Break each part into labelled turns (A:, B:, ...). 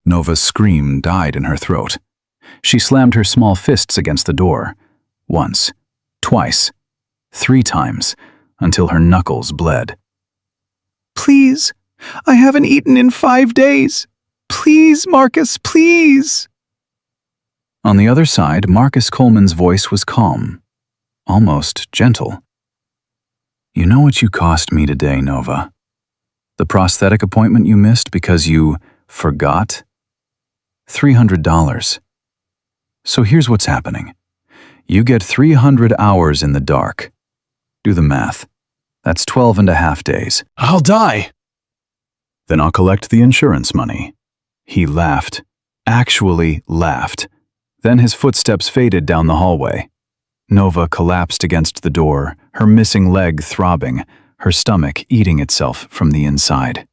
A: Nova's scream died in her throat. She slammed her small fists against the door. Once, twice, 3 times, until her knuckles bled.
B: Please, I haven't eaten in 5 days. Please, Marcus, please.
A: On the other side, Marcus Coleman's voice was calm, almost gentle. You know what you cost me today, Nova? The prosthetic appointment you missed because you forgot? $300. So here's what's happening. You get 300 hours in the dark. Do the math. That's 12.5 days.
B: I'll die.
A: Then I'll collect the insurance money. He laughed. Actually laughed. Then his footsteps faded down the hallway. Nova collapsed against the door, her missing leg throbbing, her stomach eating itself from the inside.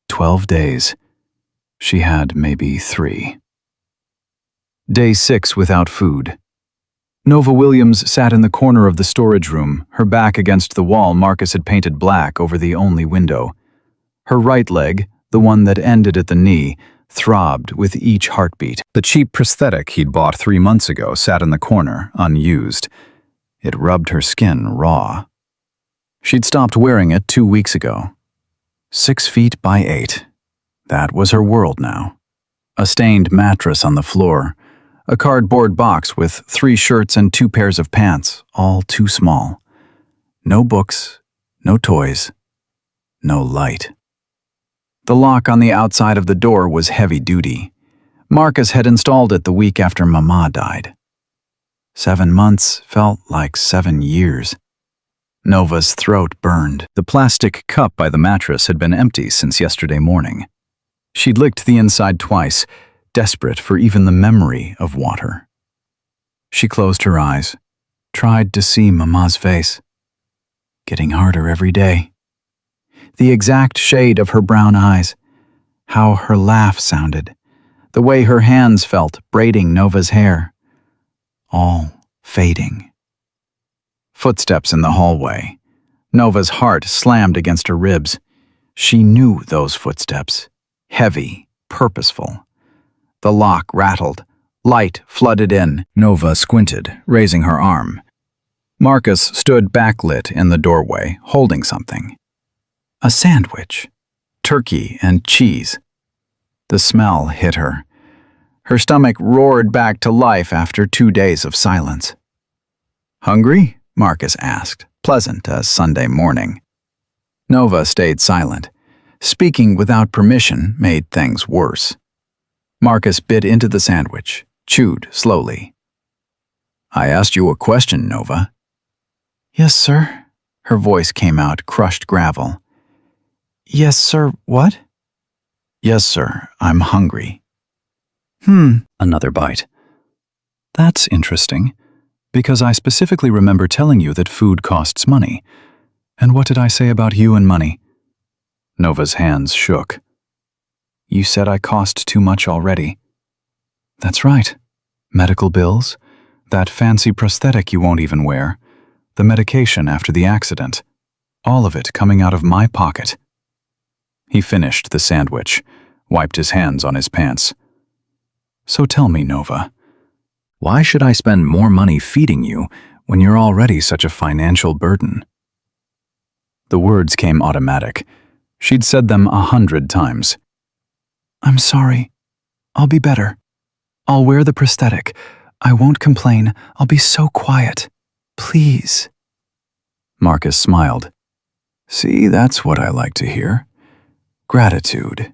A: 12 days. She had maybe 3. Day 6 without food. Nova Williams sat in the corner of the storage room, her back against the wall Marcus had painted black over the only window. Her right leg, the one that ended at the knee, throbbed with each heartbeat. The cheap prosthetic he'd bought 3 months ago sat in the corner, unused. It rubbed her skin raw. She'd stopped wearing it 2 weeks ago. 6 feet by 8. That was her world now. A stained mattress on the floor. A cardboard box with 3 shirts and 2 pairs of pants, all too small. No books, no toys, no light. The lock on the outside of the door was heavy-duty. Marcus had installed it the week after Mama died. 7 months felt like 7 years. Nova's throat burned. The plastic cup by the mattress had been empty since yesterday morning. She'd licked the inside twice, desperate for even the memory of water. She closed her eyes, tried to see Mama's face. Getting harder every day. The exact shade of her brown eyes, how her laugh sounded, the way her hands felt braiding Nova's hair. All fading. Footsteps in the hallway. Nova's heart slammed against her ribs. She knew those footsteps. Heavy, purposeful. The lock rattled. Light flooded in. Nova squinted, raising her arm. Marcus stood backlit in the doorway, holding something. A sandwich. Turkey and cheese. The smell hit her. Her stomach roared back to life after 2 days of silence. Hungry? Marcus asked, pleasant as Sunday morning. Nova stayed silent. Speaking without permission made things worse. Marcus bit into the sandwich, chewed slowly. I asked you a question, Nova. Yes, sir. Her voice came out crushed gravel. Yes, sir, what? Yes, sir, I'm hungry. Another bite. That's interesting, because I specifically remember telling you that food costs money. And what did I say about you and money? Nova's hands shook. You said I cost too much already. That's right. Medical bills, that fancy prosthetic you won't even wear, the medication after the accident, all of it coming out of my pocket. He finished the sandwich, wiped his hands on his pants. So tell me, Nova, why should I spend more money feeding you when you're already such a financial burden? The words came automatic. She'd said them 100 times. I'm sorry. I'll be better. I'll wear the prosthetic. I won't complain. I'll be so quiet. Please. Marcus smiled. See, that's what I like to hear. Gratitude.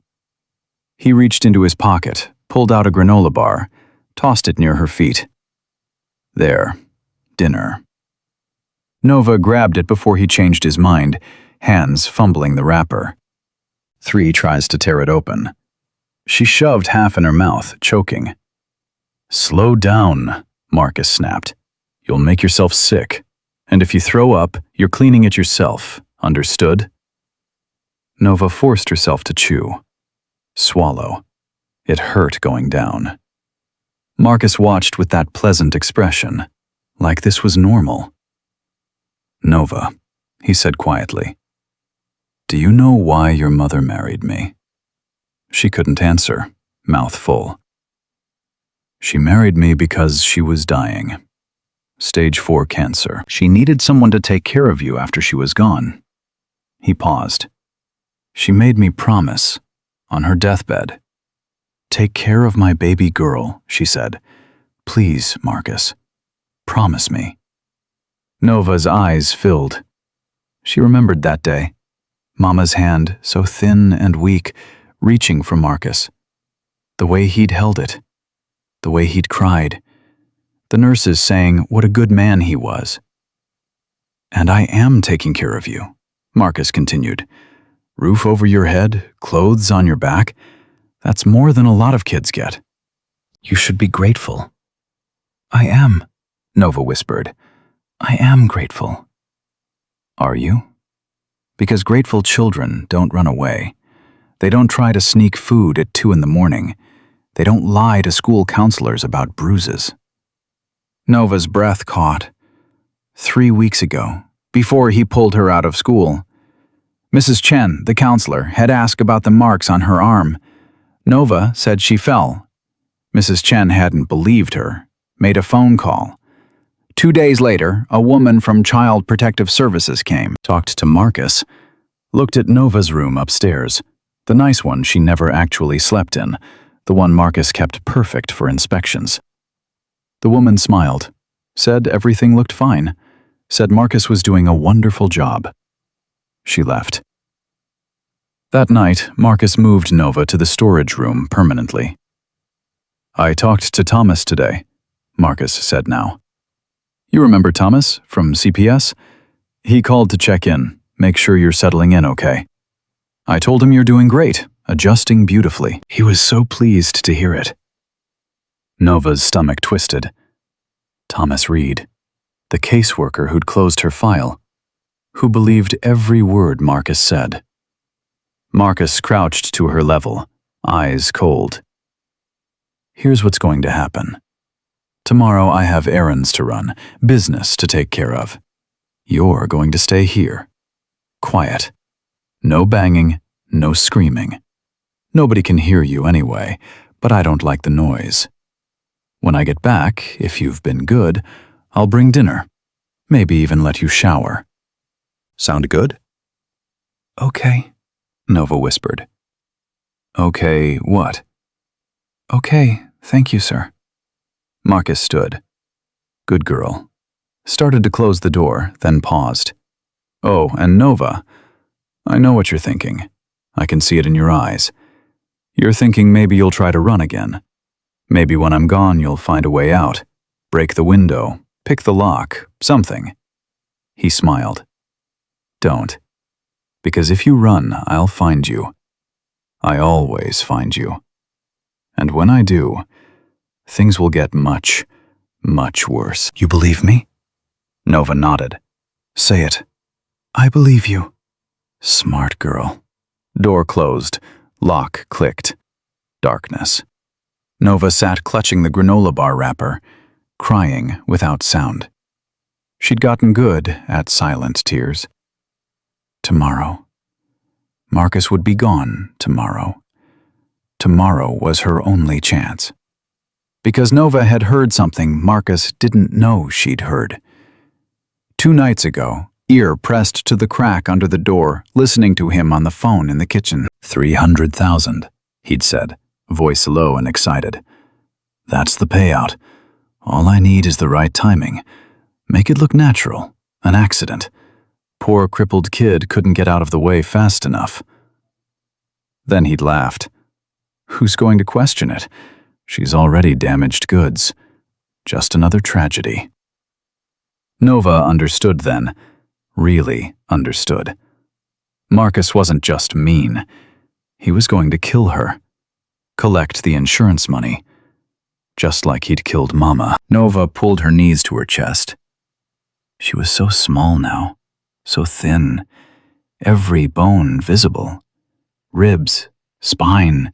A: He reached into his pocket, pulled out a granola bar, tossed it near her feet. There. Dinner. Nova grabbed it before he changed his mind, hands fumbling the wrapper. 3 tries to tear it open. She shoved half in her mouth, choking. Slow down, Marcus snapped. You'll make yourself sick. And if you throw up, you're cleaning it yourself. Understood? Nova forced herself to chew. Swallow. It hurt going down. Marcus watched with that pleasant expression, like this was normal. Nova, he said quietly. Do you know why your mother married me? She couldn't answer, mouth full. She married me because she was dying. Stage 4 cancer. She needed someone to take care of you after she was gone. He paused. She made me promise, on her deathbed. Take care of my baby girl, she said. Please, Marcus. Promise me. Nova's eyes filled. She remembered that day. Mama's hand, so thin and weak, reaching for Marcus. The way he'd held it. The way he'd cried. The nurses saying what a good man he was. And I am taking care of you, Marcus continued. Roof over your head, clothes on your back. That's more than a lot of kids get. You should be grateful. I am, Nova whispered. I am grateful. Are you? Because grateful children don't run away. They don't try to sneak food at 2 a.m. They don't lie to school counselors about bruises. Nova's breath caught. 3 weeks ago, before he pulled her out of school, Mrs. Chen, the counselor, had asked about the marks on her arm. Nova said she fell. Mrs. Chen hadn't believed her, made a phone call. 2 days later, a woman from Child Protective Services came, talked to Marcus, looked at Nova's room upstairs, the nice one she never actually slept in, the one Marcus kept perfect for inspections. The woman smiled, said everything looked fine, said Marcus was doing a wonderful job. She left. That night, Marcus moved Nova to the storage room permanently. I talked to Thomas today, Marcus said now. You remember Thomas from CPS? He called to check in, make sure you're settling in okay. I told him you're doing great, adjusting beautifully. He was so pleased to hear it. Nova's stomach twisted. Thomas Reed, the caseworker who'd closed her file, who believed every word Marcus said. Marcus crouched to her level, eyes cold. Here's what's going to happen. Tomorrow I have errands to run, business to take care of. You're going to stay here. Quiet. No banging, no screaming. Nobody can hear you anyway, but I don't like the noise. When I get back, if you've been good, I'll bring dinner. Maybe even let you shower. Sound good? Okay, Nova whispered. Okay, what? Okay, thank you, sir. Marcus stood. Good girl. Started to close the door, then paused. Oh, and Nova, I know what you're thinking. I can see it in your eyes. You're thinking maybe you'll try to run again. Maybe when I'm gone you'll find a way out. Break the window, pick the lock, something. He smiled. Don't. Because if you run, I'll find you. I always find you. And when I do, things will get much, much worse. You believe me? Nova nodded. Say it. I believe you. Smart girl. Door closed. Lock clicked. Darkness. Nova sat clutching the granola bar wrapper, crying without sound. She'd gotten good at silent tears. Tomorrow. Marcus would be gone tomorrow. Tomorrow was her only chance. Because Nova had heard something Marcus didn't know she'd heard. 2 nights ago, ear pressed to the crack under the door, listening to him on the phone in the kitchen. 300,000, he'd said, voice low and excited. That's the payout. All I need is the right timing. Make it look natural, an accident. Poor crippled kid couldn't get out of the way fast enough. Then he'd laughed. Who's going to question it? She's already damaged goods. Just another tragedy. Nova understood then. Really understood. Marcus wasn't just mean. He was going to kill her. Collect the insurance money. Just like he'd killed Mama. Nova pulled her knees to her chest. She was so small now, so thin, every bone visible. Ribs, spine,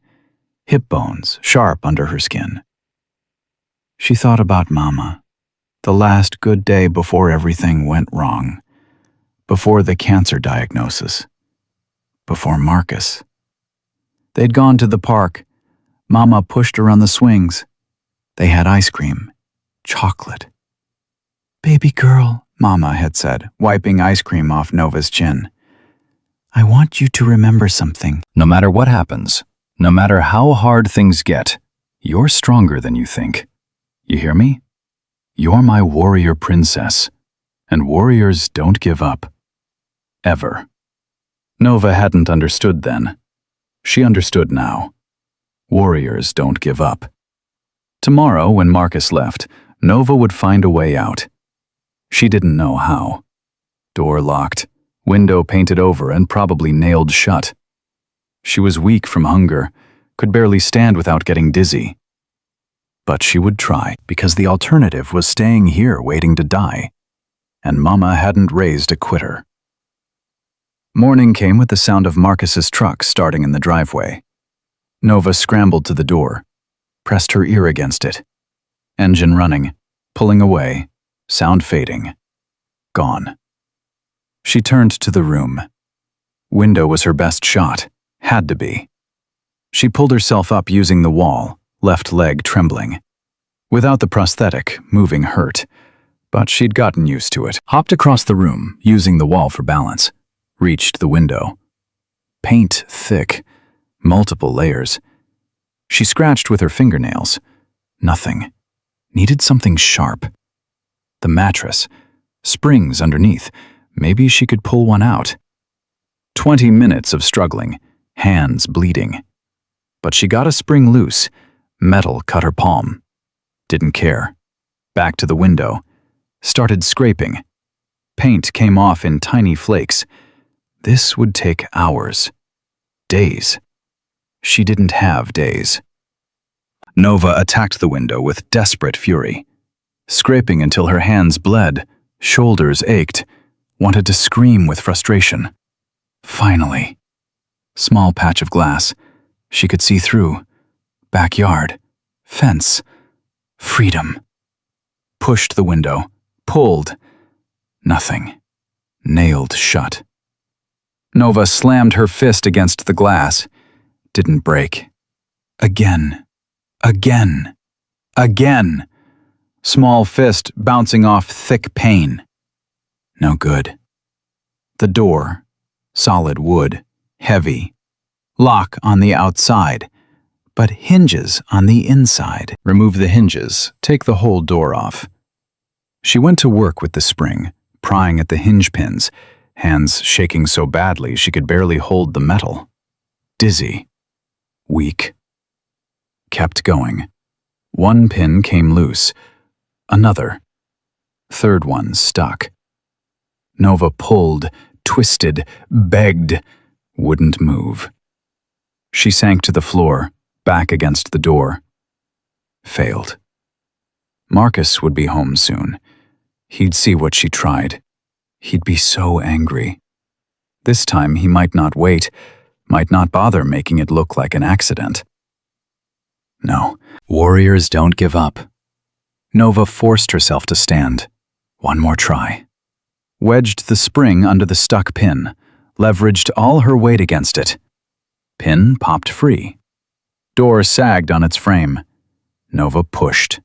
A: hip bones sharp under her skin. She thought about Mama, the last good day before everything went wrong, before the cancer diagnosis, before Marcus. They'd gone to the park.
B: Mama pushed her on the swings. They had ice cream, chocolate. "Baby girl," Mama had said, wiping ice cream off Nova's chin. "I want you to remember something."
A: No matter what happens, no matter how hard things get, you're stronger than you think. You hear me? You're my warrior princess, and warriors don't give up. Ever. Nova hadn't understood then. She understood now. Warriors don't give up. Tomorrow, when Marcus left, Nova would find a way out. She didn't know how. Door locked, window painted over and probably nailed shut. She was weak from hunger, could barely stand without getting dizzy. But she would try, because the alternative was staying here waiting to die. And Mama hadn't raised a quitter. Morning came with the sound of Marcus's truck starting in the driveway. Nova scrambled to the door, pressed her ear against it. Engine running, pulling away, sound fading. Gone. She turned to the room. Window was her best shot, had to be. She pulled herself up using the wall, left leg trembling. Without the prosthetic, moving hurt, but she'd gotten used to it. Hopped across the room, using the wall for balance. Reached the window. Paint thick, multiple layers. She scratched with her fingernails. Nothing. Needed something sharp. The mattress. Springs underneath. Maybe she could pull one out. 20 minutes of struggling, hands bleeding. But she got a spring loose. Metal cut her palm. Didn't care. Back to the window. Started scraping. Paint came off in tiny flakes. This would take hours. Days. She didn't have days. Nova attacked the window with desperate fury. Scraping until her hands bled, shoulders ached, wanted to scream with frustration. Finally. Small patch of glass. She could see through. Backyard. Fence. Freedom. Pushed the window. Pulled. Nothing. Nailed shut. Nova slammed her fist against the glass. Didn't break. Again. Again. Again. Small fist bouncing off thick pane. No good. The door. Solid wood. Heavy. Lock on the outside, but hinges on the inside. Remove the hinges. Take the whole door off. She went to work with the spring, prying at the hinge pins, hands shaking so badly she could barely hold the metal. Dizzy. Weak. Kept going. One pin came loose. Another. Third one stuck. Nova pulled, twisted, begged, wouldn't move. She sank to the floor, back against the door. Failed. Marcus would be home soon. He'd see what she tried. He'd be so angry. This time he might not wait, might not bother making it look like an accident. No, warriors don't give up. Nova forced herself to stand. One more try. Wedged the spring under the stuck pin, leveraged all her weight against it. Pin popped free. Door sagged on its frame. Nova pushed.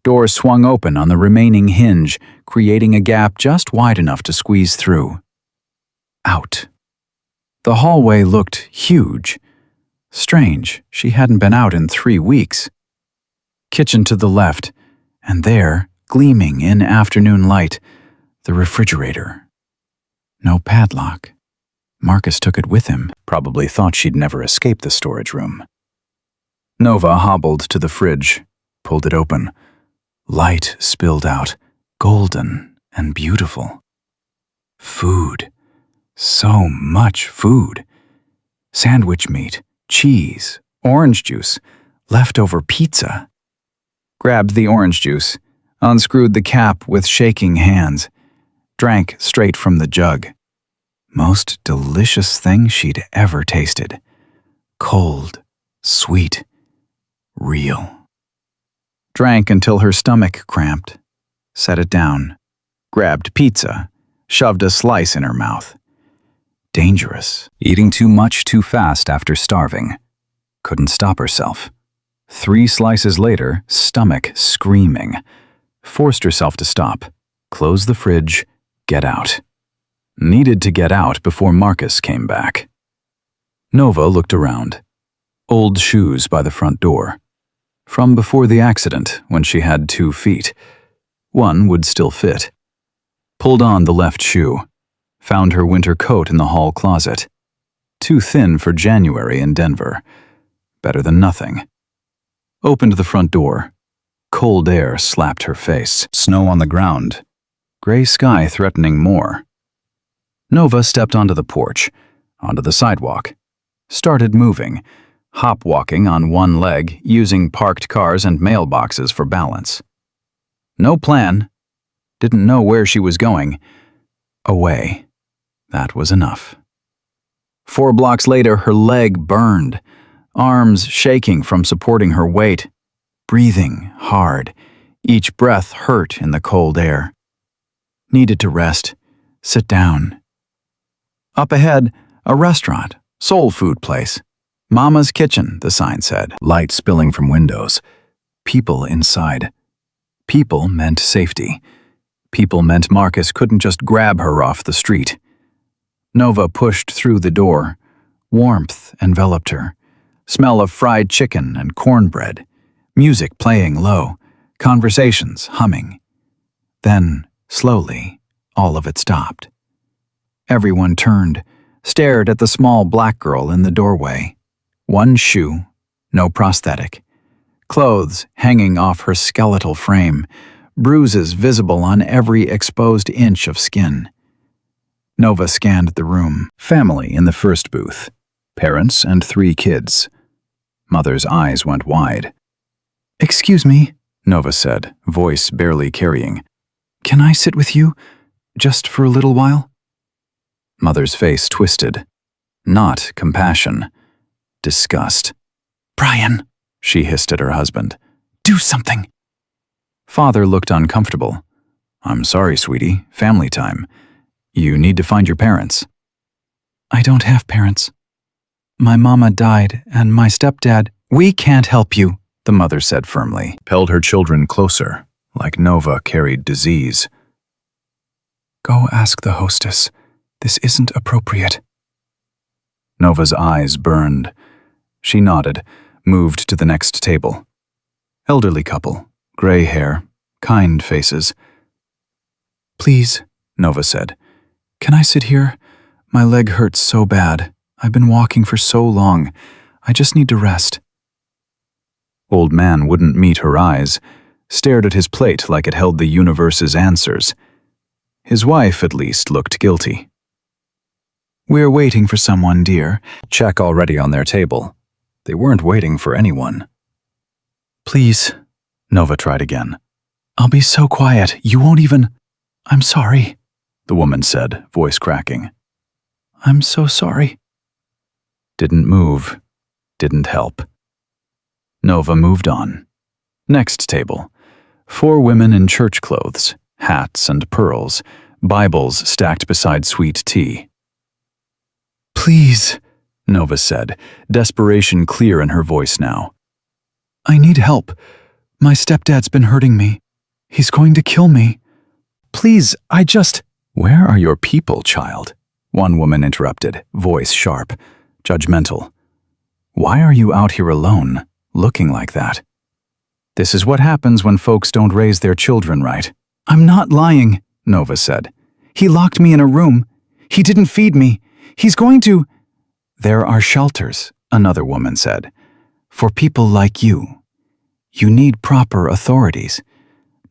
A: Door swung open on the remaining hinge, creating a gap just wide enough to squeeze through. Out. The hallway looked huge. Strange, she hadn't been out in 3 weeks. Kitchen to the left, and there, gleaming in afternoon light, the refrigerator. No padlock. Marcus took it with him, probably thought she'd never escape the storage room. Nova hobbled to the fridge, pulled it open. Light spilled out, golden and beautiful. Food. So much food. Sandwich meat, cheese, orange juice, leftover pizza. Grabbed the orange juice, unscrewed the cap with shaking hands, drank straight from the jug. Most delicious thing she'd ever tasted. Cold, sweet, real. Drank until her stomach cramped, set it down, grabbed pizza, shoved a slice in her mouth. Dangerous. Eating too much too fast after starving. Couldn't stop herself. 3 slices later, stomach screaming. Forced herself to stop. Close the fridge. Get out. Needed to get out before Marcus came back. Nova looked around. Old shoes by the front door. From before the accident, when she had 2 feet. One would still fit. Pulled on the left shoe. Found her winter coat in the hall closet. Too thin for January in Denver. Better than nothing. Opened the front door. Cold air slapped her face. Snow on the ground. Gray sky threatening more. Nova stepped onto the porch, onto the sidewalk. Started moving, hop-walking on one leg, using parked cars and mailboxes for balance. No plan. Didn't know where she was going. Away. That was enough. 4 blocks later, her leg burned, arms shaking from supporting her weight, breathing hard. Each breath hurt in the cold air. Needed to rest, sit down. Up ahead, a restaurant, soul food place. Mama's Kitchen, the sign said. Light spilling from windows. People inside. People meant safety. People meant Marcus couldn't just grab her off the street. Nova pushed through the door. Warmth enveloped her. Smell of fried chicken and cornbread. Music playing low. Conversations humming. Then, slowly, all of it stopped. Everyone turned, stared at the small black girl in the doorway. One shoe, no prosthetic. Clothes hanging off her skeletal frame, bruises visible on every exposed inch of skin. Nova scanned the room. Family in the first booth. Parents and 3 kids. Mother's eyes went wide. "Excuse me," Nova said, voice barely carrying. "Can I sit with you, just for a little while?" Mother's face twisted. Not compassion. Disgust. "Brian," she hissed at her husband. "Do something." Father looked uncomfortable. "I'm sorry, sweetie. Family time. You need to find your parents." "I don't have parents. My mama died, and my stepdad—" "We can't help you," the mother said firmly. Held her children closer, like Nova carried disease. "Go ask the hostess. This isn't appropriate." Nova's eyes burned. She nodded, moved to the next table. Elderly couple, gray hair, kind faces. "Please," Nova said. "Can I sit here? My leg hurts so bad. I've been walking for so long. I just need to rest." Old man wouldn't meet her eyes, stared at his plate like it held the universe's answers. His wife, at least, looked guilty. "We're waiting for someone, dear." Check already on their table. They weren't waiting for anyone. "Please," Nova tried again. "I'll be so quiet, you won't even—" "I'm sorry," the woman said, voice cracking. "I'm so sorry." Didn't move. Didn't help. Nova moved on. Next table. 4 women in church clothes, hats and pearls, Bibles stacked beside sweet tea. "Please," Nova said, desperation clear in her voice now. "I need help. My stepdad's been hurting me. He's going to kill me. Please, I just—" "Where are your people, child?" One woman interrupted, voice sharp, judgmental. "Why are you out here alone, looking like that? This is what happens when folks don't raise their children right." "I'm not lying," Nova said. "He locked me in a room. He didn't feed me. He's going to—" "There are shelters," another woman said, "for people like you. You need proper authorities,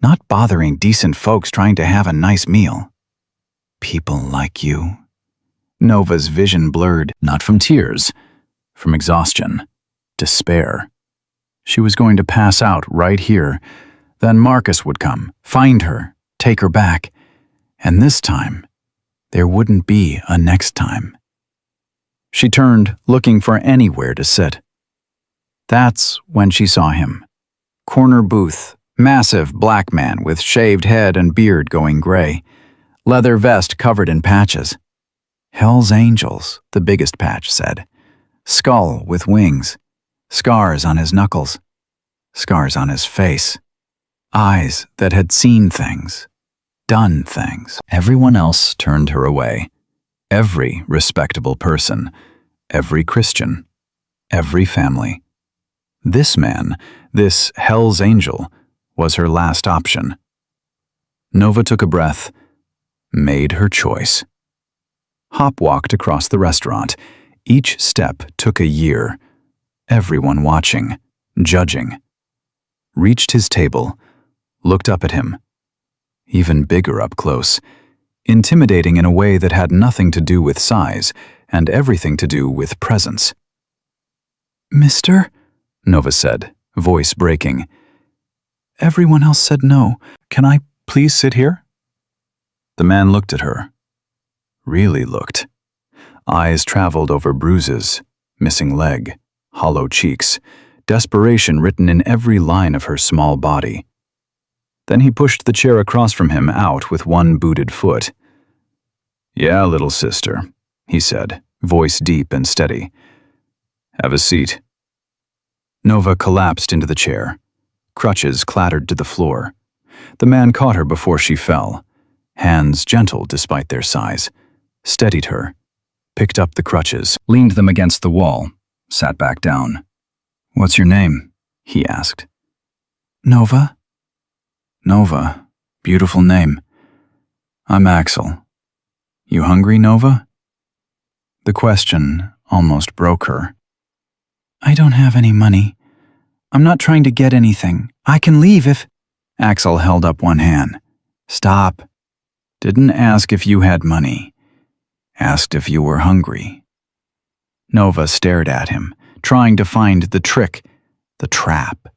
A: not bothering decent folks trying to have a nice meal." "People like you." Nova's vision blurred, not from tears, from exhaustion, despair. She was going to pass out right here. Then Marcus would come, find her, take her back. And this time, there wouldn't be a next time. She turned, looking for anywhere to sit. That's when she saw him. Corner booth, massive black man with shaved head and beard going gray. Leather vest covered in patches. Hell's Angels, the biggest patch said. Skull with wings. Scars on his knuckles.
B: scars on his face, eyes that had seen things, done things.
A: Everyone else turned her away. Every respectable person, every Christian, every family. This man, this Hell's Angel, was her last option. Nova took a breath, made her choice. Hop walked across the restaurant. Each step took a year. Everyone watching, judging. Reached his table, looked up at him. Even bigger up close, intimidating in a way that had nothing to do with size and everything to do with presence.
B: "Mister?"
A: Nova said, voice breaking.
B: Everyone else said no.
A: Can I please sit here? The man looked at her. Really looked. Eyes traveled over bruises, missing leg, hollow cheeks, desperation written in every line of her small body. Then he pushed the chair across from him out with one booted foot. "Yeah, little sister," he said, voice deep and steady. "Have a seat." Nova collapsed into the chair. Crutches clattered to the floor. The man caught her before she fell. Hands gentle despite their size. Steadied her. Picked up the crutches, leaned them against the wall, sat back down. "What's your name?" he asked.
B: "Nova."
A: "Nova. Beautiful name. I'm Axel. You hungry, Nova?" The question almost broke her.
B: "I don't have any money. I'm not trying to get anything. I can leave if—"
A: Axel held up one hand. "Stop. Didn't ask if you had money. Asked if you were hungry." Nova stared at him, trying to find the trick, the trap.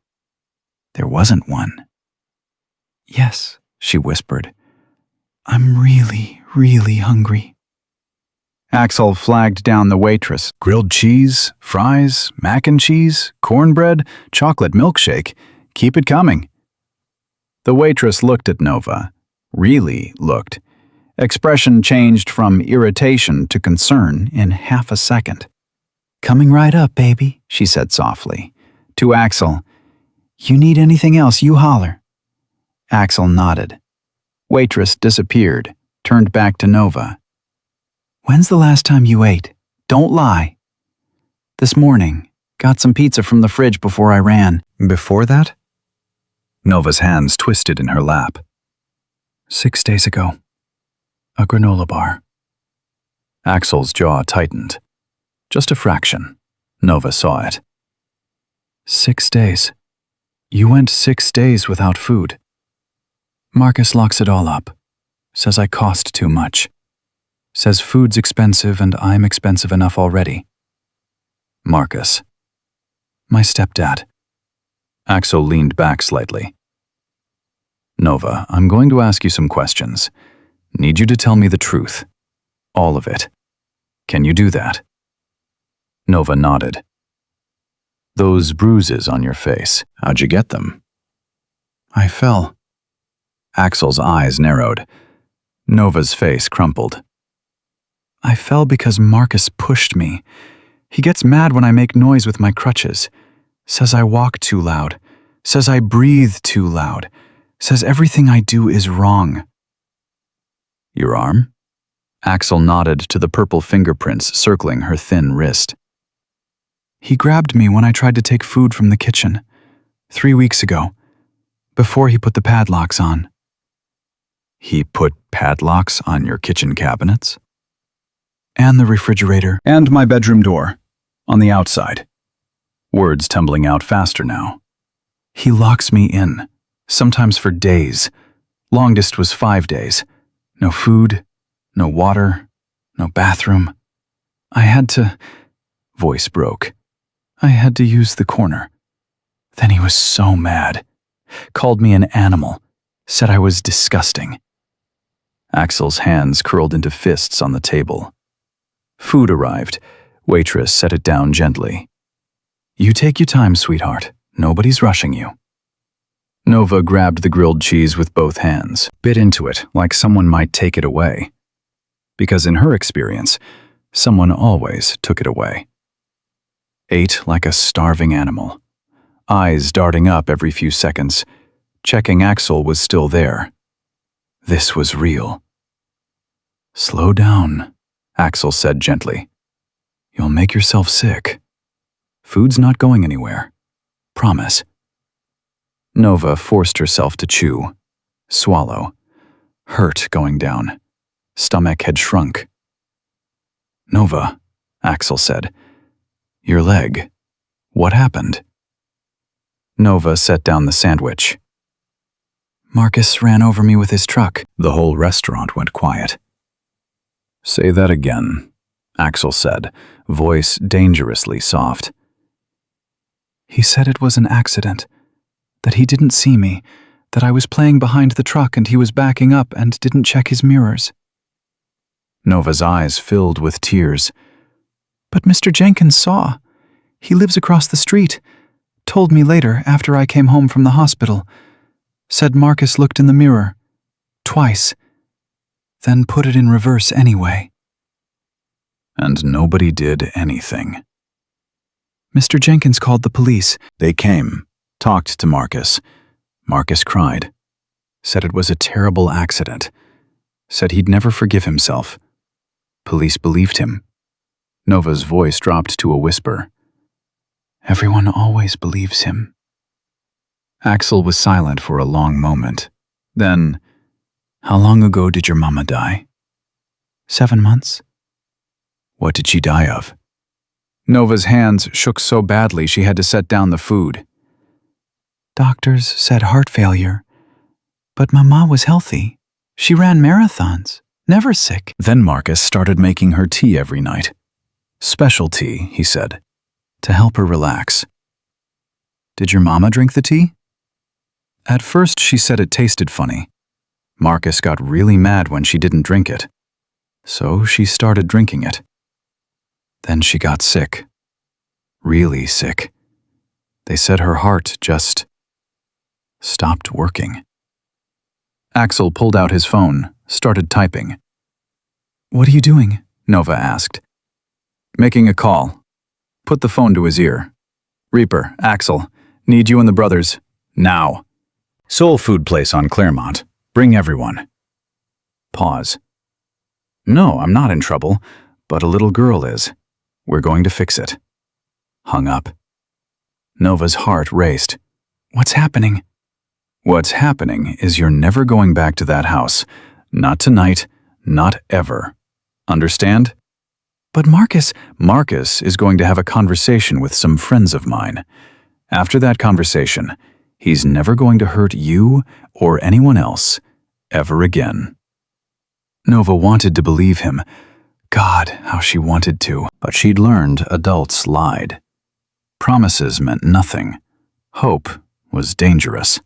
A: There wasn't one.
B: "Yes," she whispered. "I'm really, really hungry."
A: Axel flagged down the waitress. "Grilled cheese, fries, mac and cheese, cornbread, chocolate milkshake. Keep it coming." The waitress looked at Nova. Really looked. Expression changed from irritation to concern in half a second.
B: "Coming right up, baby," she said softly.
A: To Axel,
B: "You need anything else, you holler."
A: Axel nodded. Waitress disappeared, turned back to Nova.
B: "When's the last time you ate? Don't lie."
A: "This morning. Got some pizza from the fridge before I ran."
B: "Before that?"
A: Nova's hands twisted in her lap.
B: 6 days ago. A granola bar."
A: Axel's jaw tightened. Just a fraction. Nova saw it.
B: 6 days. You went 6 days without food. Marcus locks it all up. Says I cost too much. Says food's expensive and I'm expensive enough already.
A: Marcus.
B: My stepdad.
A: Axel leaned back slightly. "Nova, I'm going to ask you some questions. Need you to tell me the truth. All of it. Can you do that?" Nova nodded. "Those bruises on your face, how'd you get them?"
B: "I fell."
A: Axel's eyes narrowed. Nova's face crumpled.
B: "I fell because Marcus pushed me. He gets mad when I make noise with my crutches. Says I walk too loud. Says I breathe too loud. Says everything I do is wrong."
A: "Your arm?" Axel nodded to the purple fingerprints circling her thin wrist.
B: "He grabbed me when I tried to take food from the kitchen. 3 weeks ago. Before he put the padlocks on."
A: "He put padlocks on your kitchen cabinets?"
B: "And the refrigerator."
A: "And my bedroom door. On the outside." Words tumbling out faster now. "He locks me in, sometimes for days. Longest was 5 days. No food, no water, no bathroom. I had to—" Voice broke.
B: "I had to use the corner."
A: Then he was so mad. Called me an animal. Said I was disgusting. Axel's hands curled into fists on the table. Food arrived. Waitress set it down gently. "You take your time, sweetheart. Nobody's rushing you." Nova grabbed the grilled cheese with both hands, bit into it like someone might take it away. Because in her experience, someone always took it away. Ate like a starving animal. eyes darting up every few seconds, checking Axel was still there. This was real. "Slow down," Axel said gently. "You'll make yourself sick. Food's not going anywhere. Promise." Nova forced herself to chew, swallow, hurt going down. Stomach had shrunk. "Nova," Axel said, "your leg. What happened?" Nova set down the sandwich. "Marcus ran over me with his truck." The whole restaurant went quiet. "Say that again," Axel said, voice dangerously soft. "He said it was an accident, that he didn't see me, that I was playing behind the truck and he was backing up and didn't check his mirrors." Nova's eyes filled with tears. "But Mr. Jenkins saw. He lives across the street. Told me later, after I came home from the hospital. Said Marcus looked in the mirror. Twice. Then put it in reverse anyway." And nobody did anything. "Mr. Jenkins called the police. They came, talked to Marcus. Marcus cried. Said it was a terrible accident. Said he'd never forgive himself. Police believed him." Nova's voice dropped to a whisper. "Everyone always believes him." Axel was silent for a long moment. Then, "How long ago did your mama die?" 7 months. "What did she die of?" Nova's hands shook so badly she had to set down the food. "Doctors said heart failure. But Mama was healthy. She ran marathons, never sick." Then Marcus started making her tea every night. "Special tea," he said, to help her relax. "Did your mama drink the tea?" At first she said it tasted funny. Marcus got really mad when she didn't drink it. So she started drinking it. Then she got sick. Really sick. They said her heart just stopped working. Axel pulled out his phone, started typing. "What are you doing?" Nova asked. "Making a call." Put the phone to his ear. "Reaper, Axel, need you and the brothers. Now. Soul food place on Claremont. Bring everyone." Pause. "No, I'm not in trouble, but a little girl is. We're going to fix it." Hung up. Nova's heart raced. "What's happening?" "What's happening is you're never going back to that house. Not tonight, not ever. Understand?" "But Marcus..." "Marcus is going to have a conversation with some friends of mine. After that conversation, he's never going to hurt you or anyone else ever again." Nova wanted to believe him. God, how she wanted to. But she'd learned adults lied. Promises meant nothing. Hope was dangerous.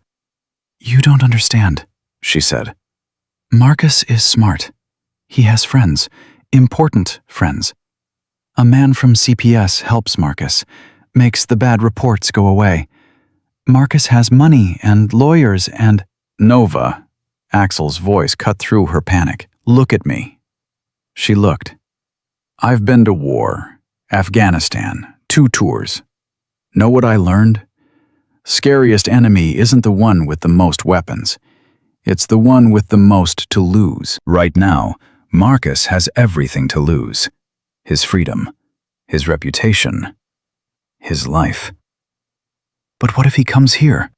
A: "You don't understand," she said. "Marcus is smart. He has friends, important friends. A man from CPS helps Marcus, makes the bad reports go away. Marcus has money and lawyers and..." "Nova," Axel's voice cut through her panic. "Look at me." She looked. "I've been to war, Afghanistan, 2 tours. Know what I learned? Scariest enemy isn't the one with the most weapons. It's the one with the most to lose. Right now, Marcus has everything to lose. His freedom, his reputation, his life. But what if he comes here?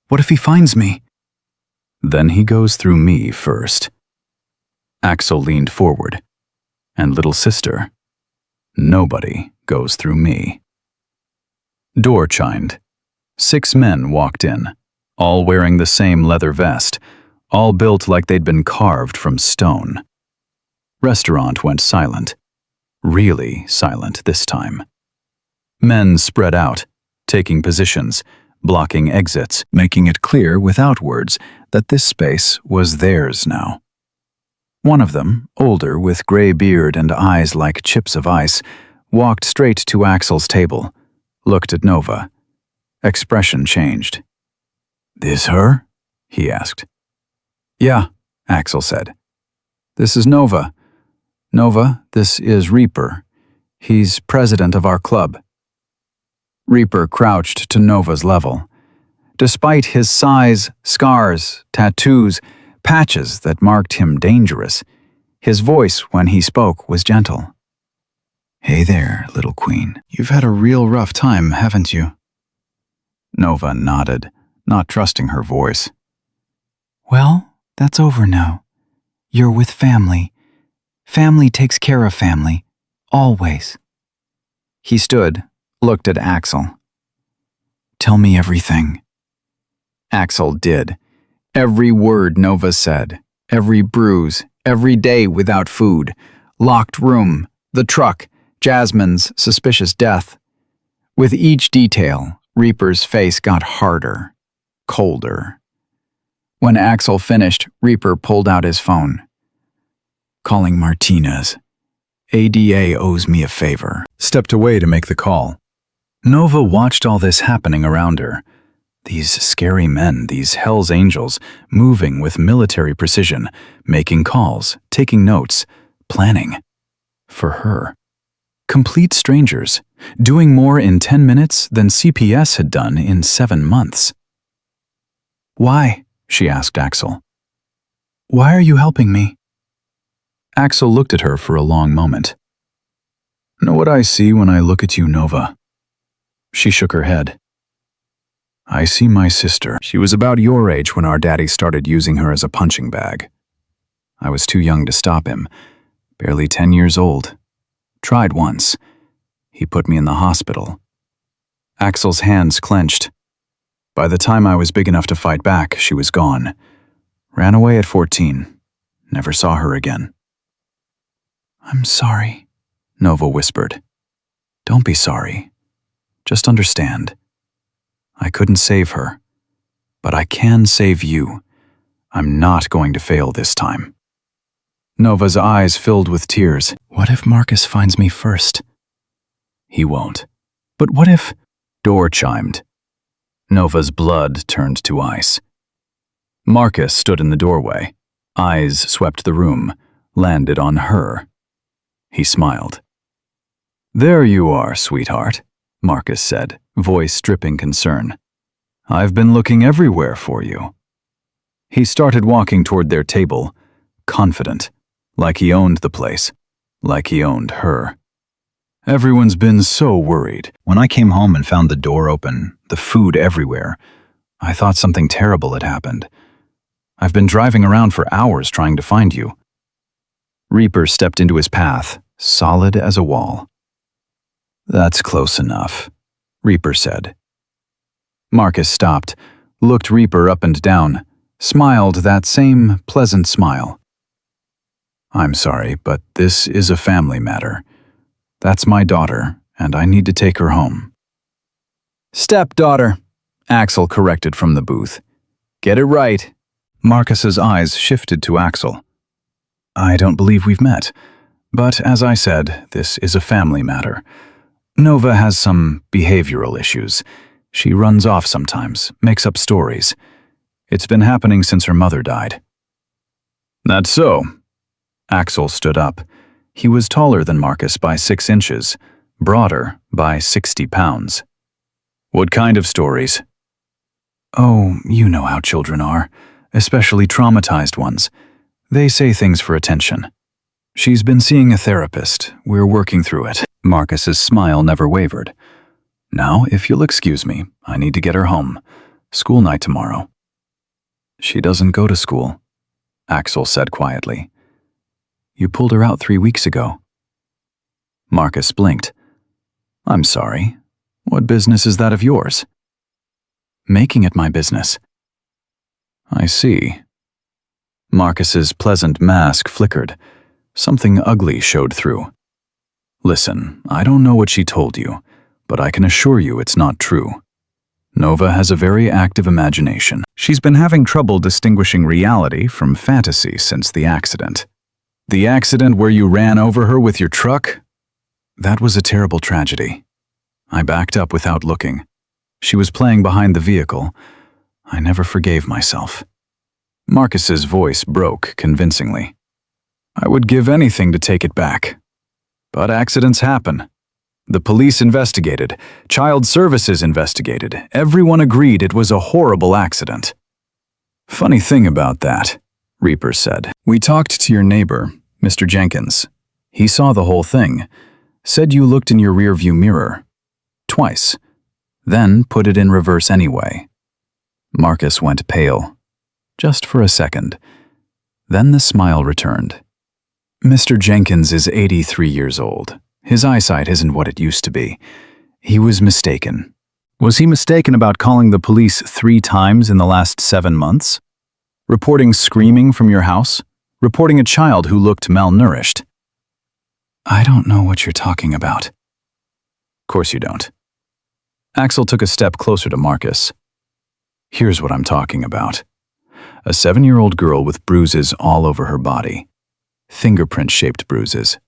A: What if he finds me?" "Then he goes through me first." Axel leaned forward. "And little sister, nobody goes through me." Door chimed. 6 men walked in, all wearing the same leather vest, all built like they'd been carved from stone. Restaurant went silent. Really silent this time. Men spread out, taking positions, blocking exits, making it clear without words that this space was theirs now. One of them, older with gray beard and eyes like chips of ice, walked straight to Axel's table, looked at Nova. Expression changed. "This her?" he asked. "Yeah," Axel said. "This is Nova. Nova, this is Reaper. He's president of our club."
B: Reaper crouched to Nova's level. Despite his size, scars, tattoos, patches that marked him dangerous, his voice when he spoke was gentle. "Hey there, little queen. You've had a real rough time, haven't you?" Nova nodded, not trusting her voice. "Well, that's over now. You're with family. Family takes care of family. Always." He stood, looked at Axel. "Tell me everything." Axel did. Every word Nova said, every bruise, every day without food, locked room, the truck, Jasmine's suspicious death. With each detail, Reaper's face got harder, colder. When Axel finished, Reaper pulled out his phone. "Calling Martinez. ADA owes me a favor."
A: Stepped away to make the call. Nova watched all this happening around her. These scary men, these Hell's Angels, moving with military precision, making calls, taking notes, planning. For her. Complete strangers, doing more in 10 minutes than CPS had done in 7 months. "Why?" she asked Axel. "Why are you helping me?" Axel looked at her for a long moment. "Know what I see when I look at you, Nova?" She shook her head. "I see my sister. She was about your age when our daddy started using her as a punching bag. I was too young to stop him, barely 10 years old. Tried once. He put me in the hospital." Axel's hands clenched. "By the time I was big enough to fight back, she was gone. Ran away at 14. Never saw her again." "I'm sorry," Nova whispered. "Don't be sorry. Just understand. I couldn't save her, but I can save you. I'm not going to fail this time." Nova's eyes filled with tears. "What if Marcus finds me first?" "He won't. But what if—" Door chimed. Nova's blood turned to ice. Marcus stood in the doorway. Eyes swept the room, landed on her. He smiled. "There you are, sweetheart," Marcus said, voice dripping concern. "I've been looking everywhere for you." He started walking toward their table, confident, like he owned the place, like he owned her. "Everyone's been so worried. When I came home and found the door open, the food everywhere, I thought something terrible had happened. I've been driving around for hours trying to find you." Reaper stepped into his path, solid as a wall. "That's close enough," Reaper said. Marcus stopped, looked Reaper up and down, smiled that same pleasant smile. "I'm sorry, but this is a family matter. That's my daughter, and I need to take her home." "Stepdaughter," Axel corrected from the booth. "Get it right." Marcus's eyes shifted to Axel. "I don't believe we've met, but as I said, this is a family matter. Nova has some behavioral issues. She runs off sometimes, makes up stories. It's been happening since her mother died." "That's so." Axel stood up. He was taller than Marcus by 6 inches, broader by 60 pounds. "What kind of stories?" "Oh, you know how children are, especially traumatized ones. They say things for attention. She's been seeing a therapist. We're working through it." Marcus's smile never wavered. "Now, if you'll excuse me, I need to get her home. School night tomorrow." "She doesn't go to school," Axel said quietly. "You pulled her out 3 weeks ago." Marcus blinked. "I'm sorry. What business is that of yours?" "Making it my business." "I see." Marcus's pleasant mask flickered. Something ugly showed through. "Listen, I don't know what she told you, but I can assure you it's not true. Nova has a very active imagination. She's been having trouble distinguishing reality from fantasy since the accident." "The accident where you ran over her with your truck?" "That was a terrible tragedy. I backed up without looking. She was playing behind the vehicle. I never forgave myself." Marcus's voice broke convincingly. "I would give anything to take it back. But accidents happen. The police investigated. Child services investigated. Everyone agreed it was a horrible accident. Funny thing about that, Reaper said. We talked to your neighbor, Mr. Jenkins. He saw the whole thing. Said you looked in your rearview mirror. Twice. Then put it in reverse anyway. Marcus went pale. Just for a second. Then the smile returned. Mr. Jenkins is 83 years old. His eyesight isn't what it used to be. He was mistaken. Was he mistaken about calling the police 3 times in the last 7 months? Reporting screaming from your house? Reporting a child who looked malnourished? I don't know what you're talking about. Of course you don't. Axel took a step closer to Marcus. Here's what I'm talking about. A 7-year-old girl with bruises all over her body. Fingerprint-shaped bruises.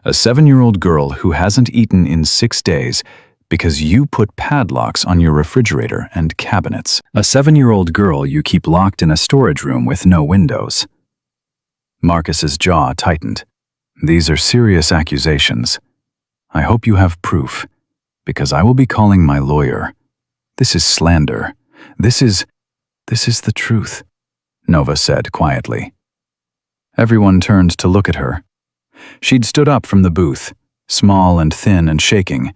A: A 7-year-old girl who hasn't eaten in 6 days because you put padlocks on your refrigerator and cabinets. A 7-year-old girl you keep locked in a storage room with no windows. Marcus's jaw tightened. These are serious accusations. I hope you have proof, because I will be calling my lawyer. This is slander. This is the truth, Nova said quietly. Everyone turned to look at her. She'd stood up from the booth, small and thin and shaking,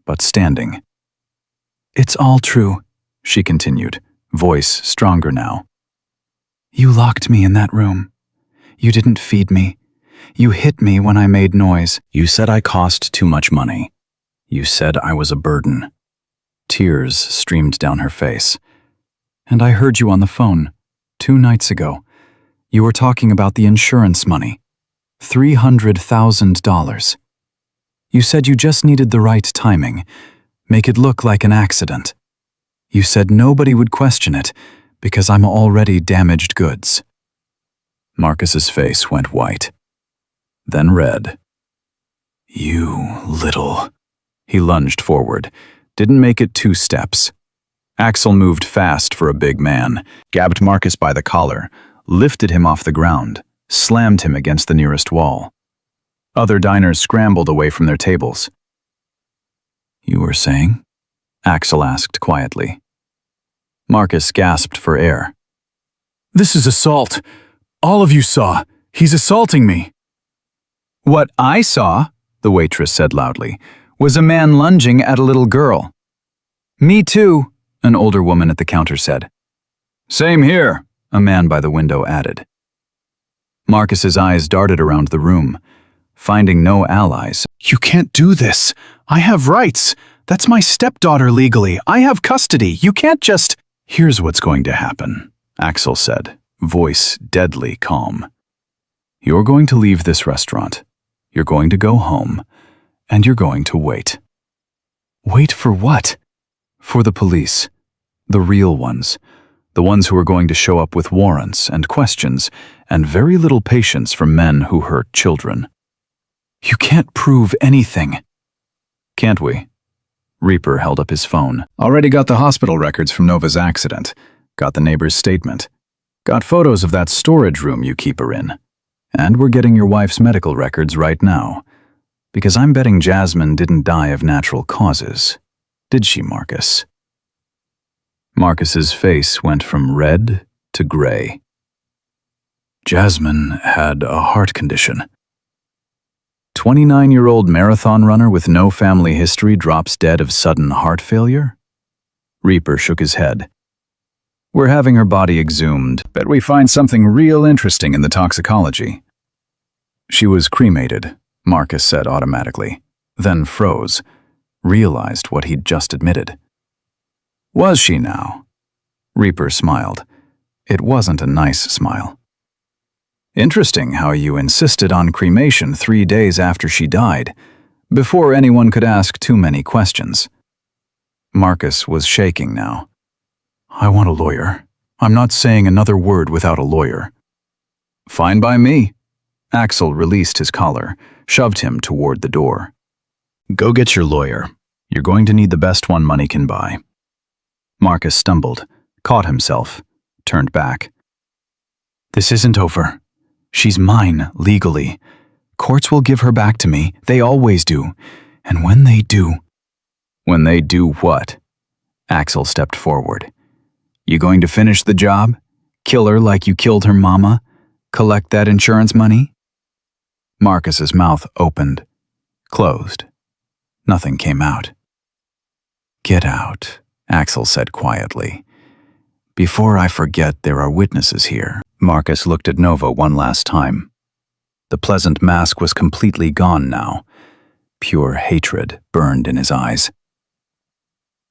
A: but standing. It's all true, she continued, voice stronger now. You locked me in that room. You didn't feed me. You hit me when I made noise. You said I cost too much money. You said I was a burden. Tears streamed down her face. And I heard you on the phone, 2 nights ago. You were talking about the insurance money. $300,000. You said you just needed the right timing. Make it look like an accident. You said nobody would question it because I'm already damaged goods. Marcus's face went white, then red. You little... He lunged forward, didn't make it 2 steps. Axel moved fast for a big man, grabbed Marcus by the collar, lifted him off the ground, slammed him against the nearest wall. Other diners scrambled away from their tables. You were saying? Axel asked quietly. Marcus gasped for air. This is assault. All of you saw. He's assaulting me. What I saw, the waitress said loudly, was a man lunging at a little girl. Me too, an older woman at the counter said. Same here, a man by the window added. Marcus's eyes darted around the room, finding no allies. You can't do this. I have rights. That's my stepdaughter legally. I have custody. You can't just... Here's what's going to happen, Axel said, voice deadly calm. You're going to leave this restaurant. You're going to go home. And you're going to wait. Wait for what? For the police. The real ones. The ones who are going to show up with warrants and questions and very little patience from men who hurt children. You can't prove anything. Can't we? Reaper held up his phone. Already got the hospital records from Nova's accident. Got the neighbor's statement. Got photos of that storage room you keep her in. And we're getting your wife's medical records right now. Because I'm betting Jasmine didn't die of natural causes. Did she, Marcus? Marcus's face went from red to gray. Jasmine had a heart condition. 29-year-old marathon runner with no family history drops dead of sudden heart failure? Reaper shook his head. We're having her body exhumed. Bet we find something real interesting in the toxicology. She was cremated, Marcus said automatically, then froze, realized what he'd just admitted. Was she now? Reaper smiled. It wasn't a nice smile. Interesting how you insisted on cremation 3 days after she died, before anyone could ask too many questions. Marcus was shaking now. I want a lawyer. I'm not saying another word without a lawyer. Fine by me. Axel released his collar, shoved him toward the door. Go get your lawyer. You're going to need the best one money can buy. Marcus stumbled, caught himself, turned back. This isn't over. She's mine, legally. Courts will give her back to me. They always do.
B: And when they do,
A: When they do what? Axel stepped forward. You going to finish the job? Kill her like you killed her mama? Collect that insurance money? Marcus's mouth opened, closed. Nothing came out. Get out, Axel said quietly. Before I forget, there are witnesses here. Marcus looked at Nova one last time. The pleasant mask was completely gone now. Pure hatred burned in his eyes.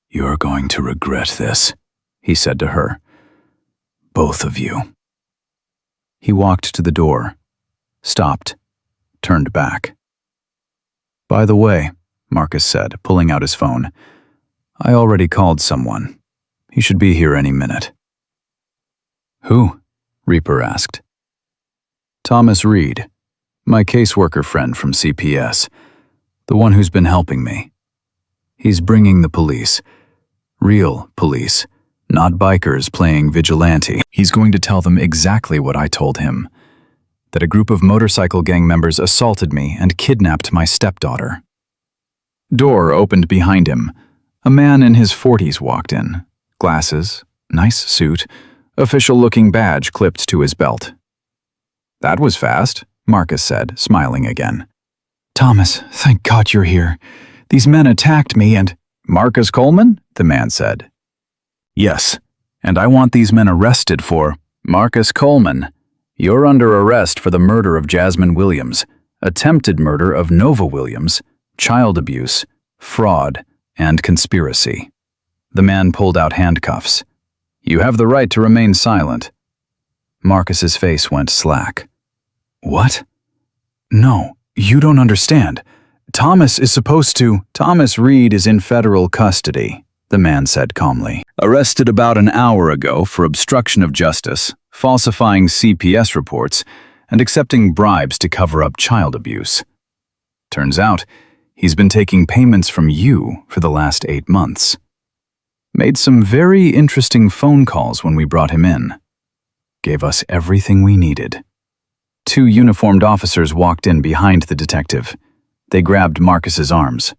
A: You're going to regret this, he said to her. Both of you. He walked to the door, stopped, turned back. By the way, Marcus said, pulling out his phone, I already called someone. He should be here any minute. Who? Reaper asked. Thomas Reed, my caseworker friend from CPS, the one who's been helping me. He's bringing the police, real police, not bikers playing vigilante. He's going to tell them exactly what I told him, that a group of motorcycle gang members assaulted me and kidnapped my stepdaughter. Door opened behind him. A man in his 40s walked in. Glasses, nice suit, official-looking badge clipped to his belt. That was fast, Marcus said, smiling again. Thomas, thank God you're here. These men attacked me and— Marcus Coleman? The man said. Yes, and I want these men arrested for— Marcus Coleman, you're under arrest for the murder of Jasmine Williams, attempted murder of Nova Williams, child abuse, fraud, and conspiracy. The man pulled out handcuffs. You have the right to remain silent. Marcus's face went slack. What? No, you don't understand. Thomas is supposed to— Thomas Reed is in federal custody, the man said calmly. Arrested about an hour ago for obstruction of justice, falsifying CPS reports, and accepting bribes to cover up child abuse. Turns out, he's been taking payments from you for the last 8 months. Made some very interesting phone calls when we brought him in. Gave us everything we needed. 2 uniformed officers walked in behind the detective. They grabbed Marcus's arms.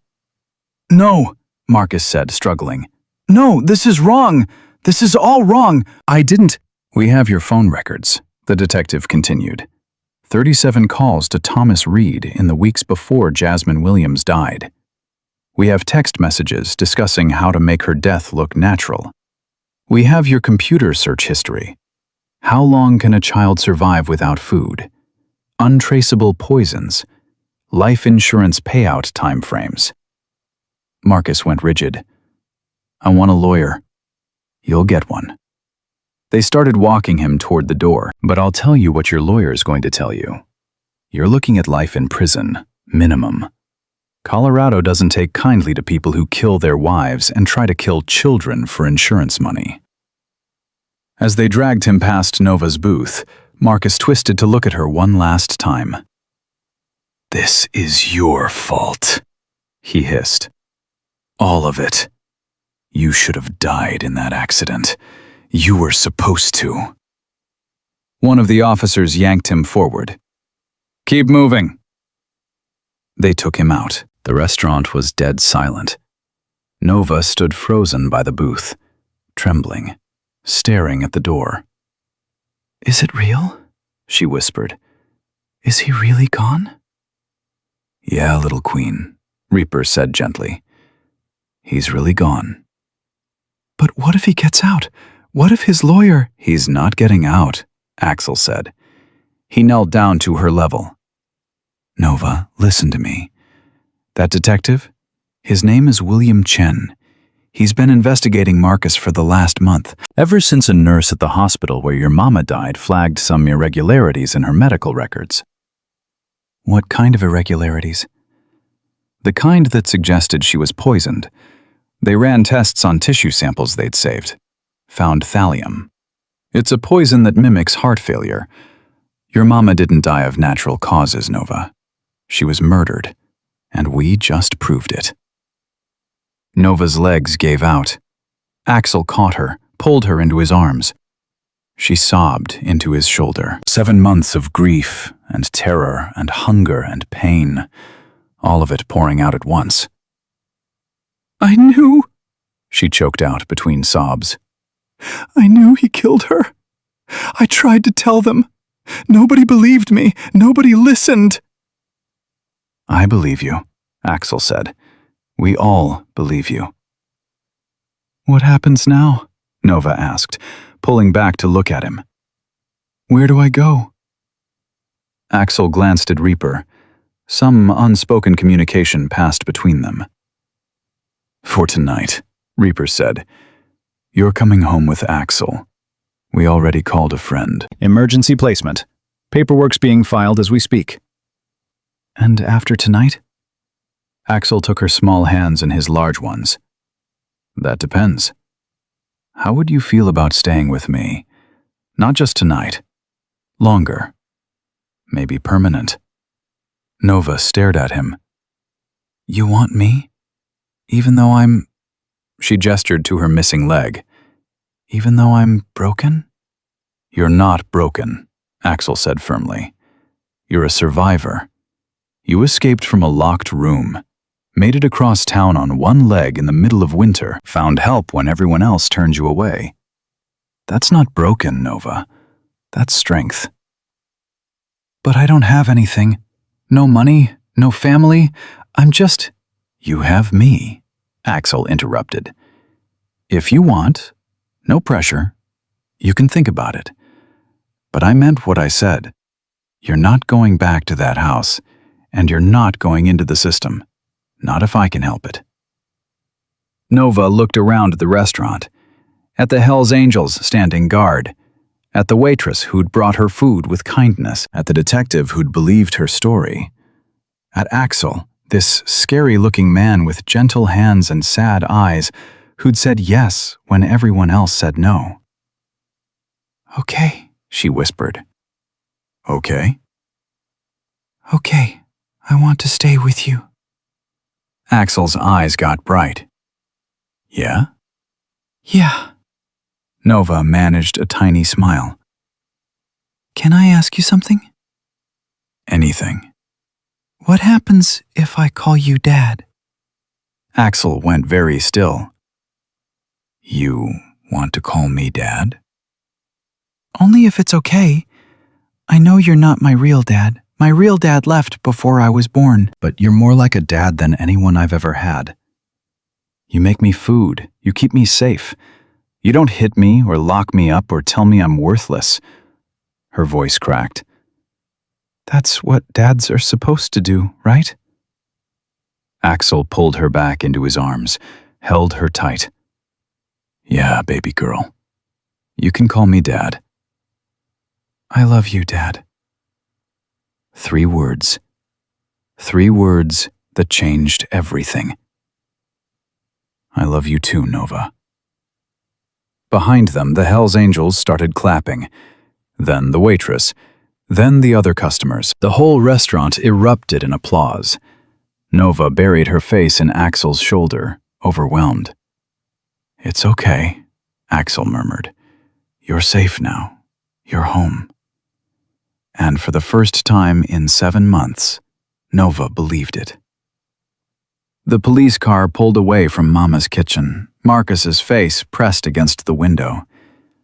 A: No, Marcus said, struggling. No, this is wrong. This is all wrong. I didn't— We have your phone records, the detective continued. 37 calls to Thomas Reed in the weeks before Jasmine Williams died. We have text messages discussing how to make her death look natural. We have your computer search history. How long can a child survive without food? Untraceable poisons. Life insurance payout timeframes. Marcus went rigid. I want a lawyer. You'll get one. They started walking him toward the door, but I'll tell you what your lawyer is going to tell you. You're looking at life in prison, minimum. Colorado doesn't take kindly to people who kill their wives and try to kill children for insurance money. As they dragged him past Nova's booth, Marcus twisted to look at her one last time. This is your fault, he hissed. All of it. You should have died in that accident. You were supposed to. One of the officers yanked him forward. Keep moving. They took him out. The restaurant was dead silent. Nova stood frozen by the booth, trembling, staring at the door. Is it real? She whispered. Is he really gone? Yeah, little queen, Reaper said gently. He's really gone. But what if he gets out? What if his lawyer— He's not getting out, Axel said. He knelt down to her level. Nova, listen to me. That detective? His name is William Chen. He's been investigating Marcus for the last month, ever since a nurse at the hospital where your mama died flagged some irregularities in her medical records. What kind of irregularities? The kind that suggested she was poisoned. They ran tests on tissue samples they'd saved. Found thallium. It's a poison that mimics heart failure. Your mama didn't die of natural causes, Nova. She was murdered, and we just proved it. Nova's legs gave out. Axel caught her, pulled her into his arms. She sobbed into his shoulder. 7 months of grief and terror and hunger and pain, all of it pouring out at once.
B: I knew,
A: She choked out between sobs.
B: I knew he killed her. I tried to tell them. Nobody believed me. Nobody listened.
A: I believe you, Axel said. We all believe you. What happens now? Nova asked, pulling back to look at him. Where do I go? Axel glanced at Reaper. Some unspoken communication passed between them. For tonight, Reaper said, you're coming home with Axel. We already called a friend. Emergency placement. Paperwork's being filed as we speak. And after tonight? Axel took her small hands in his large ones. That depends. How would you feel about staying with me? Not just tonight. Longer. Maybe permanent. Nova stared at him. You want me? Even though I'm... She gestured to her missing leg. Even though I'm broken? You're not broken, Axel said firmly. You're a survivor. You escaped from a locked room, made it across town on one leg in the middle of winter, found help when everyone else turned you away. That's not broken, Nova. That's strength. But I don't have anything. No money, no family. I'm just... You have me, Axel interrupted. If you want, no pressure. You can think about it. But I meant what I said. You're not going back to that house, and you're not going into the system. Not if I can help it. Nova looked around the restaurant, at the Hells Angels standing guard, at the waitress who'd brought her food with kindness, at the detective who'd believed her story, at Axel, this scary-looking man with gentle hands and sad eyes who'd said yes when everyone else said no. Okay, she whispered. Okay? Okay, I want to stay with you. Axel's eyes got bright. Yeah? Yeah. Nova managed a tiny smile. Can I ask you something? Anything. What happens if I call you Dad? Axel went very still. You want to call me Dad? Only if it's okay. I know you're not my real dad. My real dad left before I was born. But you're more like a dad than anyone I've ever had. You make me food. You keep me safe. You don't hit me or lock me up or tell me I'm worthless. Her voice cracked. That's what dads are supposed to do, right? Axel pulled her back into his arms, held her tight. Yeah, baby girl. You can call me Dad. I love you, Dad. 3 words. 3 words that changed everything. I love you too, Nova. Behind them, the Hells Angels started clapping. Then the waitress. Then the other customers. The whole restaurant erupted in applause. Nova buried her face in Axel's shoulder, overwhelmed. It's okay, Axel murmured. You're safe now. You're home. And for the first time in 7 months, Nova believed it. The police car pulled away from Mama's kitchen, Marcus's face pressed against the window.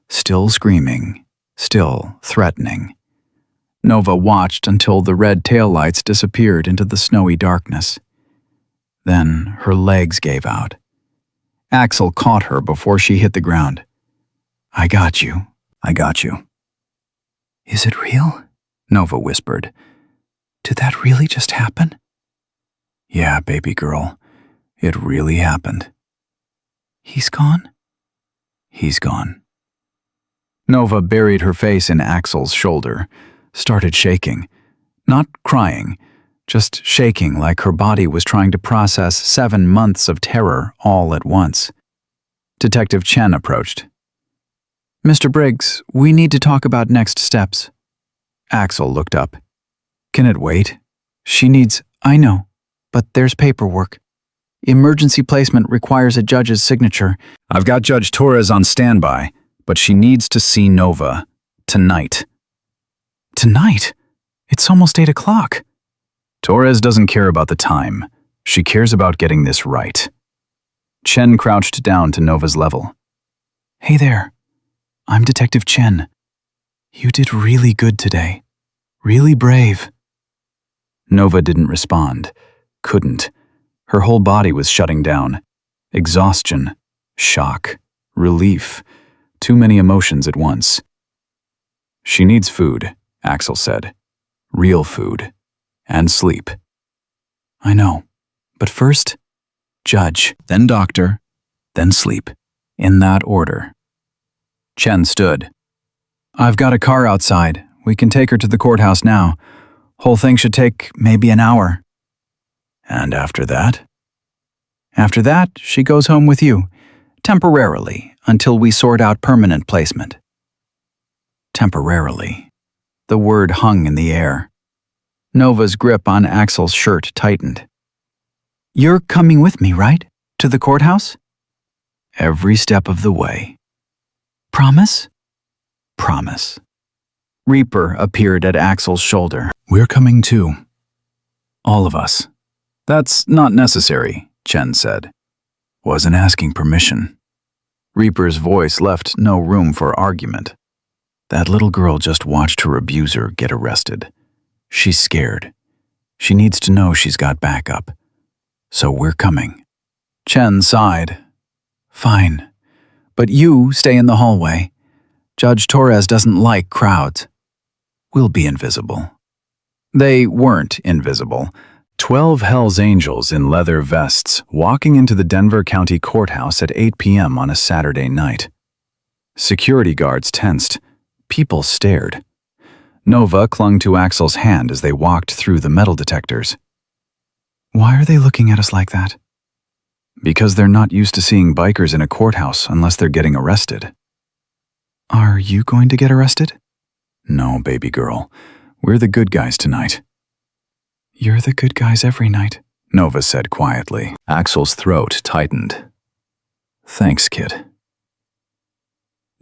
A: Still screaming, still threatening. Nova watched until the red taillights disappeared into the snowy darkness. Then her legs gave out. Axel caught her before she hit the ground. I got you. I got you. Is it real? Nova whispered. Did that really just happen? Yeah, baby girl. It really happened. He's gone? He's gone. Nova buried her face in Axel's shoulder, started shaking. Not crying, just shaking like her body was trying to process 7 months of terror all at once. Detective Chen approached. Mr. Briggs, we need to talk about next steps. Axel looked up. Can it wait? She needs... I know, but there's paperwork. Emergency placement requires a judge's signature. I've got Judge Torres on standby, but she needs to see Nova. Tonight. Tonight? It's almost 8 o'clock. Torres doesn't care about the time. She cares about getting this right. Chen crouched down to Nova's level.
B: Hey there. I'm Detective Chen. You did really good today. Really brave.
A: Nova didn't respond. Couldn't. Her whole body was shutting down. Exhaustion, shock, relief. Too many emotions at once. She needs food, Axel said. Real food. And sleep.
B: I know. But first, judge,
A: Then doctor, then sleep. In that order. Chen stood.
B: I've got a car outside. We can take her to the courthouse now. Whole thing should take maybe an hour.
A: And after that?
B: After that, she goes home with you. Temporarily, until we sort out permanent placement. Temporarily. The word hung in the air. Nova's grip on Axel's shirt tightened. You're coming with me, right? To the courthouse?
A: Every step of the way.
B: Promise?
A: Promise.
B: Reaper appeared at Axel's shoulder.
A: We're coming too. All of us. That's not necessary, Chen said. Wasn't asking permission. Reaper's voice left no room for argument. That little girl just watched her abuser get arrested. She's scared. She needs to know she's got backup. So we're coming. Chen sighed.
B: Fine. But you stay in the hallway. Judge Torres doesn't like crowds.
A: We'll be invisible.
B: They weren't invisible.
A: 12 Hell's Angels in leather vests walking into the Denver County Courthouse at 8 p.m. on a Saturday night. Security guards tensed. People stared. Nova clung to Axel's hand as they walked through the metal detectors.
B: Why are they looking at us like that?
A: Because they're not used to seeing bikers in a courthouse unless they're getting arrested.
B: Are you going to get arrested?
A: No, baby girl. We're the good guys tonight.
B: You're the good guys every night,
A: Nova said quietly. Axel's throat tightened. Thanks, kid.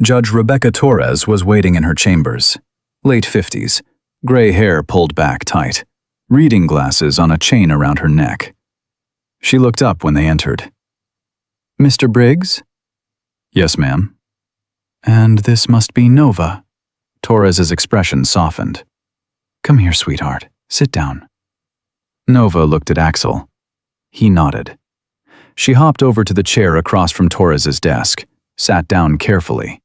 A: Judge Rebecca Torres was waiting in her chambers. Late 50s, gray hair pulled back tight, reading glasses on a chain around her neck. She looked up when they entered.
B: Mr. Briggs?
A: Yes, ma'am.
B: And this must be Nova.
A: Torres's expression softened.
B: Come here, sweetheart. Sit down.
A: Nova looked at Axel. He nodded. She hopped over to the chair across from Torres's desk, sat down carefully.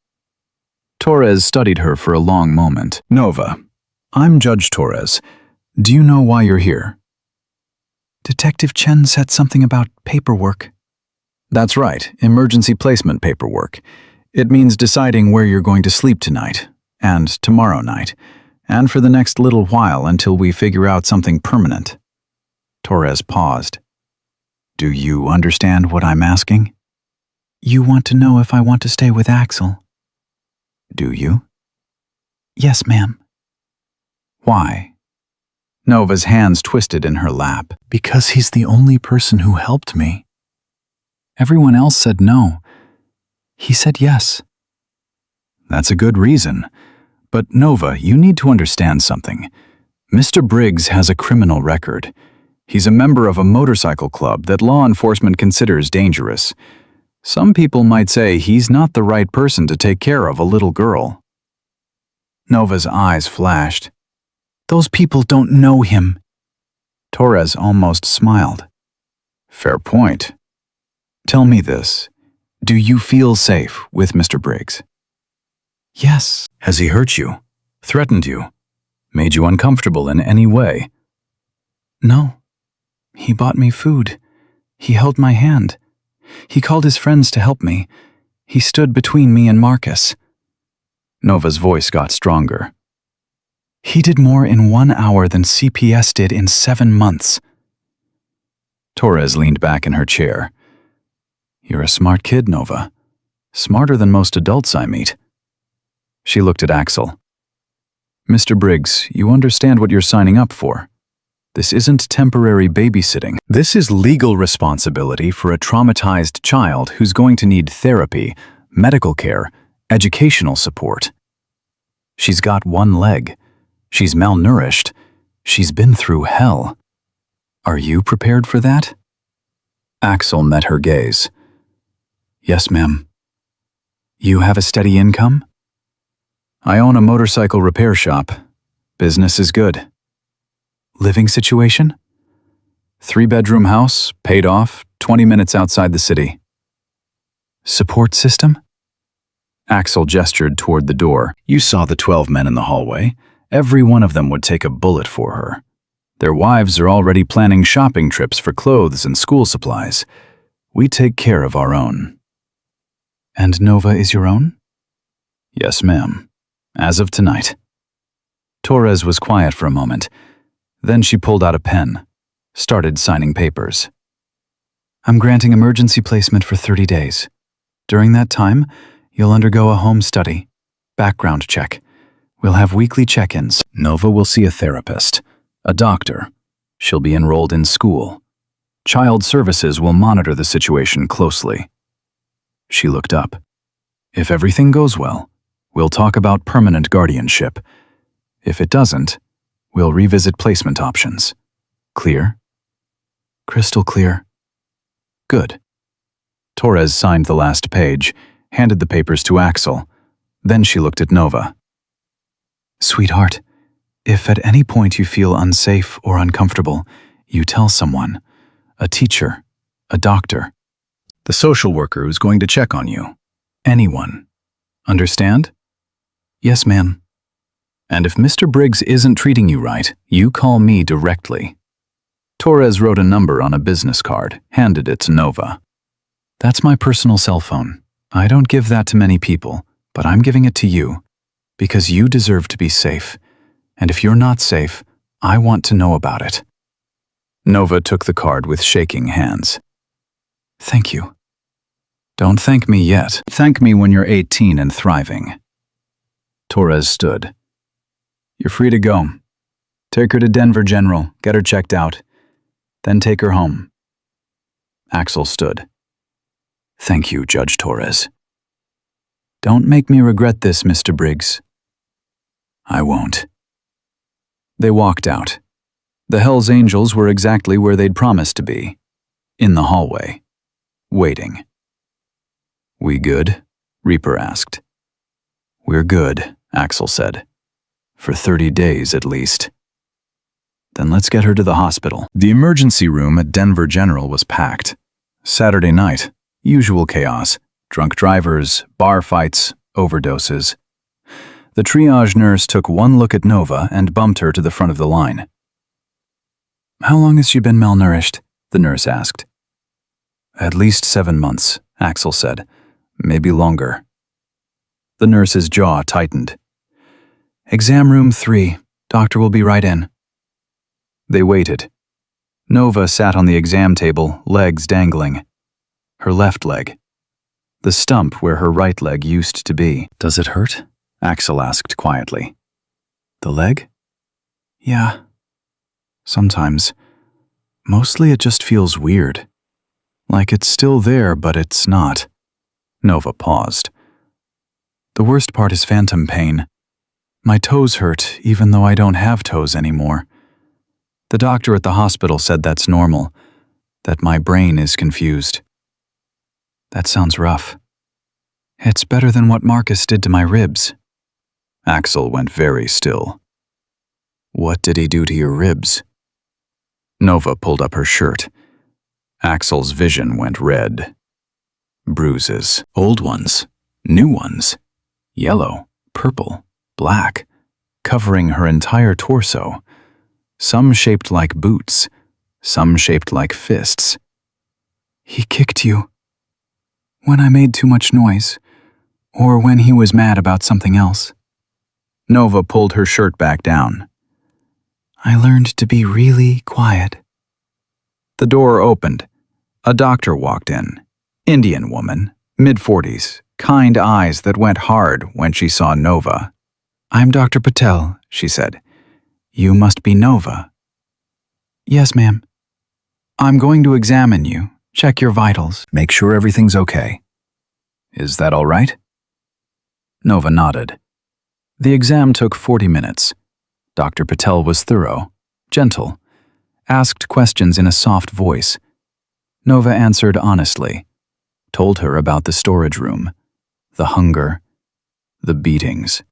A: Torres studied her for a long moment. Nova, I'm Judge Torres. Do you know why you're here?
B: Detective Chen said something about paperwork.
A: That's right, emergency placement paperwork. It means deciding where you're going to sleep tonight, and tomorrow night, and for the next little while until we figure out something permanent. Torres paused. Do you understand what I'm asking?
B: You want to know if I want to stay with Axel?
A: Do you?
B: Yes, ma'am.
A: Why? Nova's hands twisted in her lap.
B: Because he's the only person who helped me. Everyone else said no. He said yes.
A: That's a good reason. But Nova, you need to understand something. Mr. Briggs has a criminal record. He's a member of a motorcycle club that law enforcement considers dangerous. Some people might say he's not the right person to take care of a little girl. Nova's eyes flashed.
B: Those people don't know him.
A: Torres almost smiled. Fair point. Tell me this. Do you feel safe with Mr. Briggs?
B: Yes.
A: Has he hurt you? Threatened you? Made you uncomfortable in any way?
B: No. He bought me food. He held my hand. He called his friends to help me. He stood between me and Marcus.
A: Nova's voice got stronger.
B: He did more in 1 hour than CPS did in 7 months.
A: Torres leaned back in her chair. You're a smart kid, Nova. Smarter than most adults I meet. She looked at Axel. Mr. Briggs, you understand what you're signing up for. This isn't temporary babysitting. This is legal responsibility for a traumatized child who's going to need therapy, medical care, educational support. She's got one leg. She's malnourished. She's been through hell. Are you prepared for that? Axel met her gaze. Yes, ma'am. You have a steady income? I own a motorcycle repair shop. Business is good. Living situation? 3-bedroom house, paid off, 20 minutes outside the city. Support system? Axel gestured toward the door. You saw the 12 men in the hallway. Every one of them would take a bullet for her. Their wives are already planning shopping trips for clothes and school supplies. We take care of our own. And Nova is your own? Yes, ma'am. As of tonight. Torres was quiet for a moment. Then she pulled out a pen, started signing papers. I'm granting emergency placement for 30 days. During that time, you'll undergo a home study, background check. We'll have weekly check-ins. Nova will see a therapist, a doctor. She'll be enrolled in school. Child Services will monitor the situation closely. She looked up. If everything goes well, we'll talk about permanent guardianship. If it doesn't, we'll revisit placement options. Clear? Crystal clear. Good. Torres signed the last page, handed the papers to Axel. Then she looked at Nova. Sweetheart, if at any point you feel unsafe or uncomfortable, you tell someone, a teacher, a doctor, the social worker who's going to check on you. Anyone. Understand? Yes, ma'am. And if Mr. Briggs isn't treating you right, you call me directly. Torres wrote a number on a business card, handed it to Nova. That's my personal cell phone. I don't give that to many people, but I'm giving it to you, because you deserve to be safe. And if you're not safe, I want to know about it. Nova took the card with shaking hands. Thank you. Don't thank me yet. Thank me when you're 18 and thriving. Torres stood. You're free to go. Take her to Denver General, get her checked out. Then take her home. Axel stood. Thank you, Judge Torres. Don't make me regret this, Mr. Briggs. I won't. They walked out. The Hells Angels were exactly where they'd promised to be. In the hallway. Waiting. We good? Reaper asked. We're good, Axel said. For 30 days at least. Then let's get her to the hospital. The emergency room at Denver General was packed. Saturday night, usual chaos. Drunk drivers, bar fights, overdoses. The triage nurse took one look at Nova and bumped her to the front of the line. How long has she been malnourished? The nurse asked. At least 7 months, Axel said. Maybe longer. The nurse's jaw tightened. Exam room 3. Doctor will be right in. They waited. Nova sat on the exam table, legs dangling. Her left leg. The stump where her right leg used to be. Does it hurt? Axel asked quietly. The leg? Yeah. Sometimes. Mostly it just feels weird. Like it's still there, but it's not. Nova paused. The worst part is phantom pain. My toes hurt, even though I don't have toes anymore. The doctor at the hospital said that's normal, that my brain is confused. That sounds rough. It's better than what Marcus did to my ribs. Axel went very still. What did he do to your ribs? Nova pulled up her shirt. Axel's vision went red. Bruises. Old ones. New ones. Yellow. Purple. Black. Covering her entire torso. Some shaped like boots. Some shaped like fists. He kicked you. When I made too much noise. Or when he was mad about something else. Nova pulled her shirt back down. I learned to be really quiet. The door opened. A doctor walked in. Indian woman, mid-40s, kind eyes that went hard when she saw Nova. I'm Dr. Patel, she said. You must be Nova. Yes, ma'am. I'm going to examine you, check your vitals. Make sure everything's okay. Is that all right? Nova nodded. The exam took 40 minutes. Dr. Patel was thorough, gentle. asked questions in a soft voice. Nova answered honestly, told her about the storage room, the hunger, the beatings.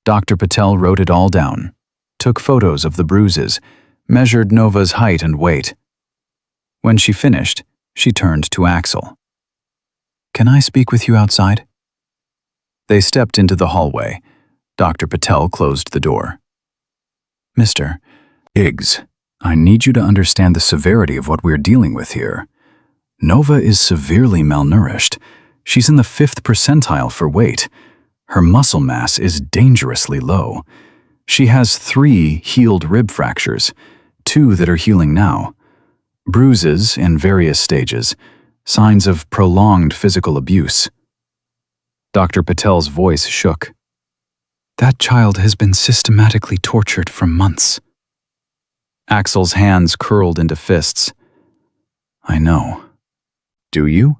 A: Dr. Patel wrote it all down, took photos of the bruises, measured Nova's height and weight. When she finished, she turned to Axel. "Can I speak with you outside?" They stepped into the hallway. Dr. Patel closed the door. "Mr. Higgs, I need you to understand the severity of what we're dealing with here. Nova is severely malnourished. She's in the 5th percentile for weight. Her muscle mass is dangerously low. She has 3 healed rib fractures, 2 that are healing now. Bruises in various stages, signs of prolonged physical abuse." Dr. Patel's voice shook. "That child has been systematically tortured for months." Axel's hands curled into fists. "I know. Do you?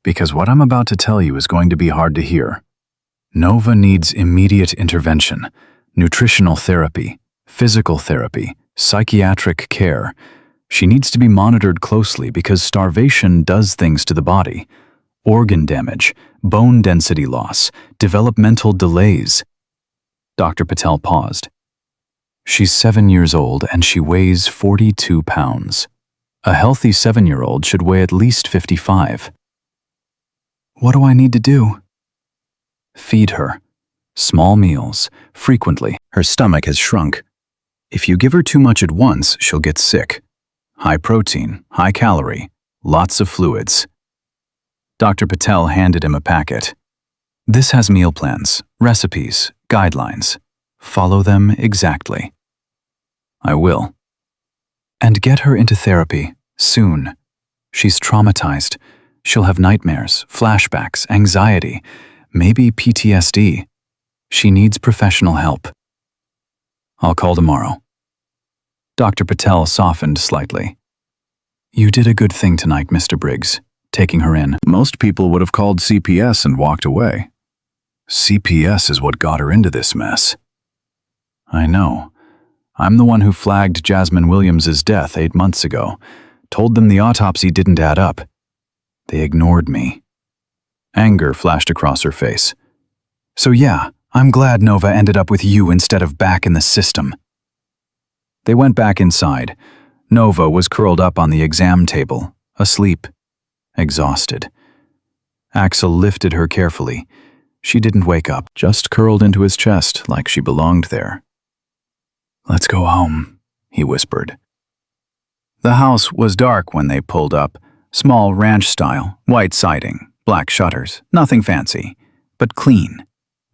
A: Because what I'm about to tell you is going to be hard to hear. Nova needs immediate intervention, nutritional therapy, physical therapy, psychiatric care. She needs to be monitored closely because starvation does things to the body. Organ damage, bone density loss, developmental delays." Dr. Patel paused. "She's 7 years old and she weighs 42 pounds. A healthy 7-year-old should weigh at least 55. What do I need to do?" "Feed her. Small meals, frequently. Her stomach has shrunk. If you give her too much at once, she'll get sick. High protein, high calorie, lots of fluids." Dr. Patel handed him a packet. "This has meal plans, recipes, guidelines. Follow them exactly." "I will." "And get her into therapy, soon. She's traumatized. She'll have nightmares, flashbacks, anxiety, maybe PTSD. She needs professional help." "I'll call tomorrow." Dr. Patel softened slightly. "You did a good thing tonight, Mr. Briggs, taking her in. Most people would have called CPS and walked away. CPS is what got her into this mess." "I know. I'm the one who flagged Jasmine Williams's death 8 months ago, told them the autopsy didn't add up. They ignored me." Anger flashed across her face. "So yeah, I'm glad Nova ended up with you instead of back in the system." They went back inside. Nova was curled up on the exam table, asleep, exhausted. Axel lifted her carefully. She didn't wake up, just curled into his chest like she belonged there. "Let's go home," he whispered. The house was dark when they pulled up, small ranch style, white siding, black shutters, nothing fancy, but clean,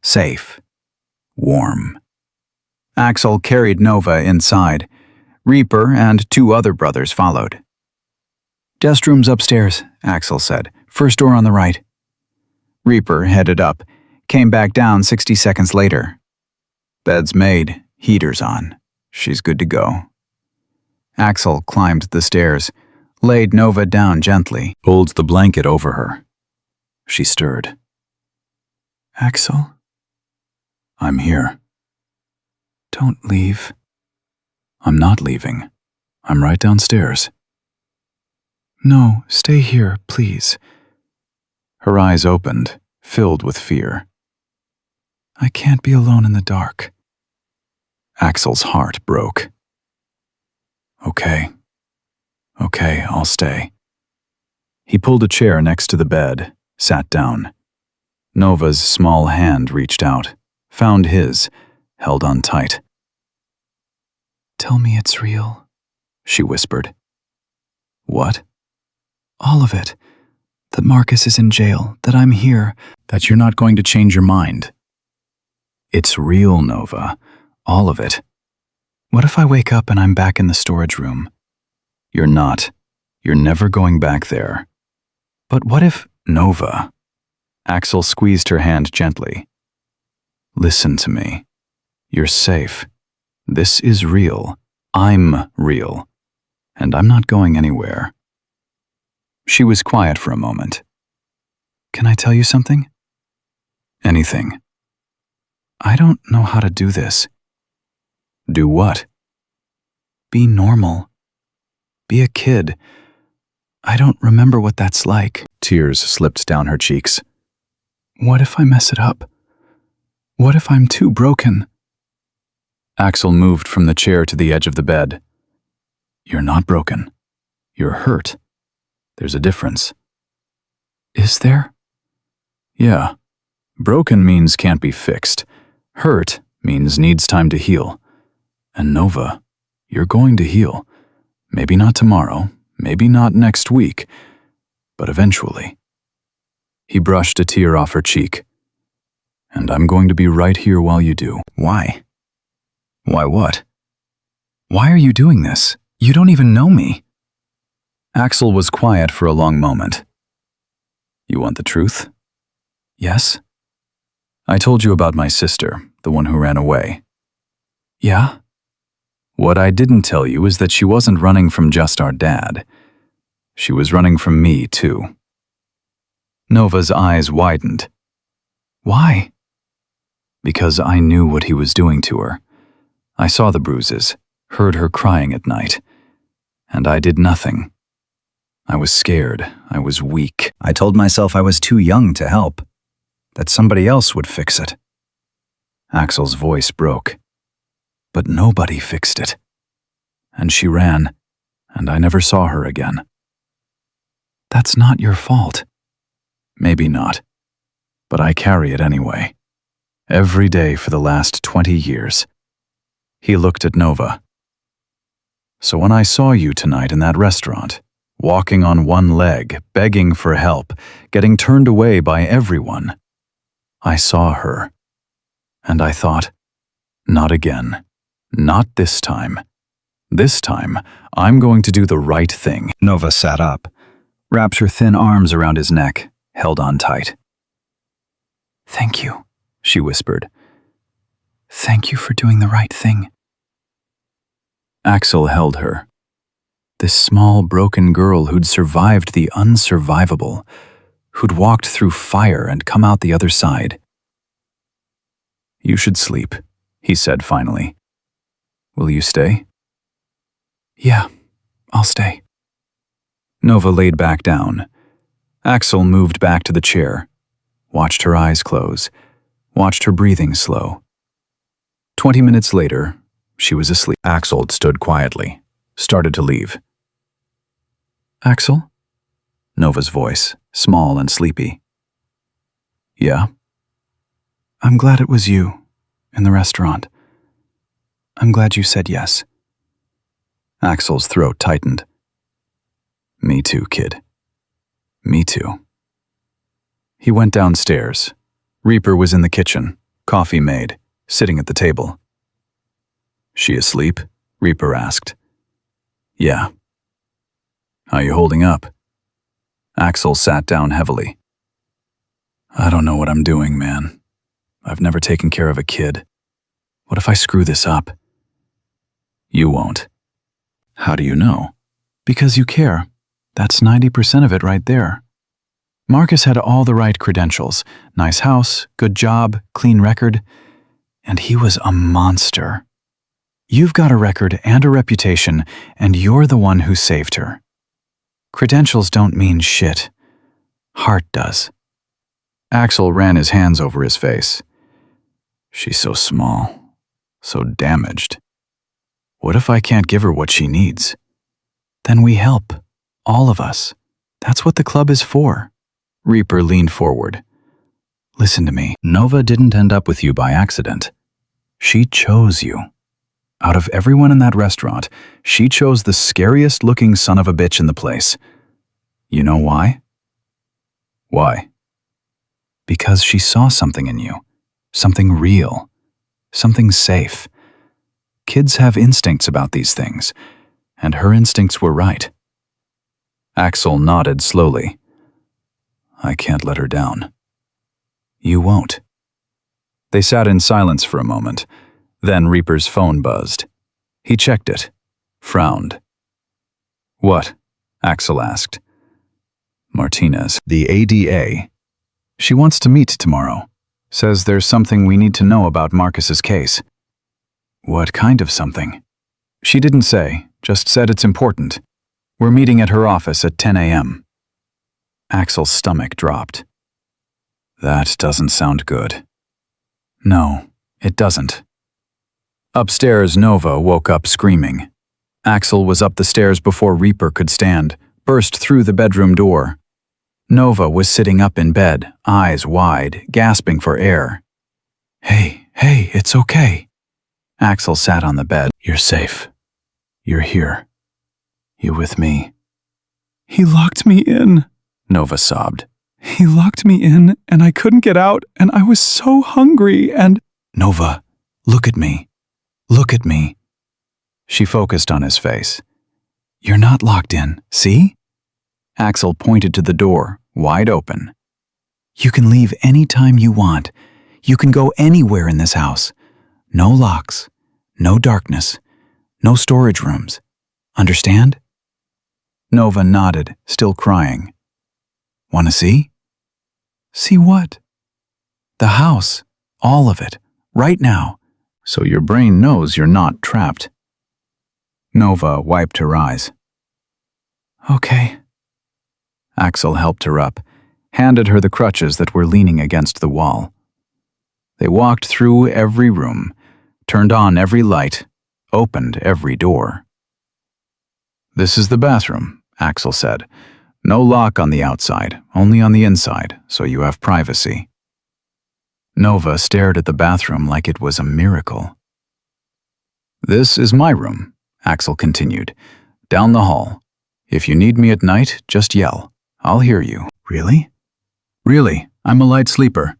A: safe, warm. Axel carried Nova inside. Reaper and 2 other brothers followed. "Guest room's upstairs," Axel said. "First door on the right." Reaper headed up, came back down 60 seconds later. "Bed's made, heater's on. She's good to go." Axel climbed the stairs, laid Nova down gently, pulled the blanket over her. She stirred. "Axel?" "I'm here." "Don't leave." "I'm not leaving. I'm right downstairs." "No, stay here, please." Her eyes opened, filled with fear. "I can't be alone in the dark." Axel's heart broke. Okay, I'll stay." He pulled a chair next to the bed, sat down. Nova's small hand reached out, found his, held on tight. "Tell me it's real," she whispered. "What?" "All of it. That Marcus is in jail, that I'm here, that you're not going to change your mind." "It's real, Nova. All of it." "What if I wake up and I'm back in the storage room?" "You're not. You're never going back there." "But what if—" "Nova." Axel squeezed her hand gently. "Listen to me. You're safe. This is real. I'm real. And I'm not going anywhere." She was quiet for a moment. "Can I tell you something?" "Anything." "I don't know how to do this." "Do what?" "Be normal.
B: Be a kid. I don't remember what that's like. Tears slipped down her cheeks. What if I mess it up? What if I'm too broken? Axel moved from the chair to the edge of the bed. You're not broken. You're hurt. There's a difference. Is there? Yeah. Broken means can't be fixed. Hurt means needs time to heal. And Nova, you're going to heal. Maybe not tomorrow, maybe not next week, but eventually. He brushed a tear off her cheek. And I'm going to be right here while you do. Why? Why what? Why are you doing this? You don't even know me. Axel was quiet for a long moment. You want the truth? Yes? I told you about my sister, the one who ran away. Yeah? What I didn't tell you is that she wasn't running from just our dad. She was running from me, too. Nova's eyes widened. Why? Because I knew what he was doing to her. I saw the bruises, heard her crying at night, and I did nothing. I was scared. I was weak. I told myself I was too young to help, that somebody else would fix it. Axel's voice broke. But nobody fixed it. And she ran, and I never saw her again. That's not your fault. Maybe not, but I carry it anyway. Every day for the last 20 years. He looked at Nova. So when I saw you tonight in that restaurant, walking on one leg, begging for help, getting turned away by everyone, I saw her. And I thought, not again. Not this time. This time, I'm going to do the right thing. Nova sat up, wrapped her thin arms around his neck, held on tight. Thank you, she whispered. Thank you for doing the right thing. Axel held her. This small, broken girl who'd survived the unsurvivable, who'd walked through fire and come out the other side. You should sleep, he said finally. Will you stay? Yeah, I'll stay. Nova laid back down. Axel moved back to the chair, watched her eyes close, watched her breathing slow. 20 minutes later, she was asleep. Axel stood quietly, started to leave. Axel? Nova's voice, small and sleepy. Yeah? I'm glad it was you, in the restaurant. I'm glad you said yes. Axel's throat tightened. Me too, kid. Me too. He went downstairs. Reaper was in the kitchen, coffee made, sitting at the table. She asleep? Reaper asked. Yeah. How you holding up? Axel sat down heavily. I don't know what I'm doing, man. I've never taken care of a kid. What if I screw this up? You won't. How do you know? Because you care. That's 90% of it right there. Marcus had all the right credentials. Nice house, good job, clean record. And he was a monster. You've got a record and a reputation, and you're the one who saved her. Credentials don't mean shit. Heart does. Axel ran his hands over his face. She's so small, so damaged. What if I can't give her what she needs? Then we help, all of us. That's what the club is for. Reaper leaned forward. Listen to me. Nova didn't end up with you by accident. She chose you. Out of everyone in that restaurant, she chose the scariest-looking son of a bitch in the place. You know why? Why? Because she saw something in you. Something real. Something safe. Kids have instincts about these things, and her instincts were right. Axel nodded slowly. I can't let her down. You won't. They sat in silence for a moment. Then Reaper's phone buzzed. He checked it, frowned. What? Axel asked. Martinez, the ADA. She wants to meet tomorrow. Says there's something we need to know about Marcus's case. What kind of something? She didn't say, just said it's important.
A: We're meeting at her office at 10 a.m. Axel's stomach dropped. That doesn't sound good. No, it doesn't. Upstairs, Nova woke up screaming. Axel was up the stairs before Reaper could stand, burst through the bedroom door. Nova was sitting up in bed, eyes wide, gasping for air. Hey, it's okay. Axel sat on the bed. You're safe. You're here. You with me. He locked me in, Nova sobbed. He locked me in, and I couldn't get out, and I was so hungry, and… Nova, look at me. Look at me. She focused on his face. You're not locked in, see? Axel pointed to the door, wide open. You can leave any time you want. You can go anywhere in this house. No locks, no darkness, no storage rooms. Understand? Nova nodded, still crying. Want to see? See what? The house, all of it, right now, so your brain knows you're not trapped. Nova wiped her eyes. Okay. Axel helped her up, handed her the crutches that were leaning against the wall. They walked through every room, turned on every light, opened every door. This is the bathroom, Axel said. No lock on the outside, only on the inside, so you have privacy. Nova stared at the bathroom like it was a miracle. This is my room, Axel continued. Down the hall. If you need me at night, just yell. I'll hear you. Really? Really, I'm a light sleeper.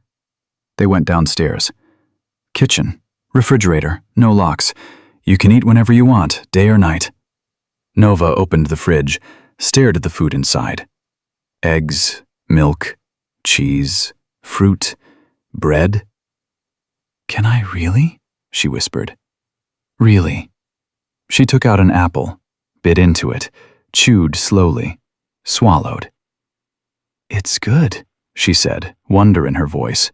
A: They went downstairs. Kitchen. Refrigerator. No locks. You can eat whenever you want, day or night. Nova opened the fridge, stared at the food inside. Eggs, milk, cheese, fruit, bread. Can I really? She whispered. Really. She took out an apple, bit into it, chewed slowly, swallowed. It's good, she said, wonder in her voice.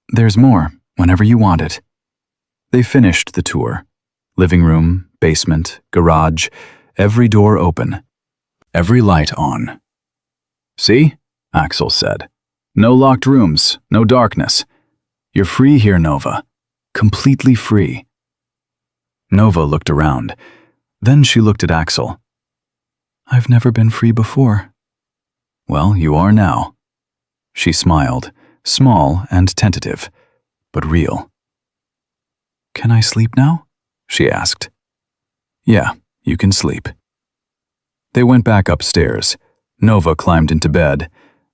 A: There's more, whenever you want it. They finished the tour. Living room, basement, garage, every door open. Every light on. See? Axel said. No locked rooms, no darkness. You're free here, Nova. Completely free. Nova looked around. Then she looked at Axel. I've never been free before. Well, you are now. She smiled, small and tentative, but real. Can I sleep now? She asked. Yeah, you can sleep. They went back upstairs. Nova climbed into bed.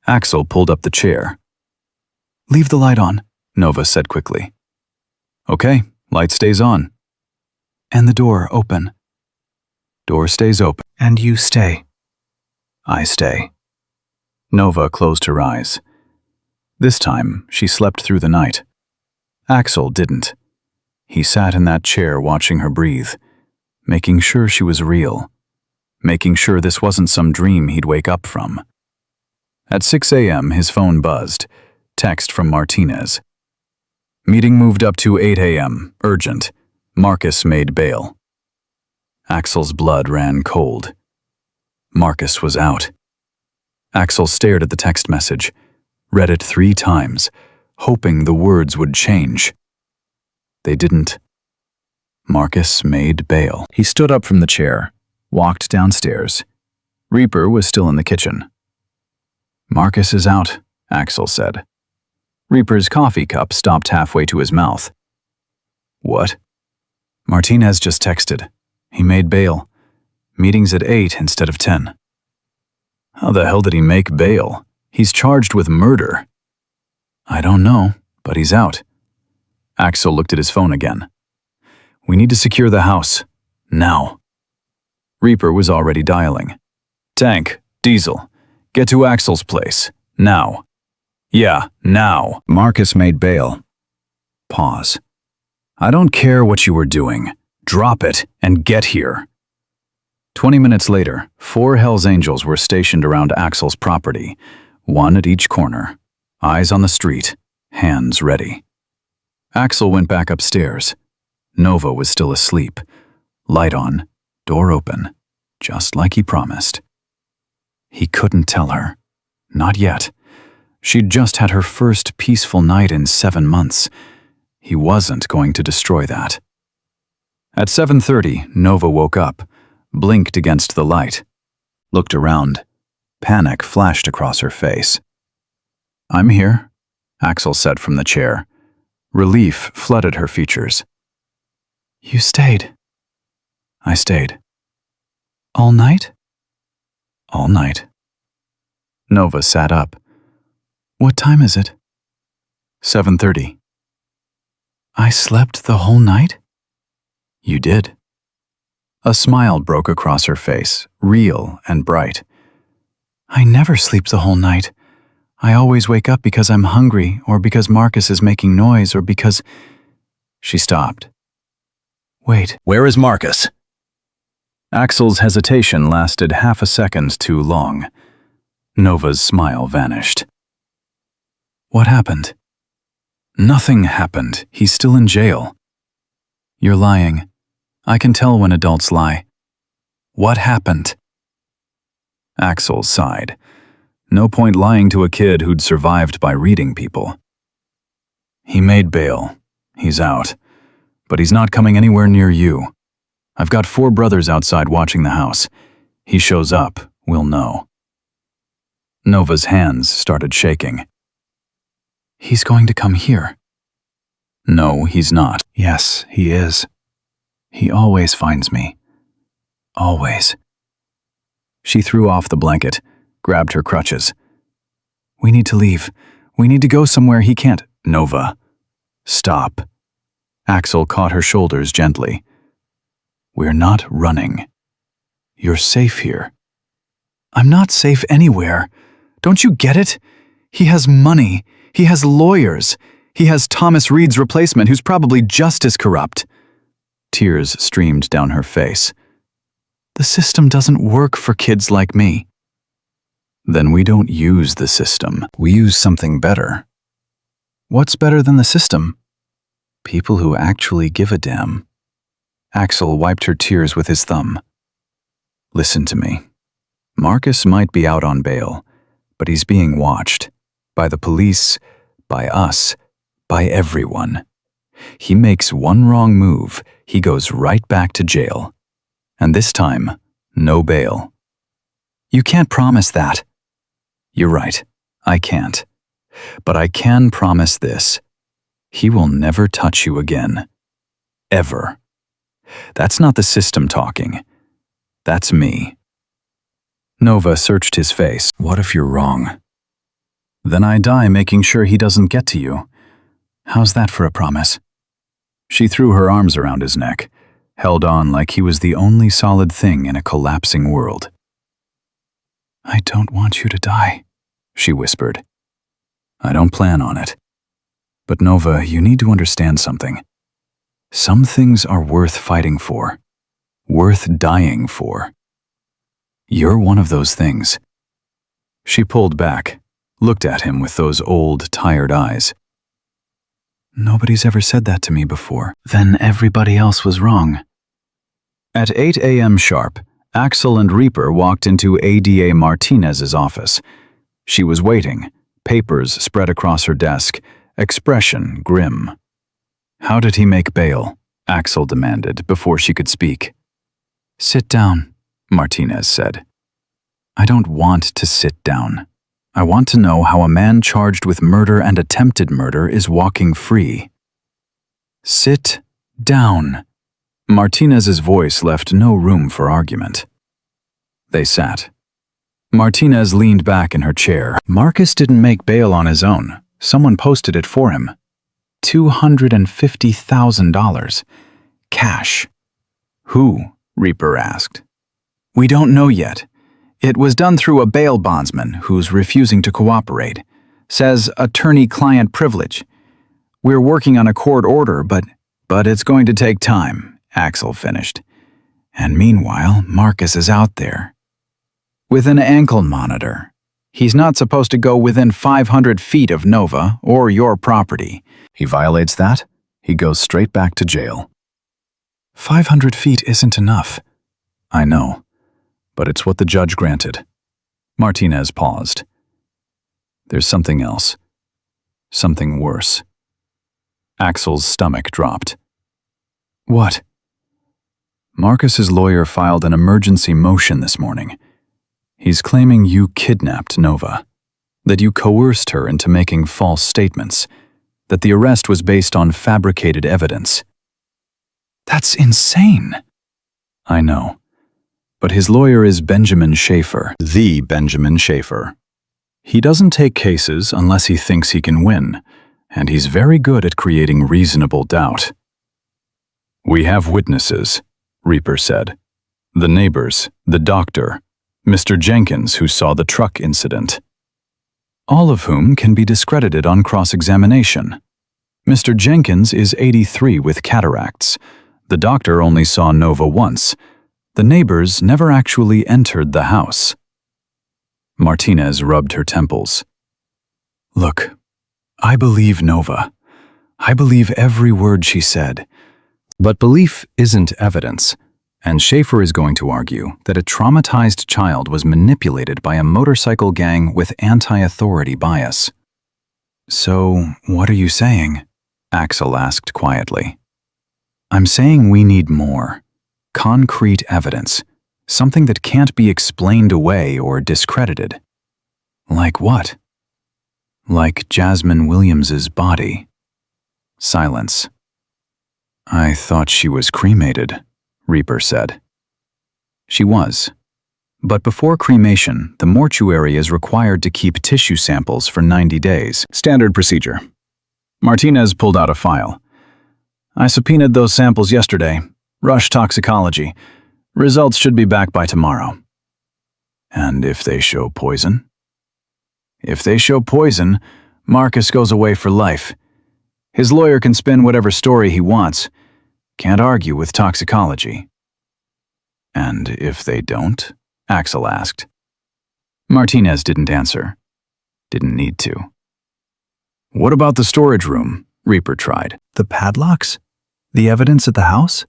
A: Axel pulled up the chair. Leave the light on, Nova said quickly. Okay, light stays on. And the door open. Door stays open. And you stay. I stay. Nova closed her eyes. This time, she slept through the night. Axel didn't. He sat in that chair watching her breathe, making sure she was real, making sure this wasn't some dream he'd wake up from. At 6 a.m., his phone buzzed. Text from Martinez. Meeting moved up to 8 a.m., urgent. Marcus made bail. Axel's blood ran cold. Marcus was out. Axel stared at the text message, read it 3 times, hoping the words would change. They didn't. Marcus made bail. He stood up from the chair, walked downstairs. Reaper was still in the kitchen. Marcus is out, Axel said. Reaper's coffee cup stopped halfway to his mouth. What? Martinez just texted. He made bail. Meeting's at 8 instead of 10. How the hell did he make bail? He's charged with murder. I don't know, but he's out. Axel looked at his phone again. We need to secure the house. Now. Reaper was already dialing. Tank, Diesel, get to Axel's place. Now. Yeah, now. Marcus made bail. Pause. I don't care what you were doing. Drop it and get here. 20 minutes later, 4 Hells Angels were stationed around Axel's property, 1 at each corner, eyes on the street, hands ready. Axel went back upstairs. Nova was still asleep. Light on, door open. just like he promised. He couldn't tell her. Not yet. She'd just had her first peaceful night in 7 months. He wasn't going to destroy that. At 7:30, Nova woke up, blinked against the light, looked around. Panic flashed across her face. "I'm here," Axel said from the chair. Relief flooded her features. "You stayed?" "I stayed." "All night?" "All night." Nova sat up. "What time is it?" 7:30. "I slept the whole night?" "You did." A smile broke across her face, real and bright. "I never sleep the whole night. I always wake up because I'm hungry, or because Marcus is making noise, or because—" She stopped. "Wait,
C: Where is Marcus?"
A: Axel's hesitation lasted half a second too long. Nova's smile vanished. "What happened?" "Nothing happened. He's still in jail." "You're lying. I can tell when adults lie. What happened?" Axel sighed. No point lying to a kid who'd survived by reading people. "He made bail. He's out. But he's not coming anywhere near you. I've got 4 brothers outside watching the house. He shows up, we'll know." Nova's hands started shaking. "He's going to come here." "No, he's not." "Yes, he is. He always finds me. Always." She threw off the blanket, grabbed her crutches. "We need to leave. We need to go somewhere he can't—" "Nova, stop." Axel caught her shoulders gently. "We're not running. You're safe here." "I'm not safe anywhere. Don't you get it? He has money. He has lawyers. He has Thomas Reed's replacement, who's probably just as corrupt." Tears streamed down her face. "The system doesn't work for kids like me." "Then we don't use the system. We use something better." "What's better than the system?" "People who actually give a damn." Axel wiped her tears with his thumb. "Listen to me. Marcus might be out on bail, but he's being watched. By the police, by us, by everyone. He makes one wrong move, he goes right back to jail. And this time, no bail." "You can't promise that." "You're right, I can't. But I can promise this. He will never touch you again. Ever. That's not the system talking. That's me." Nova searched his face. "What if you're wrong? Then I die making sure he doesn't get to you. How's that for a promise?" She threw her arms around his neck, held on like he was the only solid thing in a collapsing world. "I don't want you to die," she whispered. "I don't plan on it. But Nova, you need to understand something. Some things are worth fighting for, worth dying for. You're one of those things." She pulled back, looked at him with those old, tired eyes. "Nobody's ever said that to me before." "Then everybody else was wrong." At 8 a.m. sharp, Axel and Reaper walked into ADA Martinez's office. She was waiting, papers spread across her desk, expression grim. "How did he make bail?" Axel demanded before she could speak. "Sit down," Martinez said. "I don't want to sit down. I want to know how a man charged with murder and attempted murder is walking free." "Sit down." Martinez's voice left no room for argument. They sat. Martinez leaned back in her chair. "Marcus didn't make bail on his own. Someone posted it for him. $250,000. Cash." "Who?" Reaper asked. "We don't know yet. It was done through a bail bondsman who's refusing to cooperate. Says attorney-client privilege. We're working on a court order, but it's going to take time," Axel finished. "And meanwhile, Marcus is out there. With an ankle monitor. He's not supposed to go within 500 feet of Nova or your property. He violates that, he goes straight back to jail." 500 feet isn't enough." "I know. but it's what the judge granted. Martinez paused. There's something else. Something worse. Axel's stomach dropped. What? Marcus's lawyer filed an emergency motion this morning. He's claiming you kidnapped Nova, that you coerced her into making false statements, that the arrest was based on fabricated evidence. That's insane. I know. But his lawyer is Benjamin Schaefer. The Benjamin Schaefer. He doesn't take cases unless he thinks he can win, and he's very good at creating reasonable doubt. We have witnesses, Reaper said. The neighbors, the doctor, Mr. Jenkins, who saw the truck incident. All of whom can be discredited on cross-examination. Mr. Jenkins is 83 with cataracts. The doctor only saw Nova once. The neighbors never actually entered the house. Martinez rubbed her temples. Look, I believe Nova. I believe every word she said. But belief isn't evidence, and Schaefer is going to argue that a traumatized child was manipulated by a motorcycle gang with anti-authority bias. So, what are you saying? Axel asked quietly. I'm saying we need more. Concrete evidence. Something that can't be explained away or discredited. Like what? Like Jasmine Williams's body. Silence. I thought she was cremated, Reaper said. She was. But before cremation, the mortuary is required to keep tissue samples for 90 days. Standard procedure. Martinez pulled out a file. I subpoenaed those samples yesterday. Rush toxicology. Results should be back by tomorrow. And if they show poison? If they show poison, Marcus goes away for life. His lawyer can spin whatever story he wants. Can't argue with toxicology. And if they don't? Axel asked. Martinez didn't answer. Didn't need to. What about the storage room? Reaper tried. The padlocks? The evidence at the house?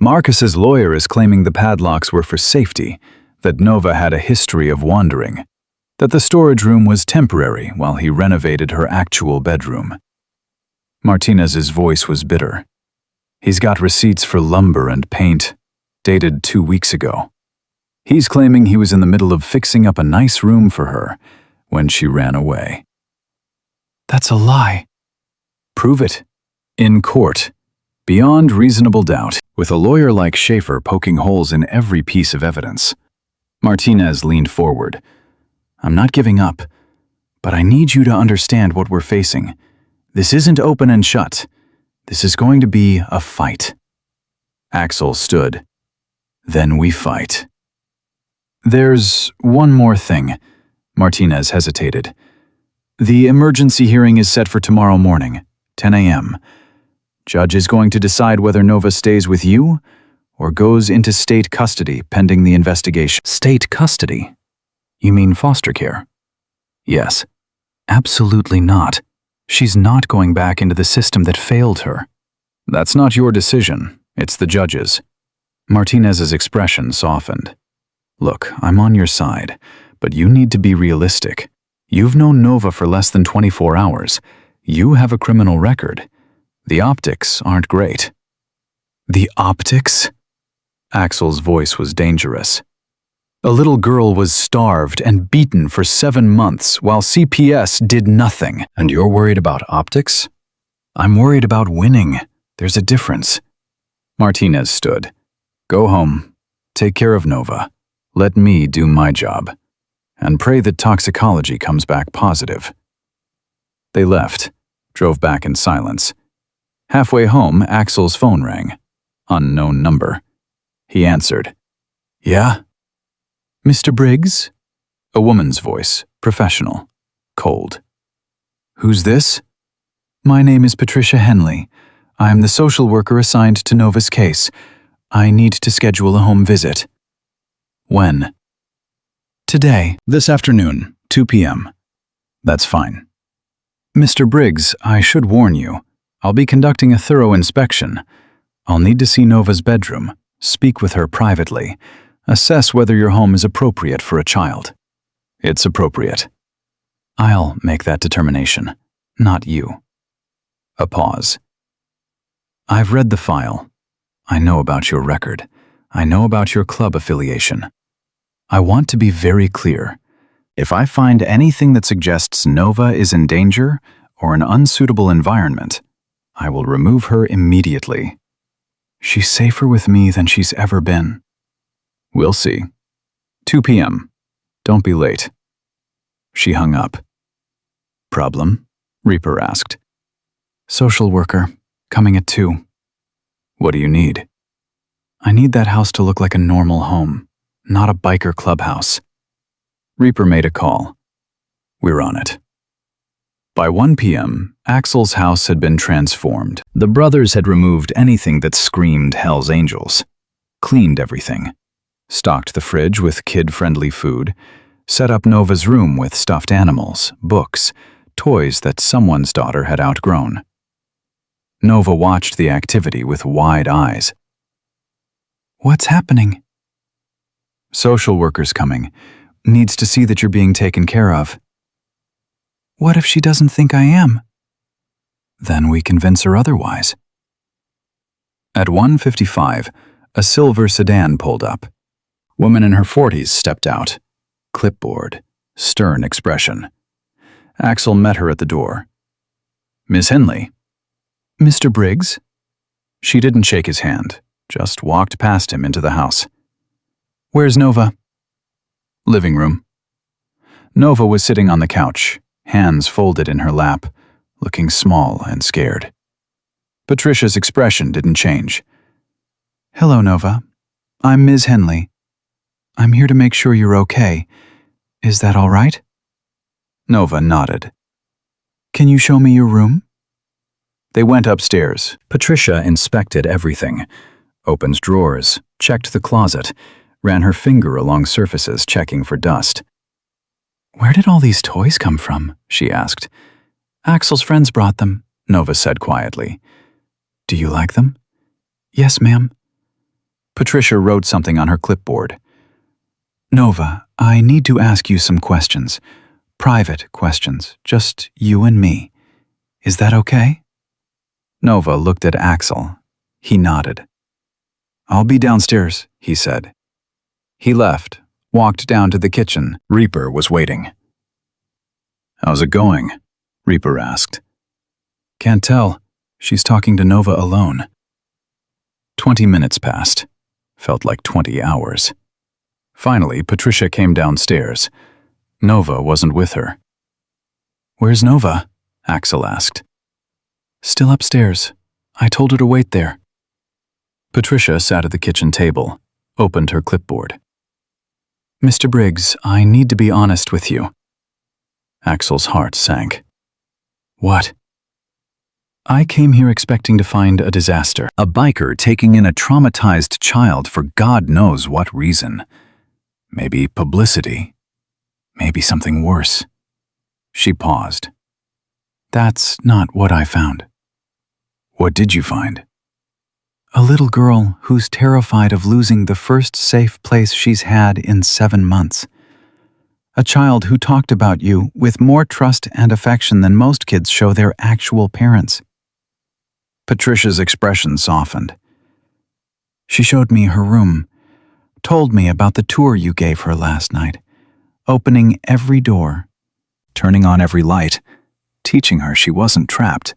A: Marcus's lawyer is claiming the padlocks were for safety, that Nova had a history of wandering, that the storage room was temporary while he renovated her actual bedroom. Martinez's voice was bitter. He's got receipts for lumber and paint, dated 2 weeks ago. He's claiming he was in the middle of fixing up a nice room for her when she ran away. That's a lie. Prove it. In court. Beyond reasonable doubt, with a lawyer like Schaefer poking holes in every piece of evidence. Martinez leaned forward. I'm not giving up, but I need you to understand what we're facing. This isn't open and shut. This is going to be a fight. Axel stood. Then we fight. There's one more thing. Martinez hesitated. The emergency hearing is set for tomorrow morning, 10 a.m. Judge is going to decide whether Nova stays with you or goes into state custody pending the investigation. State custody? You mean foster care? Yes. Absolutely not. She's not going back into the system that failed her. That's not your decision. It's the judge's. Martinez's expression softened. Look, I'm on your side, but you need to be realistic. You've known Nova for less than 24 hours. You have a criminal record. The optics aren't great. The optics? Axel's voice was dangerous. A little girl was starved and beaten for 7 months while CPS did nothing. And you're worried about optics? I'm worried about winning. There's a difference. Martinez stood. Go home. Take care of Nova. Let me do my job. And pray that toxicology comes back positive. They left, drove back in silence. Halfway home, Axel's phone rang. Unknown number. He answered. Yeah? Mr. Briggs? A woman's voice, professional, cold. Who's this? My name is Patricia Henley. I'm the social worker assigned to Nova's case. I need to schedule a home visit. When? Today. This afternoon, 2 p.m. That's fine. Mr. Briggs, I should warn you. I'll be conducting a thorough inspection. I'll need to see Nova's bedroom, speak with her privately. Assess whether your home is appropriate for a child. It's appropriate. I'll make that determination, not you. A pause. I've read the file. I know about your record. I know about your club affiliation. I want to be very clear. If I find anything that suggests Nova is in danger or an unsuitable environment, I will remove her immediately. She's safer with me than she's ever been. We'll see. 2 p.m. Don't be late. She hung up. Problem? Reaper asked. Social worker, coming at 2. What do you need? I need that house to look like a normal home, not a biker clubhouse. Reaper made a call. We're on it. By 1 p.m., Axel's house had been transformed. The brothers had removed anything that screamed Hell's Angels, cleaned everything, stocked the fridge with kid-friendly food, set up Nova's room with stuffed animals, books, toys that someone's daughter had outgrown. Nova watched the activity with wide eyes. What's happening? Social worker's coming. Needs to see that you're being taken care of. What if she doesn't think I am? Then we convince her otherwise. At 1:55, a silver sedan pulled up. Woman in her 40s stepped out. Clipboard, stern expression. Axel met her at the door. Miss Henley. Mr. Briggs? She didn't shake his hand, just walked past him into the house. Where's Nova? Living room. Nova was sitting on the couch, hands folded in her lap, looking small and scared. Patricia's expression didn't change. Hello, Nova. I'm Ms. Henley. I'm here to make sure you're okay. Is that all right? Nova nodded. Can you show me your room? They went upstairs. Patricia inspected everything. Opened drawers, checked the closet, ran her finger along surfaces checking for dust. Where did all these toys come from? She asked. Axel's friends brought them, Nova said quietly. Do you like them? Yes, ma'am. Patricia wrote something on her clipboard. Nova, I need to ask you some questions. Private questions, just you and me. Is that okay? Nova looked at Axel. He nodded. I'll be downstairs, he said. He left, walked down to the kitchen. Reaper was waiting. How's it going? Reaper asked. Can't tell. She's talking to Nova alone. 20 minutes passed. Felt like 20 hours. Finally, Patricia came downstairs. Nova wasn't with her. Where's Nova? Axel asked. Still upstairs. I told her to wait there. Patricia sat at the kitchen table, opened her clipboard. Mr. Briggs, I need to be honest with you. Axel's heart sank. What? I came here expecting to find a disaster. A biker taking in a traumatized child for God knows what reason. Maybe publicity. Maybe something worse. She paused. That's not what I found. What did you find? A little girl who's terrified of losing the first safe place she's had in 7 months. A child who talked about you with more trust and affection than most kids show their actual parents. Patricia's expression softened. She showed me her room, told me about the tour you gave her last night, opening every door, turning on every light, teaching her she wasn't trapped.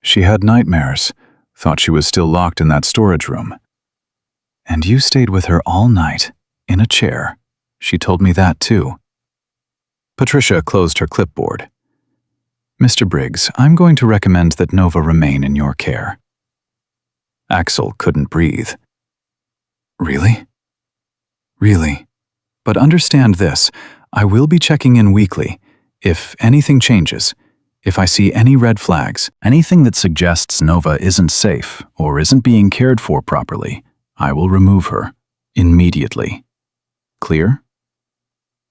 A: She had nightmares, thought she was still locked in that storage room. And you stayed with her all night, in a chair. She told me that too. Patricia closed her clipboard. Mr. Briggs, I'm going to recommend that Nova remain in your care. Axel couldn't breathe. Really? Really. But understand this, I will be checking in weekly. If anything changes, if I see any red flags, anything that suggests Nova isn't safe or isn't being cared for properly, I will remove her immediately. Clear?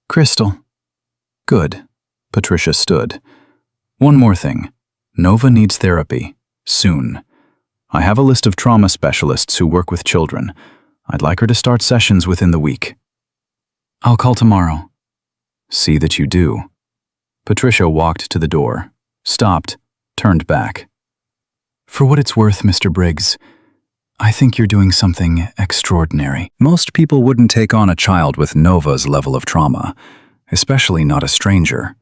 A: Crystal. Good. Patricia stood. One more thing. Nova needs therapy. Soon. I have a list of trauma specialists who work with children. I'd like her to start sessions within the week.
B: I'll call tomorrow.
A: See that you do. Patricia walked to the door, stopped, turned back.
B: For what it's worth, Mr. Briggs, I think you're doing something extraordinary.
A: Most people wouldn't take on a child with Nova's level of trauma, especially not a stranger.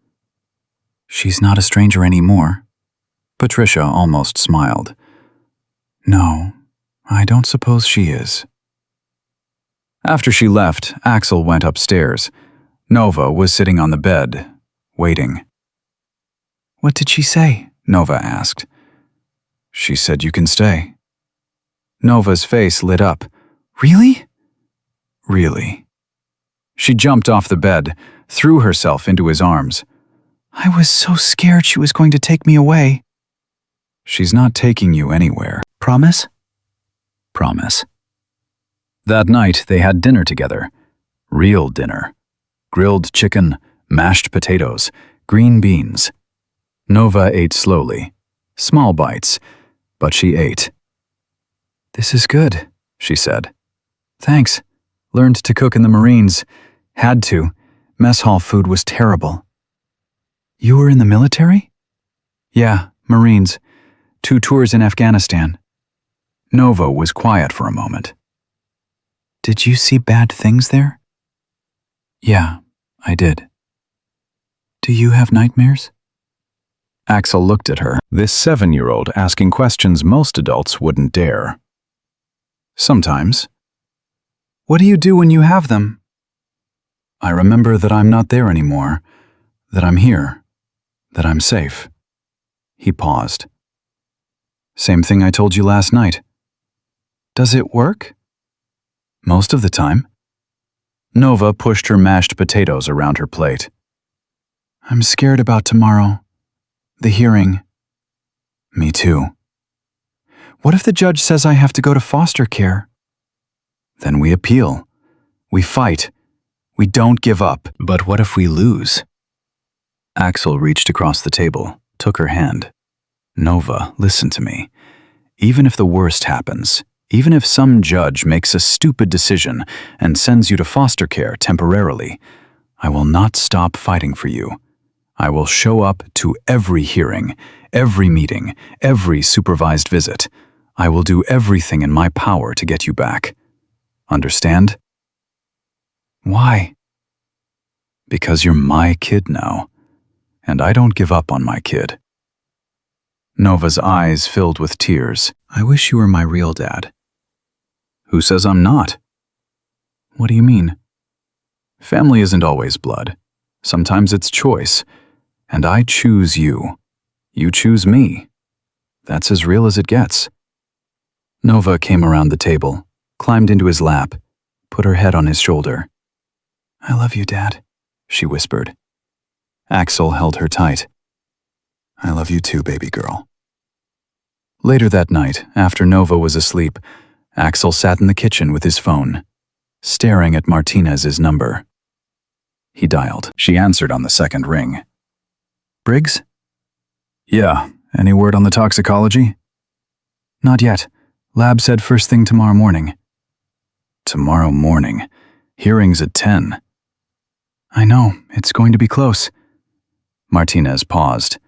B: She's not a stranger anymore.
A: Patricia almost smiled.
B: No, I don't suppose she is.
A: After she left, Axel went upstairs. Nova was sitting on the bed, waiting.
B: What did she say?
A: Nova asked. She said you can stay. Nova's face lit up.
B: Really?
A: Really. She jumped off the bed, threw herself into his arms.
B: I was so scared she was going to take me away.
A: She's not taking you anywhere.
B: Promise?
A: Promise. That night, they had dinner together. Real dinner. Grilled chicken, mashed potatoes, green beans. Nova ate slowly. Small bites, but she ate.
B: This is good,
A: she said.
B: Thanks. Learned to cook in the Marines. Had to. Mess hall food was terrible. You were in the military? Yeah, Marines. 2 tours in Afghanistan.
A: Nova was quiet for a moment.
B: Did you see bad things there? Yeah, I did. Do you have nightmares?
A: Axel looked at her, this 7-year-old asking questions most adults wouldn't dare. Sometimes.
B: What do you do when you have them?
A: I remember that I'm not there anymore, that I'm here, that I'm safe. He paused. Same thing I told you last night.
B: Does it work?
A: Most of the time. Nova pushed her mashed potatoes around her plate.
B: I'm scared about tomorrow. The hearing.
A: Me too.
B: What if the judge says I have to go to foster care?
A: Then we appeal. We fight. We don't give up. But what if we lose? Axel reached across the table, took her hand. Nova, listen to me. Even if the worst happens, even if some judge makes a stupid decision and sends you to foster care temporarily, I will not stop fighting for you. I will show up to every hearing, every meeting, every supervised visit. I will do everything in my power to get you back. Understand?
B: Why?
A: Because you're my kid now, and I don't give up on my kid. Nova's eyes filled with tears.
B: I wish you were my real dad.
A: Who says I'm not?
B: What do you mean?
A: Family isn't always blood. Sometimes it's choice. And I choose you. You choose me. That's as real as it gets. Nova came around the table, climbed into his lap, put her head on his shoulder.
B: I love you, Dad,
A: she whispered. Axel held her tight. I love you too, baby girl. Later that night, after Nova was asleep, Axel sat in the kitchen with his phone, staring at Martinez's number. He dialed. She answered on the second ring.
B: Briggs?
A: Yeah, any word on the toxicology?
B: Not yet. Lab said first thing tomorrow morning.
A: Tomorrow morning? Hearing's at 10.
B: I know, it's going to be close.
A: Martinez paused.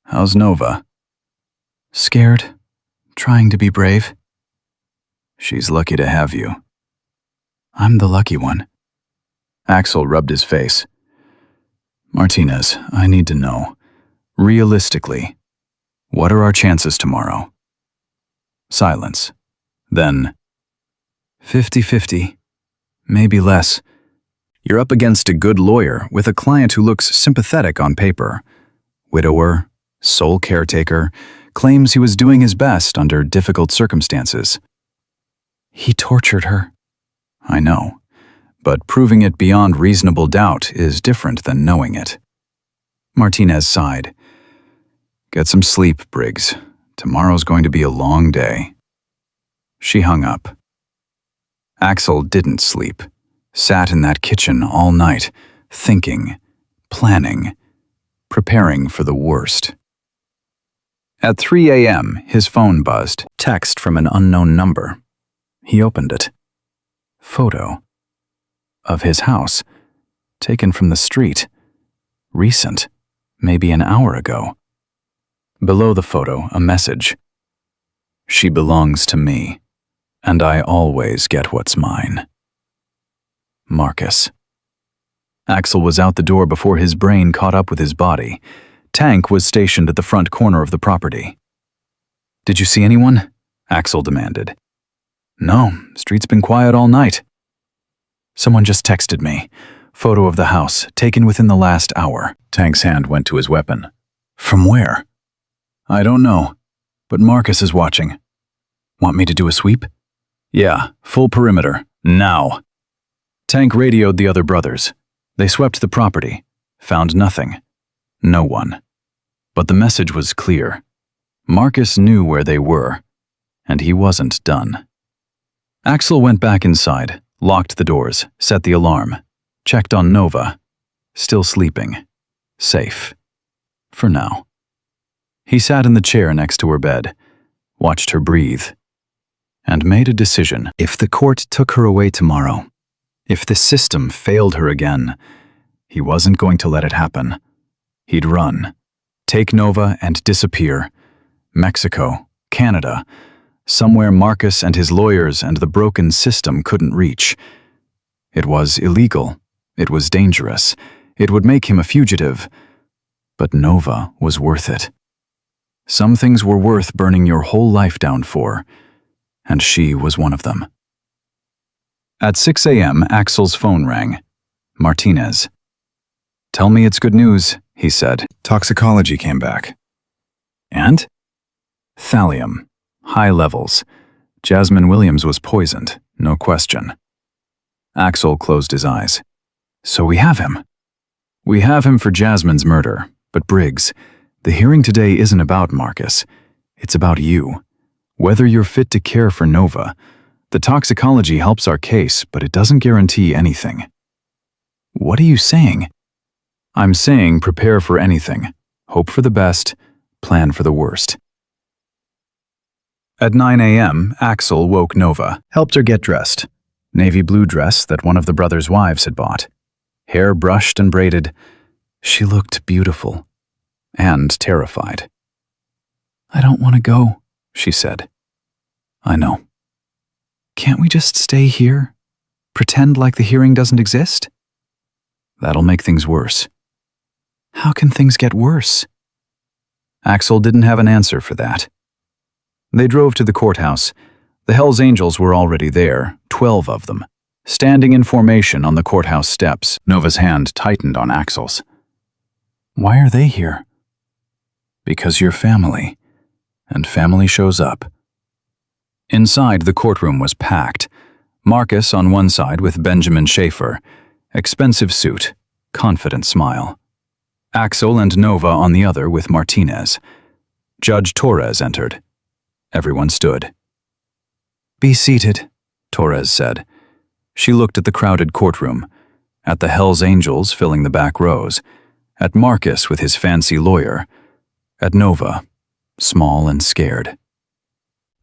A: How's Nova?
B: Scared. Trying to be brave.
A: She's lucky to have you.
B: I'm the lucky one.
A: Axel rubbed his face. Martinez, I need to know, realistically, what are our chances tomorrow? Silence. Then,
B: 50-50. Maybe less.
A: You're up against a good lawyer with a client who looks sympathetic on paper. Widower, sole caretaker, claims he was doing his best under difficult circumstances.
B: He tortured her.
A: I know. But proving it beyond reasonable doubt is different than knowing it. Martinez sighed. Get some sleep, Briggs. Tomorrow's going to be a long day. She hung up. Axel didn't sleep. Sat in that kitchen all night, thinking, planning, preparing for the worst. At 3 a.m., his phone buzzed. Text from an unknown number. He opened it. Photo. Of his house. Taken from the street. Recent. Maybe an hour ago. Below the photo, a message. She belongs to me, and I always get what's mine. Marcus. Axel was out the door before his brain caught up with his body. Tank was stationed at the front corner of the property. Did you see anyone? Axel demanded. No, street's been quiet all night. Someone just texted me. Photo of the house, taken within the last hour. Tank's hand went to his weapon. From where? I don't know, but Marcus is watching. Want me to do a sweep? Yeah, full perimeter, now. Tank radioed the other brothers. They swept the property, found nothing. No one. But the message was clear. Marcus knew where they were, and he wasn't done. Axel went back inside, locked the doors, set the alarm, checked on Nova. Still sleeping. Safe. For now. He sat in the chair next to her bed, watched her breathe, and made a decision. If the court took her away tomorrow, if the system failed her again, he wasn't going to let it happen. He'd run, take Nova and disappear. Mexico, Canada, somewhere Marcus and his lawyers and the broken system couldn't reach. It was illegal. It was dangerous. It would make him a fugitive. But Nova was worth it. Some things were worth burning your whole life down for, and she was one of them. At 6 a.m., Axel's phone rang. Martinez. Tell me it's good news, he said. Toxicology came back. And? Thallium. High levels. Jasmine Williams was poisoned, no question. Axel closed his eyes. So we have him. We have him for Jasmine's murder, but Briggs, the hearing today isn't about Marcus. It's about you. Whether you're fit to care for Nova. The toxicology helps our case, but it doesn't guarantee anything. What are you saying? I'm saying prepare for anything. Hope for the best, plan for the worst. At 9 a.m., Axel woke Nova, helped her get dressed. Navy blue dress that one of the brothers' wives had bought. Hair brushed and braided. She looked beautiful. And terrified. I don't want to go, she said. I know. Can't we just stay here? Pretend like the hearing doesn't exist? That'll make things worse. How can things get worse? Axel didn't have an answer for that. They drove to the courthouse. The Hells Angels were already there, 12 of them, standing in formation on the courthouse steps. Nova's hand tightened on Axel's. Why are they here? Because you're family, and family shows up. Inside, the courtroom was packed. Marcus on one side with Benjamin Schaefer, expensive suit, confident smile. Axel and Nova on the other with Martinez. Judge Torres entered. Everyone stood. Be seated, Torres said. She looked at the crowded courtroom, at the Hells Angels filling the back rows, at Marcus with his fancy lawyer, at Nova, small and scared.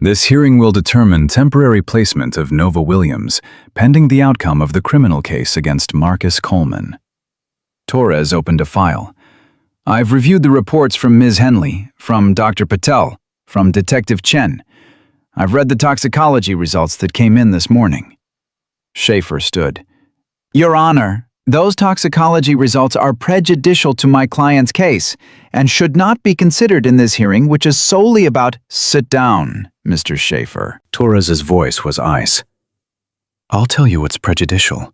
A: This hearing will determine temporary placement of Nova Williams, pending the outcome of the criminal case against Marcus Coleman. Torres opened a file. I've reviewed the reports from Ms. Henley, from Dr. Patel, from Detective Chen. I've read the toxicology results that came in this morning. Schaefer stood. Your Honor, those toxicology results are prejudicial to my client's case and should not be considered in this hearing, which is solely about— Sit down, Mr. Schaefer. Torres's voice was ice. I'll tell you what's prejudicial.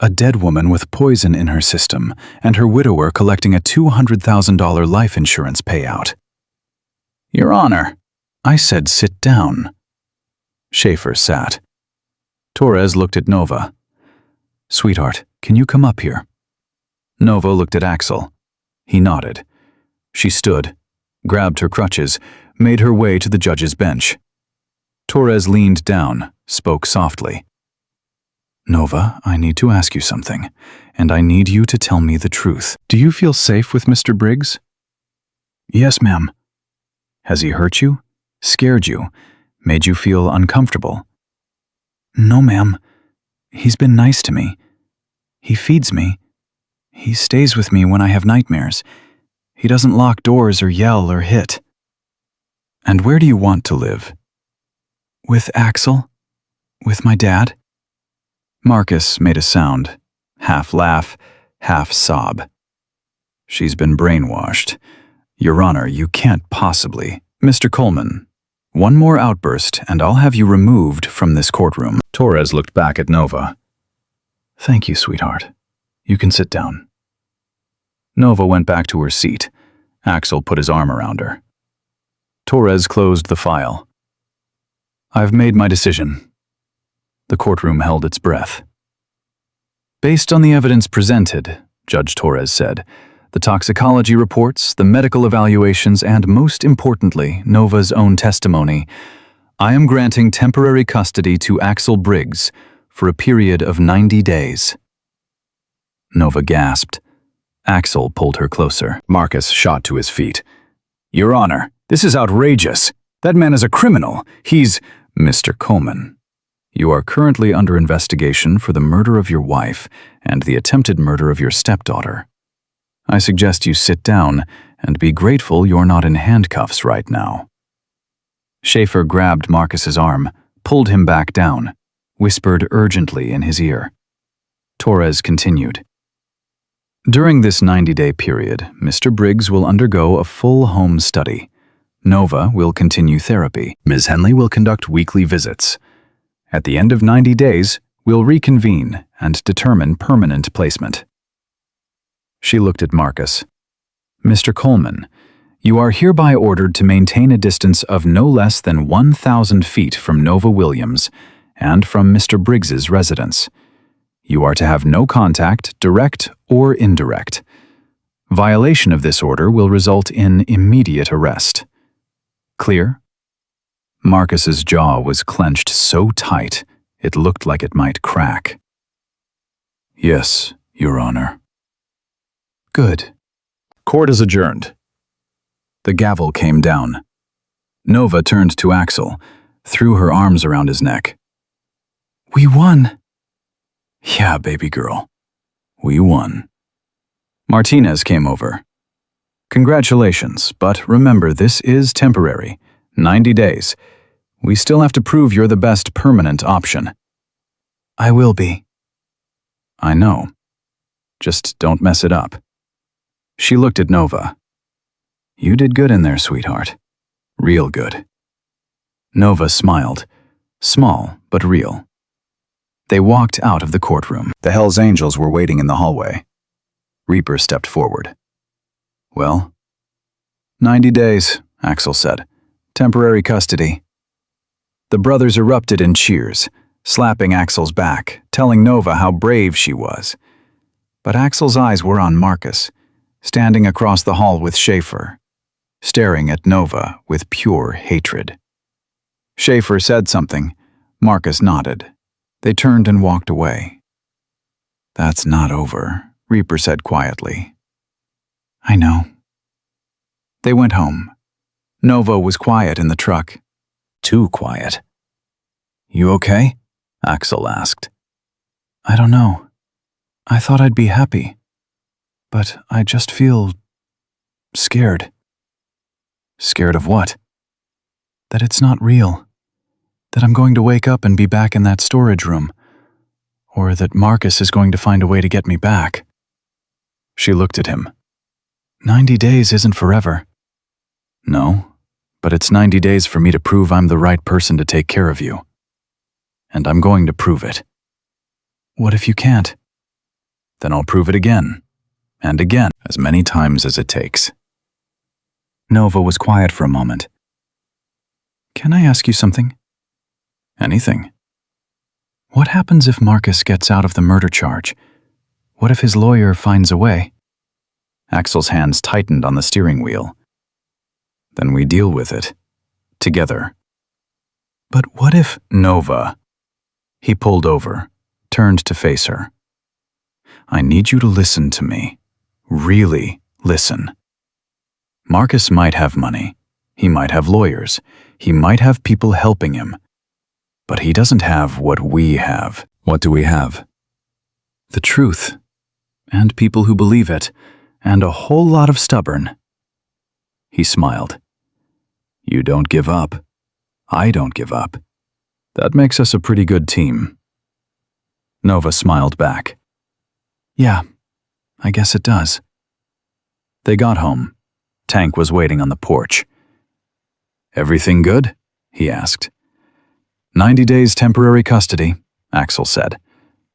A: A dead woman with poison in her system and her widower collecting a $200,000 life insurance payout. Your Honor, I said sit down. Schaefer sat. Torres looked at Nova. Sweetheart, can you come up here? Nova looked at Axel. He nodded. She stood, grabbed her crutches, made her way to the judge's bench. Torres leaned down, spoke softly. Nova, I need to ask you something, and I need you to tell me the truth. Do you feel safe with Mr. Briggs? Yes, ma'am. Has he hurt you? Scared you? Made you feel uncomfortable? No, ma'am.
B: He's been nice to me. He feeds me. He stays with me when I have nightmares. He doesn't lock doors or yell or hit.
A: And where do you want to live?
B: With Axel? With my dad?
A: Marcus made a sound, half laugh, half sob. She's been brainwashed. Your Honor, you can't possibly. Mr. Coleman, one more outburst and I'll have you removed from this courtroom. Torres looked back at Nova. Thank you, sweetheart. You can sit down. Nova went back to her seat. Axel put his arm around her. Torres closed the file. I've made my decision. The courtroom held its breath. Based on the evidence presented, Judge Torres said, the toxicology reports, the medical evaluations, and most importantly, Nova's own testimony, I am granting temporary custody to Axel Briggs for a period of 90 days. Nova gasped. Axel pulled her closer. Marcus shot to his feet. Your Honor, this is outrageous. That man is a criminal. He's... Mr. Coleman, you are currently under investigation for the murder of your wife and the attempted murder of your stepdaughter. I suggest you sit down and be grateful you're not in handcuffs right now. Schaefer grabbed Marcus's arm, pulled him back down, whispered urgently in his ear. Torres continued. During this 90-day period, Mr. Briggs will undergo a full home study. Nova will continue therapy. Ms. Henley will conduct weekly visits. At the end of 90 days, we'll reconvene and determine permanent placement. She looked at Marcus. Mr. Coleman, you are hereby ordered to maintain a distance of no less than 1,000 feet from Nova Williams and from Mr. Briggs's residence. You are to have no contact, direct or indirect. Violation of this order will result in immediate arrest. Clear? Marcus's jaw was clenched so tight, it looked like it might crack. Yes, Your Honor. Good. Court is adjourned. The gavel came down. Nova turned to Axel, threw her arms around his neck. We won. Yeah, baby girl. We won. Martinez came over. Congratulations, but remember this is temporary. 90 days. We still have to prove you're the best permanent option. I will be. I know. Just don't mess it up. She looked at Nova. You did good in there, sweetheart. Real good. Nova smiled. Small, but real. They walked out of the courtroom. The Hells Angels were waiting in the hallway. Reaper stepped forward. Well? 90 days, Axel said. Temporary custody. The brothers erupted in cheers, slapping Axel's back, telling Nova how brave she was. But Axel's eyes were on Marcus, standing across the hall with Schaefer, staring at Nova with pure hatred. Schaefer said something. Marcus nodded. They turned and walked away. That's not over, Reaper said quietly. I know. They went home. Nova was quiet in the truck. Too quiet. You okay? Axel asked. I don't know. I thought I'd be happy. But I just feel scared. Scared of what? That it's not real. That I'm going to wake up and be back in that storage room. Or that Marcus is going to find a way to get me back. She looked at him. 90 days isn't forever. No, but it's 90 days for me to prove I'm the right person to take care of you. And I'm going to prove it. What if you can't? Then I'll prove it again. And again, as many times as it takes. Nova was quiet for a moment. Can I ask you something? Anything. What happens if Marcus gets out of the murder charge? What if his lawyer finds a way? Axel's hands tightened on the steering wheel. Then we deal with it. Together. But what if... Nova. He pulled over, turned to face her. I need you to listen to me. Really listen. Marcus might have money. He might have lawyers. He might have people helping him. But he doesn't have what we have. What do we have? The truth. And people who believe it. And a whole lot of stubborn. He smiled. You don't give up. I don't give up. That makes us a pretty good team. Nova smiled back. Yeah, I guess it does. They got home. Tank was waiting on the porch. Everything good? He asked. 90 days temporary custody, Axel said.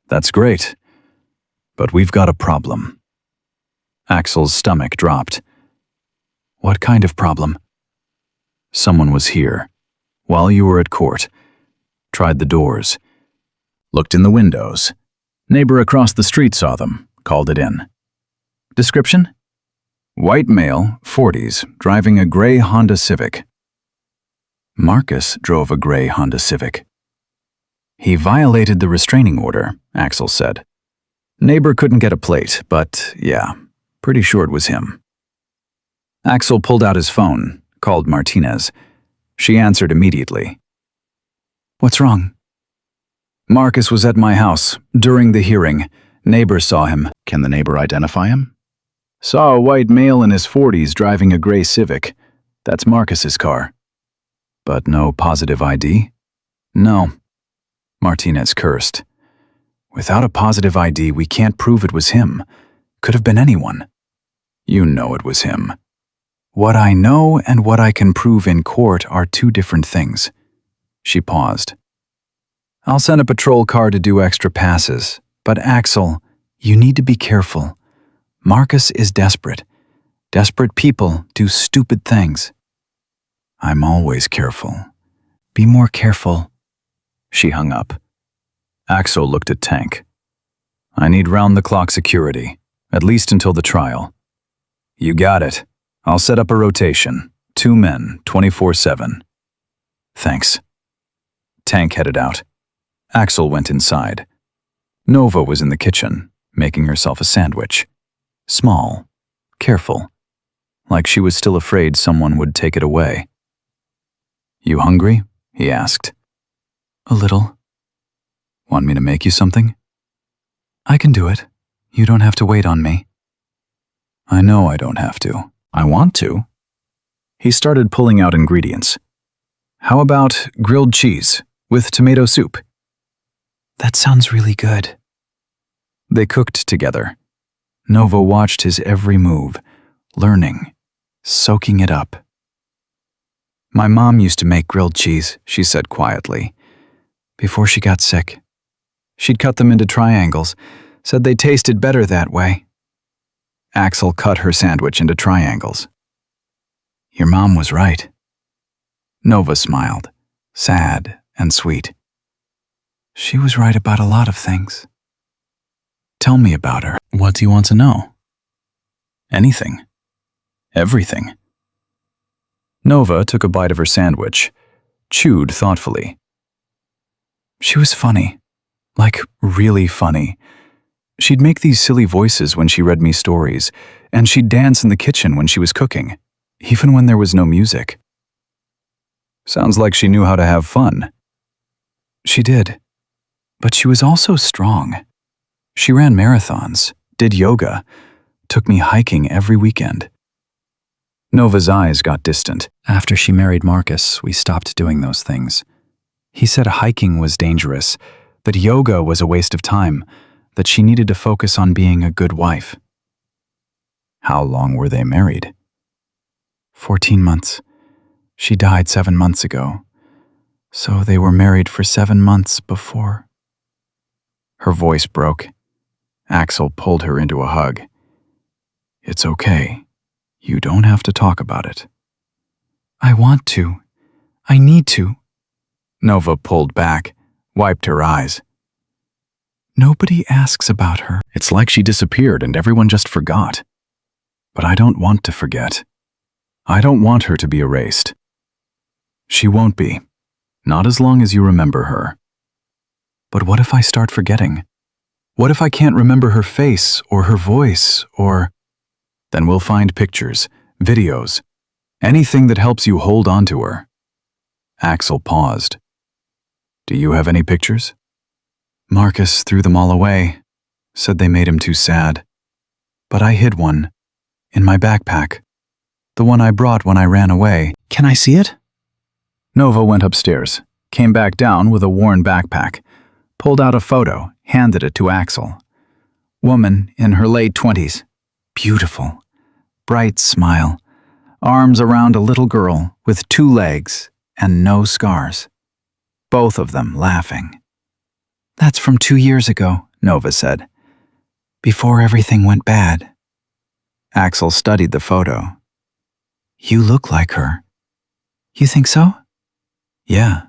A: That's great. But we've got a problem. Axel's stomach dropped. What kind of problem? Someone was here, while you were at court. Tried the doors. Looked in the windows. Neighbor across the street saw them, called it in. Description? White male, 40s, driving a gray Honda Civic. Marcus drove a gray Honda Civic. He violated the restraining order, Axel said. Neighbor couldn't get a plate, but yeah, pretty sure it was him. Axel pulled out his phone, called Martinez. She answered immediately. What's wrong? Marcus was at my house during the hearing. Neighbor saw him. Can the neighbor identify him? Saw a white male in his 40s driving a gray Civic. That's Marcus's car. But no positive ID? No. Martinez cursed. Without a positive ID, we can't prove it was him. Could have been anyone. You know it was him. What I know and what I can prove in court are two different things. She paused. I'll send a patrol car to do extra passes, but Axel, you need to be careful. Marcus is desperate. Desperate people do stupid things. I'm always careful. Be more careful. She hung up. Axel looked at Tank. I need round-the-clock security, at least until the trial. You got it. I'll set up a rotation. 2 men, 24/7. Thanks. Tank headed out. Axel went inside. Nova was in the kitchen, making herself a sandwich. Small, careful, like she was still afraid someone would take it away. You hungry? He asked. A little. Want me to make you something? I can do it. You don't have to wait on me. I know I don't have to. I want to. He started pulling out ingredients. How about grilled cheese with tomato soup? That sounds really good. They cooked together. Nova watched his every move, learning, soaking it up. My mom used to make grilled cheese, she said quietly, before she got sick. She'd cut them into triangles, said they tasted better that way. Axel cut her sandwich into triangles. Your mom was right. Nova smiled, sad and sweet. She was right about a lot of things. Tell me about her. What do you want to know? Anything. Everything. Nova took a bite of her sandwich, chewed thoughtfully. She was funny. Like, really funny. She'd make these silly voices when she read me stories, and she'd dance in the kitchen when she was cooking, even when there was no music. Sounds like she knew how to have fun. She did. But she was also strong. She ran marathons, did yoga, took me hiking every weekend. Nova's eyes got distant. After she married Marcus, we stopped doing those things. He said hiking was dangerous, that yoga was a waste of time, that she needed to focus on being a good wife. How long were they married? 14 months. She died 7 months ago. So they were married for 7 months before. Her voice broke. Axel pulled her into a hug. It's okay. You don't have to talk about it. I want to. I need to. Nova pulled back, wiped her eyes. Nobody asks about her. It's like she disappeared and everyone just forgot. But I don't want to forget. I don't want her to be erased. She won't be. Not as long as you remember her. But what if I start forgetting? What if I can't remember her face or her voice or... Then we'll find pictures, videos, anything that helps you hold on to her. Axel paused. Do you have any pictures?
B: Marcus threw them all away, said they made him too sad. But I hid one, in my backpack, the one I brought when I ran away. Can I see it?
A: Nova went upstairs, came back down with a worn backpack, pulled out a photo, handed it to Axel. Woman in her late 20s. Beautiful. Bright smile. Arms around a little girl with 2 legs and no scars. Both of them laughing.
B: That's from 2 years ago, Nova said. Before everything went bad.
A: Axel studied the photo.
B: You look like her. You think so?
A: Yeah.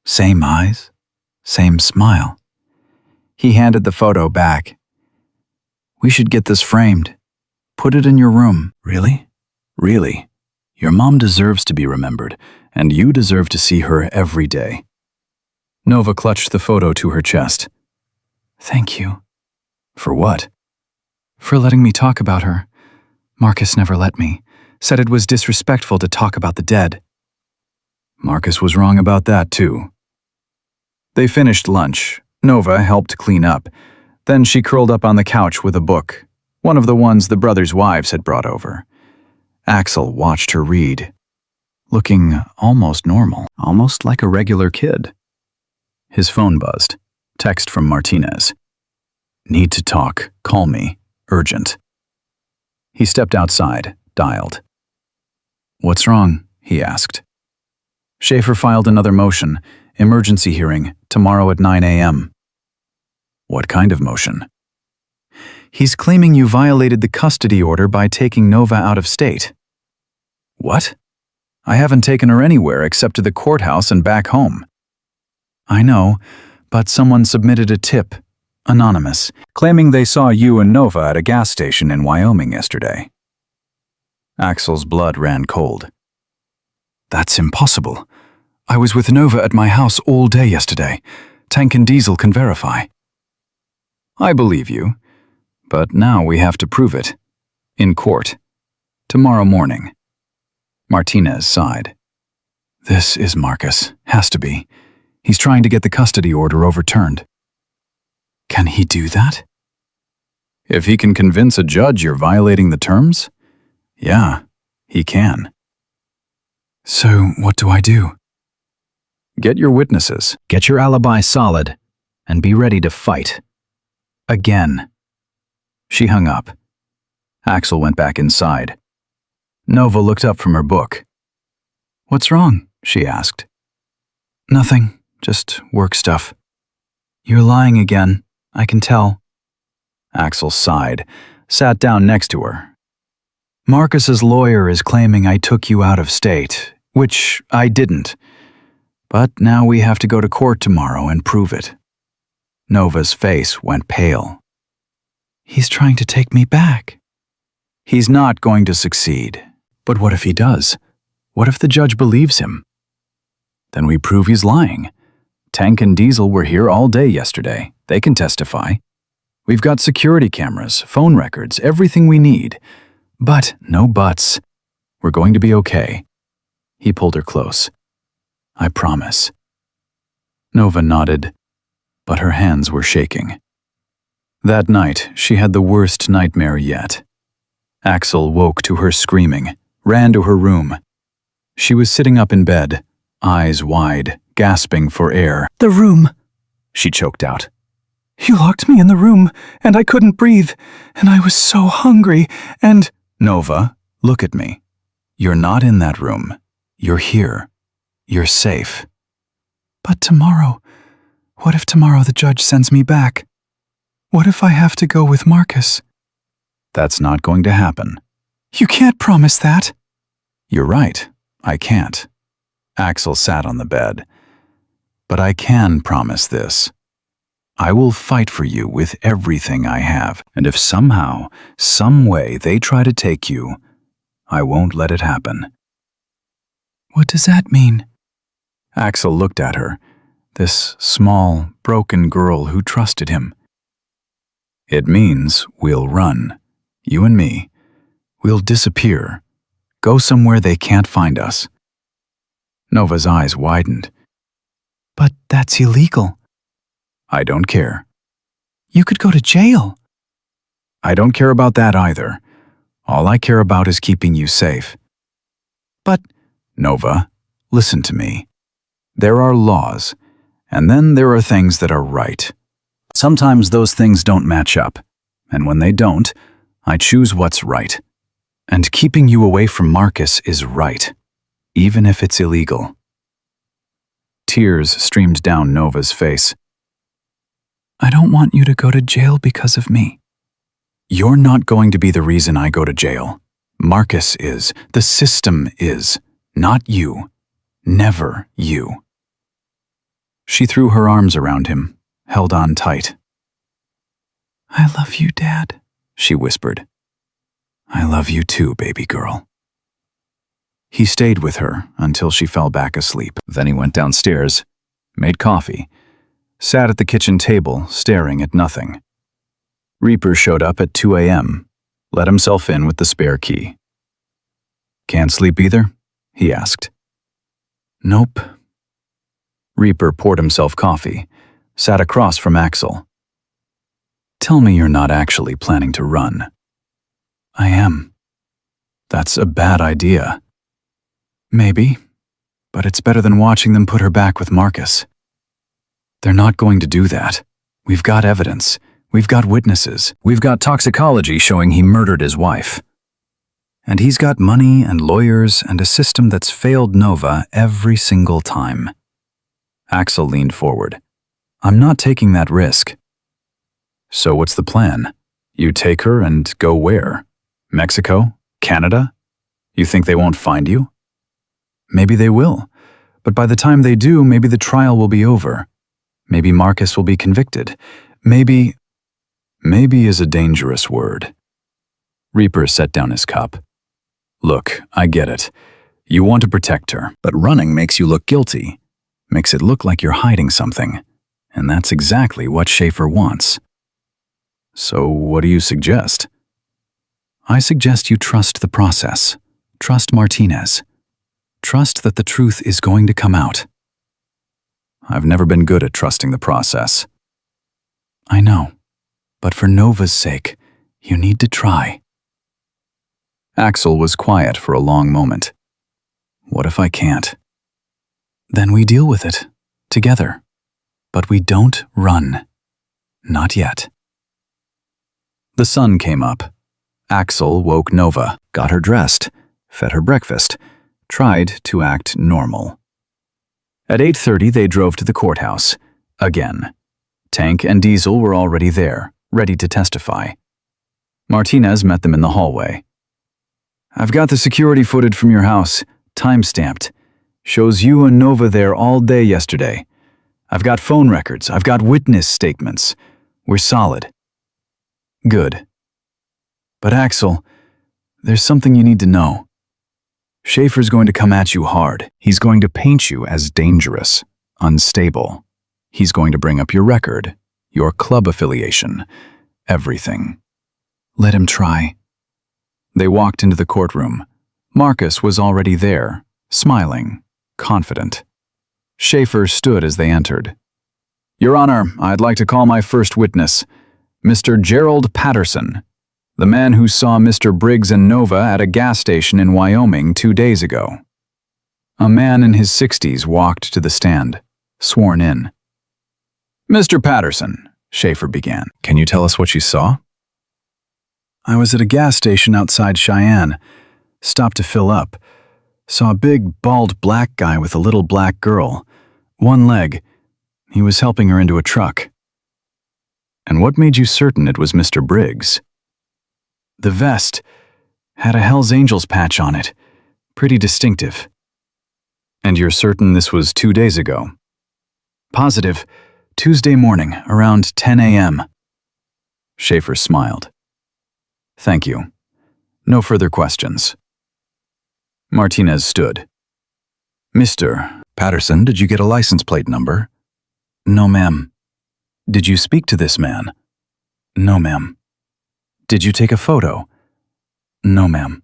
A: Same eyes, same smile. He handed the photo back. We should get this framed. Put it in your room. Really? Really. Your mom deserves to be remembered, and you deserve to see her every day. Nova clutched the photo to her chest.
B: Thank you.
A: For what?
B: For letting me talk about her. Marcus never let me. Said it was disrespectful to talk about the dead.
A: Marcus was wrong about that, too. They finished lunch. Nova helped clean up. Then she curled up on the couch with a book, one of the ones the brothers' wives had brought over. Axel watched her read, looking almost normal, almost like a regular kid. His phone buzzed. Text from Martinez. Need to talk. Call me. Urgent. He stepped outside, dialed. What's wrong? He asked. Schaefer filed another motion. Emergency hearing, tomorrow at 9 a.m. What kind of motion? He's claiming you violated the custody order by taking Nova out of state. What? I haven't taken her anywhere except to the courthouse and back home. I know, but someone submitted a tip, anonymous, claiming they saw you and Nova at a gas station in Wyoming yesterday. Axel's blood ran cold. That's impossible. I was with Nova at my house all day yesterday. Tank and Diesel can verify. I believe you, but now we have to prove it. In court. Tomorrow morning. Martinez sighed. This is Marcus. Has to be. He's trying to get the custody order overturned. Can he do that? If he can convince a judge you're violating the terms? Yeah, he can. So what do I do? Get your witnesses, get your alibi solid, and be ready to fight. Again. She hung up. Axel went back inside. Nova looked up from her book. What's wrong? She asked. Nothing, just work stuff. You're lying again, I can tell. Axel sighed, sat down next to her. Marcus's lawyer is claiming I took you out of state, which I didn't. But now we have to go to court tomorrow and prove it. Nova's face went pale. He's trying to take me back. He's not going to succeed. But what if he does? What if the judge believes him? Then we prove he's lying. Tank and Diesel were here all day yesterday. They can testify. We've got security cameras, phone records, everything we need. But no buts. We're going to be okay. He pulled her close. I promise. Nova nodded, but her hands were shaking. That night, she had the worst nightmare yet. Axel woke to her screaming, ran to her room. She was sitting up in bed, eyes wide, gasping for air.
B: The room,
A: she choked out.
B: You locked me in the room, and I couldn't breathe, and I was so hungry, and…
A: Nova, look at me. You're not in that room. You're here. You're safe.
B: But tomorrow, what if tomorrow the judge sends me back? What if I have to go with Marcus?
A: That's not going to happen.
B: You can't promise that.
A: You're right. I can't. Axel sat on the bed. But I can promise this. I will fight for you with everything I have, and if somehow, some way they try to take you, I won't let it happen.
B: What does that mean?
A: Axel looked at her, this small, broken girl who trusted him. It means we'll run, you and me. We'll disappear, go somewhere they can't find us. Nova's eyes widened.
B: But that's illegal.
A: I don't care.
B: You could go to jail.
A: I don't care about that either. All I care about is keeping you safe.
B: But,
A: Nova, listen to me. There are laws, and then there are things that are right. Sometimes those things don't match up, and when they don't, I choose what's right. And keeping you away from Marcus is right, even if it's illegal. Tears streamed down Nova's face.
B: I don't want you to go to jail because of me.
A: You're not going to be the reason I go to jail. Marcus is. The system is. Not you. Never you. She threw her arms around him, held on tight.
B: I love you, Dad,
A: she whispered. I love you too, baby girl. He stayed with her until she fell back asleep. Then he went downstairs, made coffee, sat at the kitchen table staring at nothing. Reaper showed up at 2 a.m., let himself in with the spare key. Can't sleep either? He asked. Nope. Reaper poured himself coffee, sat across from Axel. Tell me you're not actually planning to run.
B: I am.
A: That's a bad idea.
B: Maybe, but it's better than watching them put her back with Marcus.
A: They're not going to do that. We've got evidence. We've got witnesses. We've got toxicology showing he murdered his wife. And he's got money and lawyers and a system that's failed Nova every single time. Axel leaned forward. I'm not taking that risk. So what's the plan? You take her and go where? Mexico? Canada? You think they won't find you? Maybe they will, but by the time they do, maybe the trial will be over. Maybe Marcus will be convicted. Maybe is a dangerous word. Reaper set down his cup. Look, I get it. You want to protect her, but running makes you look guilty. Makes it look like you're hiding something. And that's exactly what Schaefer wants. So what do you suggest? I suggest you trust the process. Trust Martinez. Trust that the truth is going to come out. I've never been good at trusting the process.
B: I know, but for Nova's sake, you need to try.
A: Axel was quiet for a long moment. What if I can't?
B: Then we deal with it, together. But we don't run. Not yet.
A: The sun came up. Axel woke Nova, got her dressed, fed her breakfast, tried to act normal. At 8:30 they drove to the courthouse. Again. Tank and Diesel were already there, ready to testify. Martinez met them in the hallway. I've got the security footage from your house, time-stamped. Shows you and Nova there all day yesterday. I've got phone records, I've got witness statements. We're solid. Good. But Axel, there's something you need to know. Schaefer's going to come at you hard. He's going to paint you as dangerous, unstable. He's going to bring up your record, your club affiliation, everything.
B: Let him try.
A: They walked into the courtroom. Marcus was already there, smiling, confident. Schaefer stood as they entered. Your Honor, I'd like to call my first witness, Mr. Gerald Patterson, the man who saw Mr. Briggs and Nova at a gas station in Wyoming 2 days ago. A man in his 60s walked to the stand, sworn in. Mr. Patterson, Schaefer began. Can you tell us what you saw? I was at a gas station outside Cheyenne, stopped to fill up. Saw a big, bald black guy with a little black girl. One leg. He was helping her into a truck. And what made you certain it was Mr. Briggs? The vest had a Hell's Angels patch on it. Pretty distinctive. And you're certain this was 2 days ago? Positive. Tuesday morning, around 10 a.m. Schaefer smiled. Thank you. No further questions. Martinez stood. Mr. Patterson, did you get a license plate number? No, ma'am. Did you speak to this man? No, ma'am. Did you take a photo? No, ma'am.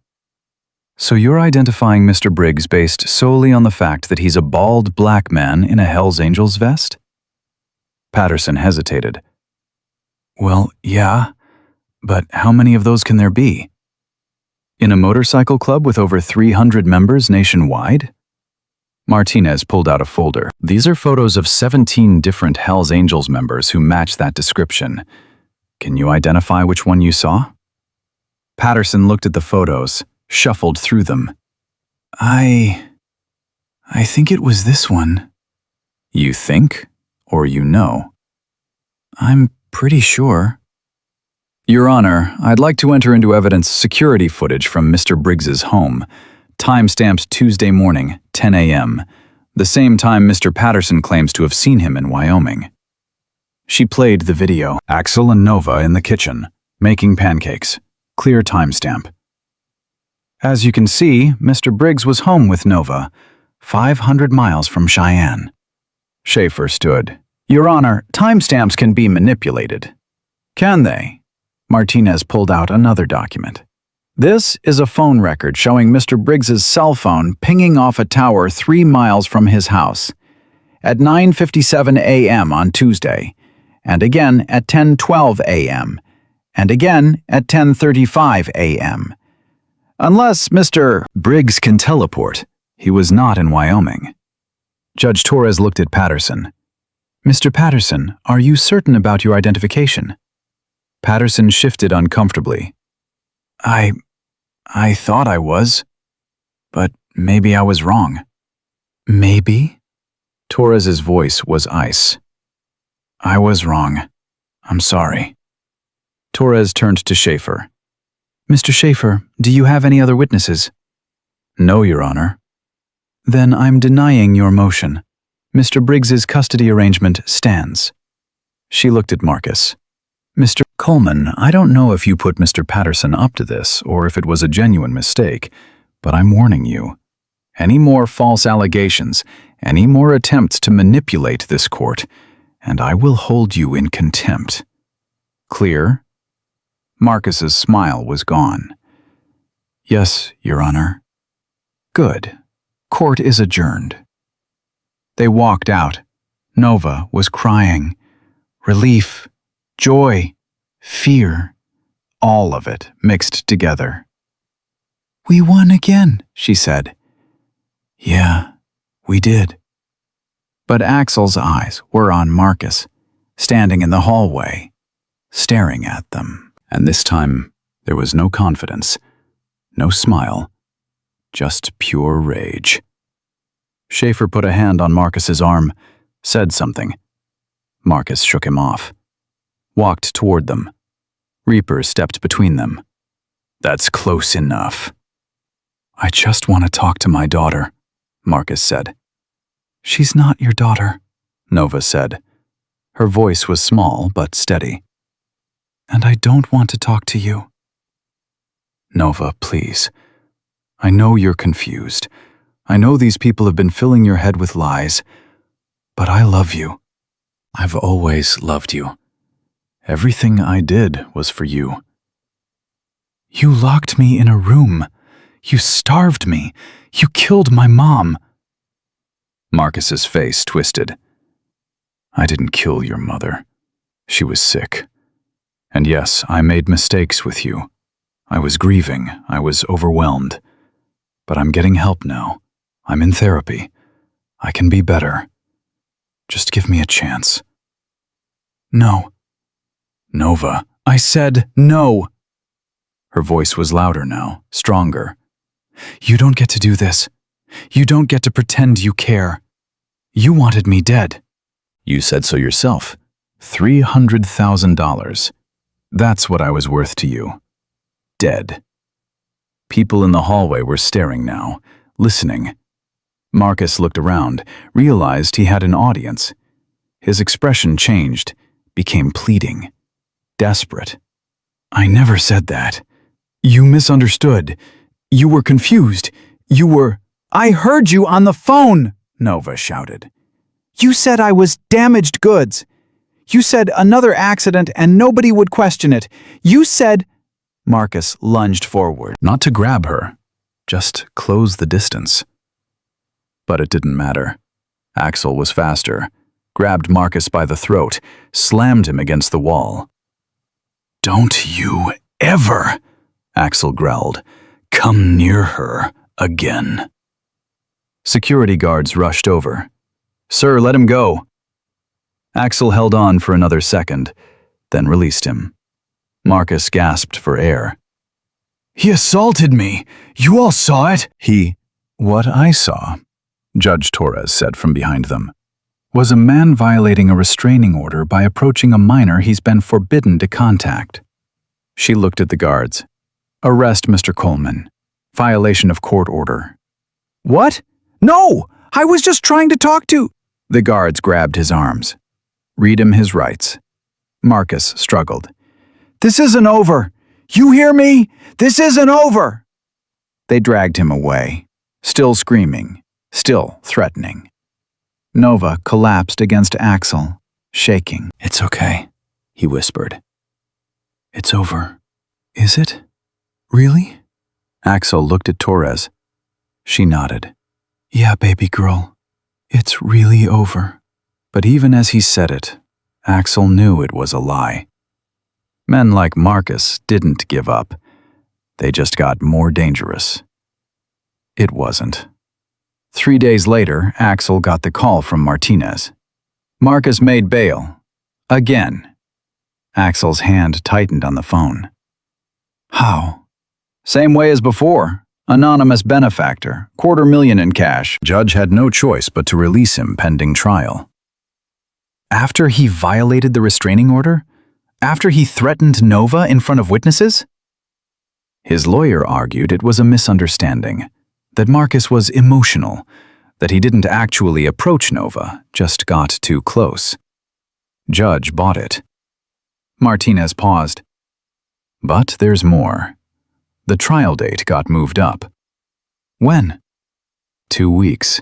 A: So you're identifying Mr. Briggs based solely on the fact that he's a bald black man in a Hell's Angels vest? Patterson hesitated. Well, yeah, but how many of those can there be? In a motorcycle club with over 300 members nationwide? Martinez pulled out a folder. These are photos of 17 different Hells Angels members who match that description. Can you identify which one you saw? Patterson looked at the photos, shuffled through them. I think it was this one. You think, or you know? I'm pretty sure. Your Honor, I'd like to enter into evidence security footage from Mr. Briggs's home, time-stamped Tuesday morning, 10 a.m., the same time Mr. Patterson claims to have seen him in Wyoming. She played the video. Axel and Nova in the kitchen, making pancakes. Clear timestamp. As you can see, Mr. Briggs was home with Nova, 500 miles from Cheyenne. Schaefer stood. Your Honor, timestamps can be manipulated. Can they? Martinez pulled out another document. This is a phone record showing Mr. Briggs's cell phone pinging off a tower 3 miles from his house at 9:57 a.m. on Tuesday, and again at 10:12 a.m., and again at 10:35 a.m. Unless Mr. Briggs can teleport, he was not in Wyoming. Judge Torres looked at Patterson. Mr. Patterson, are you certain about your identification? Patterson shifted uncomfortably. I thought I was, but maybe I was wrong. Maybe? Torres's voice was ice. I was wrong. I'm sorry. Torres turned to Schaefer. Mr. Schaefer, do you have any other witnesses? No, Your Honor. Then I'm denying your motion. Mr. Briggs's custody arrangement stands. She looked at Marcus. Mr. Coleman, I don't know if you put Mr. Patterson up to this or if it was a genuine mistake, but I'm warning you. Any more false allegations, any more attempts to manipulate this court, and I will hold you in contempt. Clear? Marcus's smile was gone. Yes, Your Honor. Good. Court is adjourned. They walked out. Nova was crying. Relief, joy, fear, all of it mixed together. We won again, she said. Yeah, we did. But Axel's eyes were on Marcus, standing in the hallway, staring at them. And this time, there was no confidence, no smile, just pure rage. Schaefer put a hand on Marcus's arm, said something. Marcus shook him off, walked toward them. Reaper stepped between them. That's close enough. I just want to talk to my daughter, Marcus said. She's not your daughter, Nova said. Her voice was small but steady. And I don't want to talk to you. Nova, please. I know you're confused. I know these people have been filling your head with lies, but I love you. I've always loved you. Everything I did was for you. You locked me in a room. You starved me. You killed my mom. Marcus's face twisted. I didn't kill your mother. She was sick. And yes, I made mistakes with you. I was grieving. I was overwhelmed. But I'm getting help now. I'm in therapy. I can be better. Just give me a chance. No. Nova, I said no. Her voice was louder now, stronger. You don't get to do this. You don't get to pretend you care. You wanted me dead. You said so yourself. $300,000. That's what I was worth to you. Dead. People in the hallway were staring now, listening. Marcus looked around, realized he had an audience. His expression changed, became pleading, desperate. I never said that. You misunderstood. You were confused. I heard you on the phone, Nova shouted. You said I was damaged goods. You said another accident and nobody would question it. You said... Marcus lunged forward. Not to grab her, just close the distance. But it didn't matter. Axel was faster. grabbed Marcus by the throat, slammed him against the wall. "Don't you ever," Axel growled, "come near her again." Security guards rushed over. "Sir, let him go." Axel held on for another second, then released him. Marcus gasped for air. "He assaulted me! You all saw it!"
B: What I saw," Judge Torres said from behind them, "was a man violating a restraining order by approaching a minor he's been forbidden to contact." She looked at the guards. "Arrest Mr. Coleman. Violation of court order." "What? No! I was just trying to talk to—" The guards grabbed his arms. "Read him his rights." Marcus struggled. "This isn't over! You hear me? This isn't over!" They dragged him away, still screaming, still threatening. Nova collapsed against Axel, shaking. "It's okay," he whispered. "It's over. Is it? Really?" Axel looked at Torres. She nodded. "Yeah, baby girl. It's really over." But even as he said it, Axel knew it was a lie. Men like Marcus didn't give up. They just got more dangerous. It wasn't. 3 days later, Axel got the call from Martinez. Marcus made bail. Again. Axel's hand tightened on the phone. "How?" "Same way as before. Anonymous benefactor, $250,000 in cash." Judge had no choice but to release him pending trial. After he violated the restraining order? After he threatened Nova in front of witnesses? His lawyer argued it was a misunderstanding, that Marcus was emotional, that he didn't actually approach Nova, just got too close. Judge bought it. Martinez paused. But there's more. The trial date got moved up. When? 2 weeks.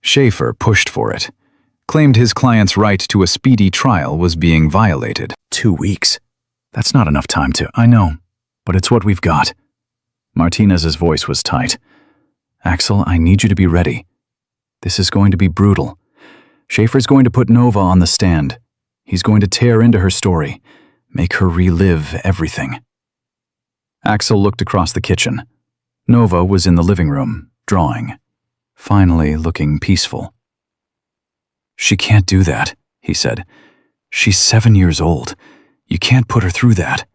B: Schaefer pushed for it, claimed his client's right to a speedy trial was being violated. 2 weeks? That's not enough time to— I know, but it's what we've got. Martinez's voice was tight. "Axel, I need you to be ready. This is going to be brutal. Schaefer's going to put Nova on the stand. He's going to tear into her story, make her relive everything." Axel looked across the kitchen. Nova was in the living room, drawing, finally looking peaceful. "She can't do that," he said. "She's 7 years old. You can't put her through that."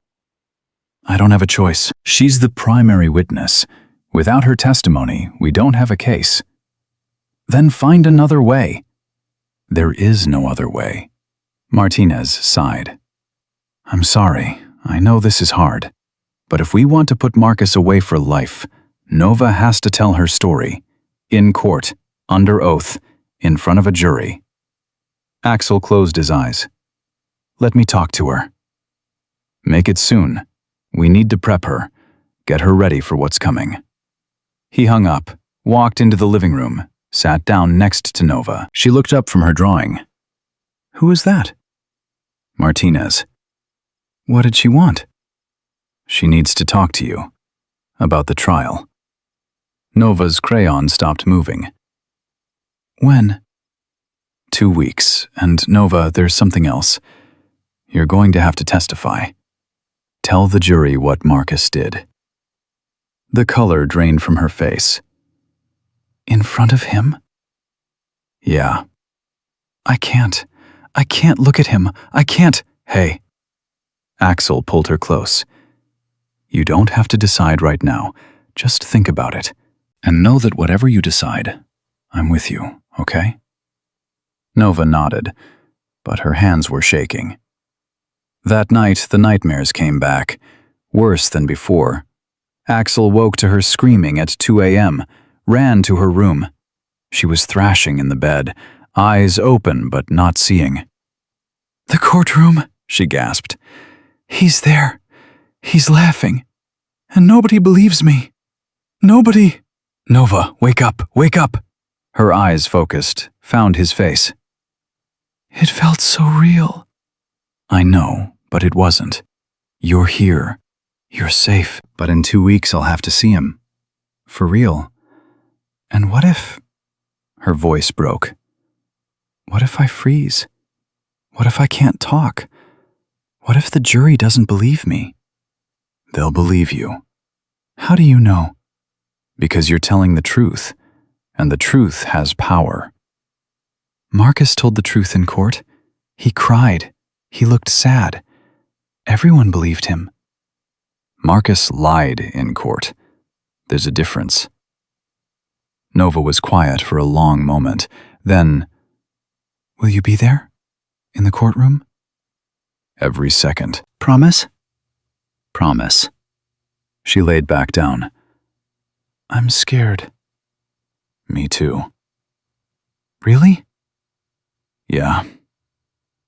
B: "I don't have a choice. She's the primary witness. Without her testimony, we don't have a case." "Then find another way." "There is no other way." Martinez sighed. "I'm sorry. I know this is hard. But if we want to put Marcus away for life, Nova has to tell her story. In court, under oath, in front of a jury." Axel closed his eyes. "Let me talk to her." "Make it soon. We need to prep her, get her ready for what's coming." He hung up, walked into the living room, sat down next to Nova. She looked up from her drawing. "Who is that?" "Martinez." "What did she want?" "She needs to talk to you. About the trial." Nova's crayon stopped moving. "When?" 2 weeks, and Nova, there's something else. You're going to have to testify. Tell the jury what Marcus did." The color drained from her face. "In front of him?" "Yeah." I can't look at him. I can't." "Hey." Axel pulled her close. "You don't have to decide right now. Just think about it. And know that whatever you decide, I'm with you, okay?" Nova nodded, but her hands were shaking. That night, the nightmares came back, worse than before. Axel woke to her screaming at 2 a.m., ran to her room. She was thrashing in the bed, eyes open but not seeing. "The courtroom," she gasped. "He's there. He's laughing. And nobody believes me. Nobody." "Nova, wake up, wake up." Her eyes focused, found his face. "It felt so real." "I know, but it wasn't. You're here. You're safe. But in 2 weeks I'll have to see him. For real. And what if—" Her voice broke. What if I freeze? What if I can't talk? What if the jury doesn't believe me?
A: They'll believe you.
B: How do you know?
A: Because you're telling the truth, and the truth has power.
B: Marcus told the truth in court. He cried. He looked sad. Everyone believed him.
A: Marcus lied in court. There's a difference. Nova was quiet for a long moment. Then,
B: Will you be there? In the courtroom?
A: every second.
B: Promise?
A: Promise. She laid back down.
B: I'm scared.
A: Me too.
B: Really?
A: Yeah.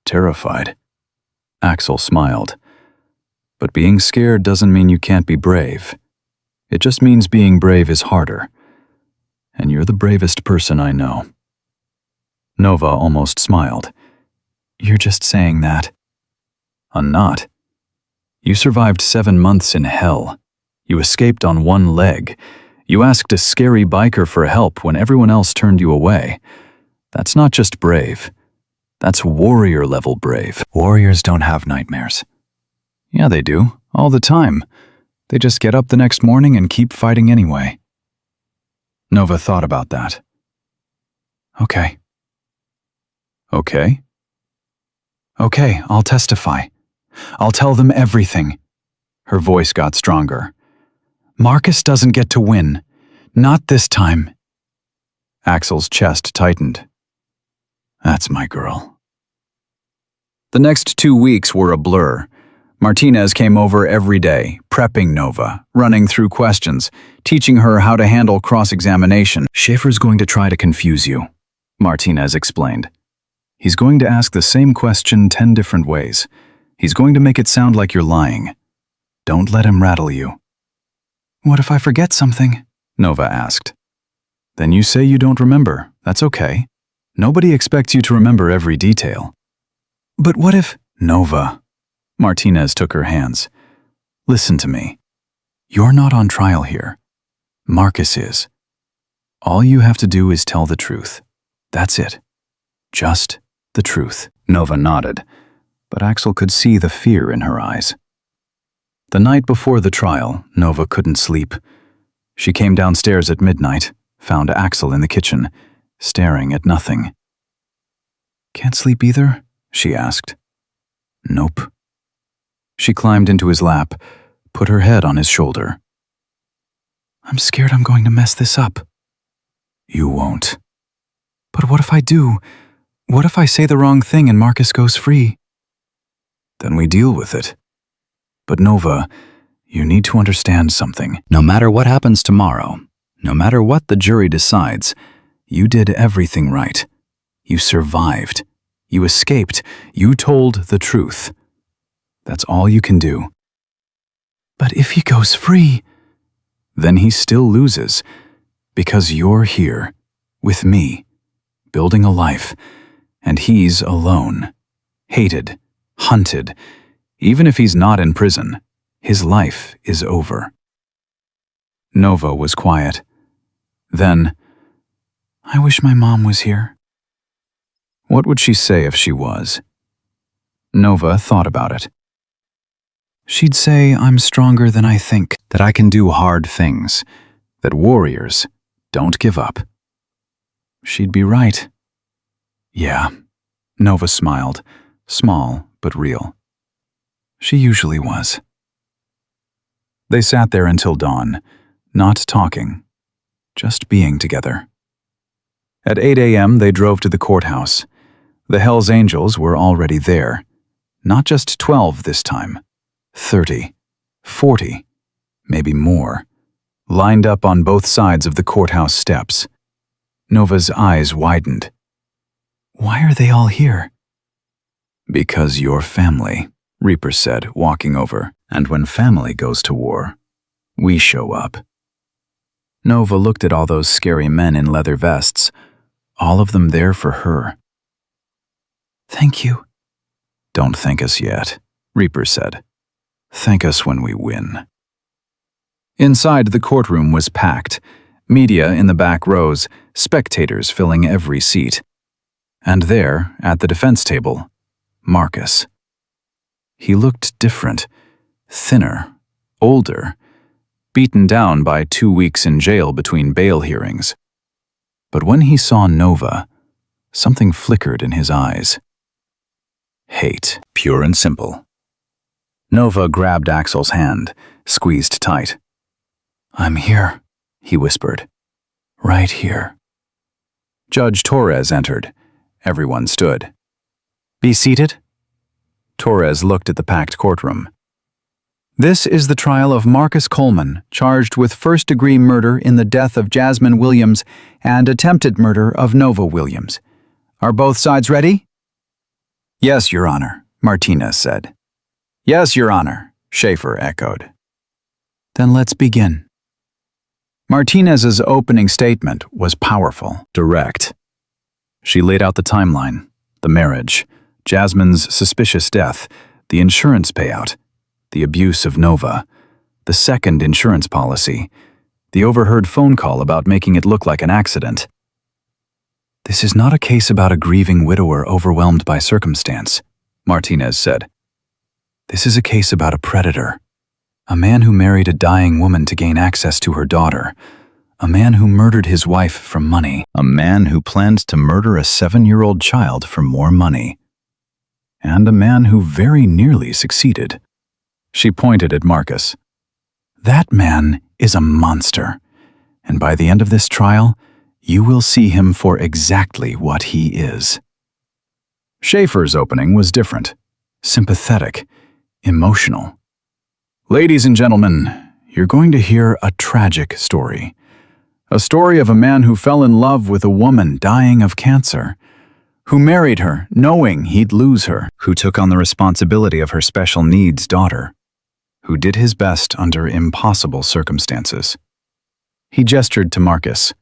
A: Terrified. Axel smiled. But being scared doesn't mean you can't be brave. It just means being brave is harder. And you're the bravest person I know. Nova almost smiled.
B: You're just saying that.
A: I'm not. You survived 7 months in hell. You escaped on one leg. You asked a scary biker for help when everyone else turned you away. That's not just brave. That's warrior-level brave.
B: Warriors don't have nightmares.
A: Yeah, they do. All the time. They just get up the next morning and keep fighting anyway. Nova thought about that.
B: Okay.
A: Okay?
B: Okay, I'll testify. I'll tell them everything.
A: Her voice got stronger.
B: Marcus doesn't get to win. Not this time.
A: Axel's chest tightened. That's my girl. The next 2 weeks were a blur. Martinez came over every day, prepping Nova, running through questions, teaching her how to handle cross-examination. Schaefer's going to try to confuse you, Martinez explained. He's going to ask the same question 10 different ways. He's going to make it sound like you're lying. Don't let him rattle you.
B: What if I forget something?
A: Nova asked. Then you say you don't remember. That's okay. Nobody expects you to remember every detail.
B: But what if…
A: Nova. Martinez took her hands. Listen to me. You're not on trial here. Marcus is. All you have to do is tell the truth. That's it. Just the truth. Nova nodded, but Axel could see the fear in her eyes. The night before the trial, Nova couldn't sleep. She came downstairs at midnight, found Axel in the kitchen, staring at nothing.
B: Can't sleep either?
A: She asked. Nope. She climbed into his lap, put her head on his shoulder.
B: I'm scared I'm going to mess this up.
A: You won't.
B: But what if I do? What if I say the wrong thing and Marcus goes free?
A: Then we deal with it. But Nova, you need to understand something.
B: No matter what happens tomorrow,
A: No matter what the jury decides, you did everything right. You survived. You escaped. You told the truth. That's all you can do.
B: But if he goes free…
A: Then he still loses, because you're here, with me, building a life, and he's alone, hated, hunted. Even if he's not in prison, his life is over. Nova was quiet. Then,
B: I wish my mom was here.
A: What would she say if she was? Nova thought about it.
B: She'd say I'm stronger than I think,
A: that I can do hard things, that warriors don't give up. She'd be right. Yeah, Nova smiled, small but real. She usually was. They sat there until dawn, not talking, just being together. At 8 a.m., they drove to the courthouse. The Hells Angels were already there. Not just 12 this time. 30, 40, maybe more, lined up on both sides of the courthouse steps. Nova's eyes widened.
B: Why are they all here?
A: Because you're family, Reaper said, walking over. And when family goes to war, we show up. Nova looked at all those scary men in leather vests, all of them there for her.
B: Thank you.
A: Don't thank us yet, Reaper said. Thank us when we win. Inside, the courtroom was packed. Media in the back rows, spectators filling every seat. And there, at the defense table, Marcus. He looked different, thinner, older, beaten down by 2 weeks in jail between bail hearings. But when he saw Nova, something flickered in his eyes. Hate, pure and simple. Nova grabbed Axel's hand, squeezed tight. "I'm here," he whispered. "Right here." Judge Torres entered. Everyone stood. "Be seated." Torres looked at the packed courtroom. "This is the trial of Marcus Coleman, charged with first-degree murder in the death of Jasmine Williams and attempted murder of Nova Williams. Are both sides ready?" "Yes, Your Honor," Martinez said. "Yes, Your Honor," Schaefer echoed. "Then let's begin." Martinez's opening statement was powerful, direct. She laid out the timeline, the marriage, Jasmine's suspicious death, the insurance payout, the abuse of Nova, the second insurance policy, the overheard phone call about making it look like an accident. "This is not a case about a grieving widower overwhelmed by circumstance," Martinez said. "This is a case about a predator. A man who married a dying woman to gain access to her daughter. A man who murdered his wife for money. A man who planned to murder a 7-year-old child for more money. And a man who very nearly succeeded." She pointed at Marcus. "That man is a monster, and by the end of this trial, you will see him for exactly what he is." Schaefer's opening was different, sympathetic, emotional. "Ladies and gentlemen, you're going to hear a tragic story. A story of a man who fell in love with a woman dying of cancer, who married her knowing he'd lose her, who took on the responsibility of her special needs daughter, who did his best under impossible circumstances." He gestured to Marcus.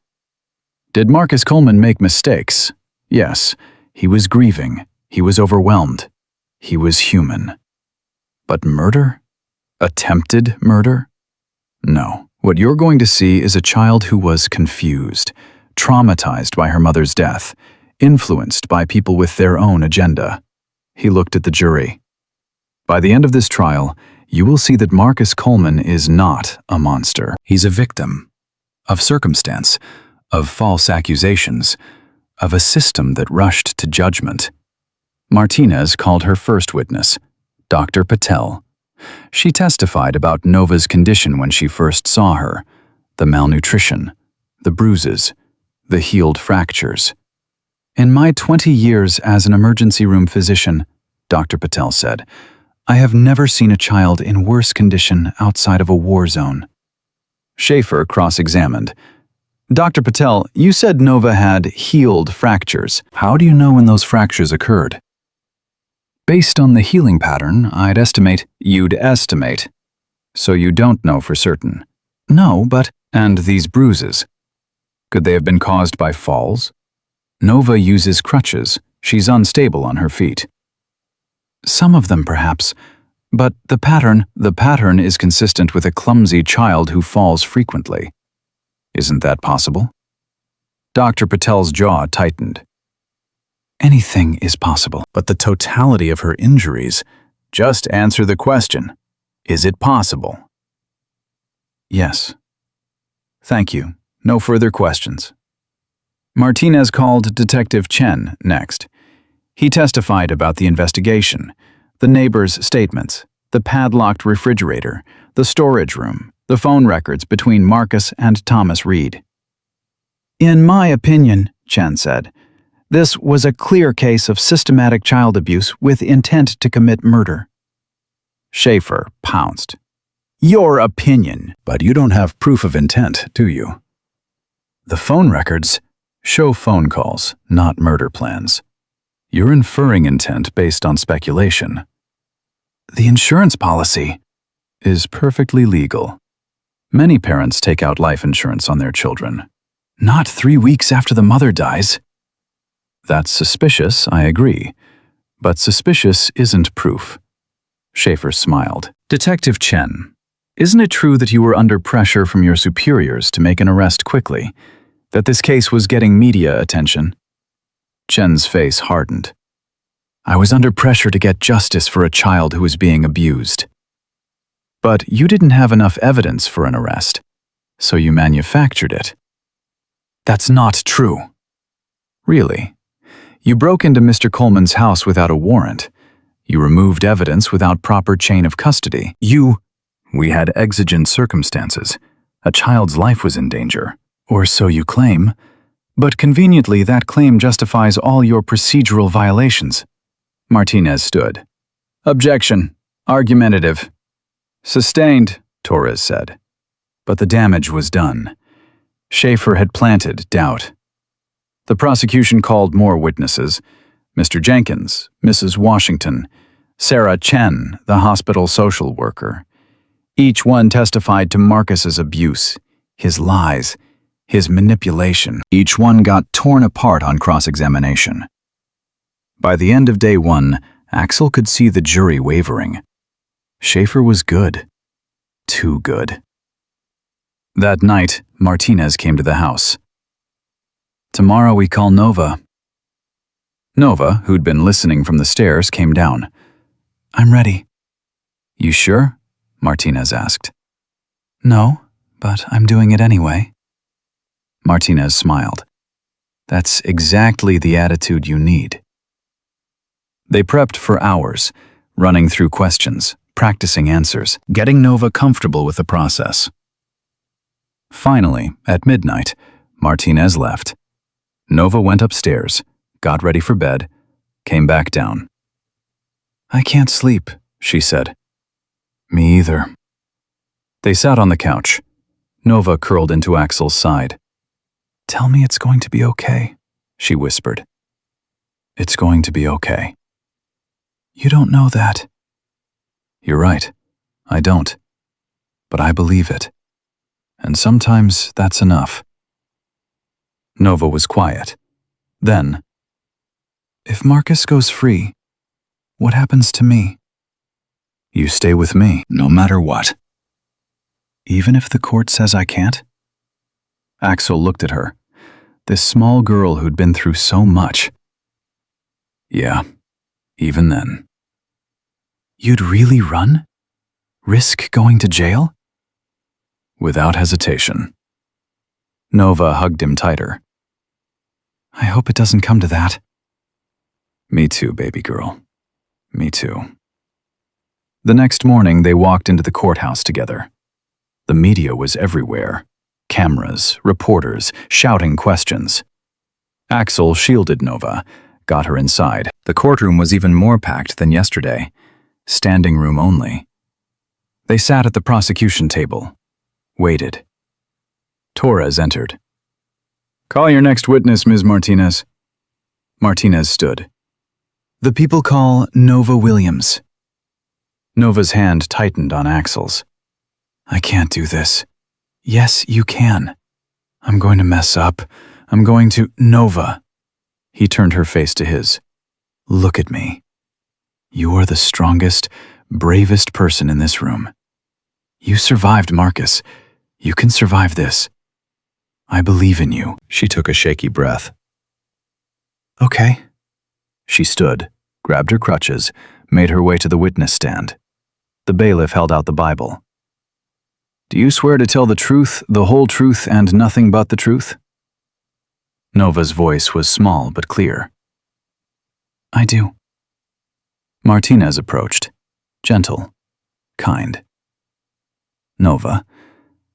A: Did Marcus Coleman make mistakes? Yes, he was grieving, he was overwhelmed, he was human. But murder? Attempted murder? No. What you're going to see is a child who was confused, traumatized by her mother's death, influenced by people with their own agenda. He looked at the jury. By the end of this trial, you will see that Marcus Coleman is not a monster. He's a victim of circumstance, of false accusations, of a system that rushed to judgment. Martinez called her first witness, Dr. Patel. She testified about Nova's condition when she first saw her, the malnutrition, the bruises, the healed fractures. "In my 20 years as an emergency room physician," Dr. Patel said, "I have never seen a child in worse condition outside of a war zone." Schaefer cross-examined. "Dr. Patel, you said Nova had healed fractures. How do you know when those fractures occurred?" "Based on the healing pattern, I'd estimate." "You'd estimate. So you don't know for certain." "No, but—" "And these bruises? Could they have been caused by falls?" "Nova uses crutches. She's unstable on her feet." "Some of them, perhaps. But the pattern is consistent with a clumsy child who falls frequently." "Isn't that possible?" Dr. Patel's jaw tightened. "Anything is possible." "But the totality of her injuries. Just answer the question. Is it possible?" "Yes." "Thank you. No further questions." Martinez called Detective Chen next. He testified about the investigation, the neighbors' statements, the padlocked refrigerator, the storage room, the phone records between Marcus and Thomas Reed. "In my opinion," Chen said, "this was a clear case of systematic child abuse with intent to commit murder." Schaefer pounced. "Your opinion. But you don't have proof of intent, do you?" "The phone records show phone calls, not murder plans. You're inferring intent based on speculation." "The insurance policy is perfectly legal. Many parents take out life insurance on their children. Not 3 weeks after the mother dies." "That's suspicious, I agree. But suspicious isn't proof." Schaefer smiled. "Detective Chen, isn't it true that you were under pressure from your superiors to make an arrest quickly? That this case was getting media attention?" Chen's face hardened. I was under pressure to get justice for a child who was being abused. But you didn't have enough evidence for an arrest, so you manufactured it. That's not true. Really? You broke into Mr. Coleman's house without a warrant. You removed evidence without proper chain of custody. We had exigent circumstances. A child's life was in danger. Or so you claim. But conveniently, that claim justifies all your procedural violations. Martinez stood. Objection. Argumentative. Sustained, Torres said. But the damage was done. Schaefer had planted doubt. The prosecution called more witnesses. Mr. Jenkins, Mrs. Washington, Sarah Chen, the hospital social worker. Each one testified to Marcus's abuse, his lies, his manipulation. Each one got torn apart on cross-examination. By the end of day one, Axel could see the jury wavering. Schaefer was good. Too good. That night, Martinez came to the house. Tomorrow we call Nova. Nova, who'd been listening from the stairs, came down. I'm ready. You sure? Martinez asked. No, but I'm doing it anyway. Martinez smiled. That's exactly the attitude you need. They prepped for hours, running through questions, practicing answers, getting Nova comfortable with the process. Finally, at midnight, Martinez left. Nova went upstairs, got ready for bed, came back down. I can't sleep, she said. Me either. They sat on the couch. Nova curled into Axel's side. Tell me it's going to be okay, she whispered. It's going to be okay. You don't know that. You're right. I don't. But I believe it. And sometimes that's enough. Nova was quiet. Then, if Marcus goes free, what happens to me? You stay with me, no matter what. Even if the court says I can't? Axel looked at her, this small girl who'd been through so much. Yeah, even then. You'd really run? Risk going to jail? Without hesitation. Nova hugged him tighter. I hope it doesn't come to that. Me too, baby girl. Me too. The next morning, they walked into the courthouse together. The media was everywhere. Cameras, reporters, shouting questions. Axel shielded Nova, got her inside. The courtroom was even more packed than yesterday. Standing room only. They sat at the prosecution table. Waited. Torres entered. Call your next witness, Ms. Martinez. Martinez stood. The people call Nova Williams. Nova's hand tightened on Axel's. I can't do this. Yes, you can. I'm going to mess up. I'm going to... Nova. He turned her face to his. Look at me. You are the strongest, bravest person in this room. You survived Marcus. You can survive this. I believe in you. She took a shaky breath. Okay. She stood, grabbed her crutches, made her way to the witness stand. The bailiff held out the Bible. Do you swear to tell the truth, the whole truth, and nothing but the truth? Nova's voice was small but clear. I do. Martinez approached, gentle, kind. Nova,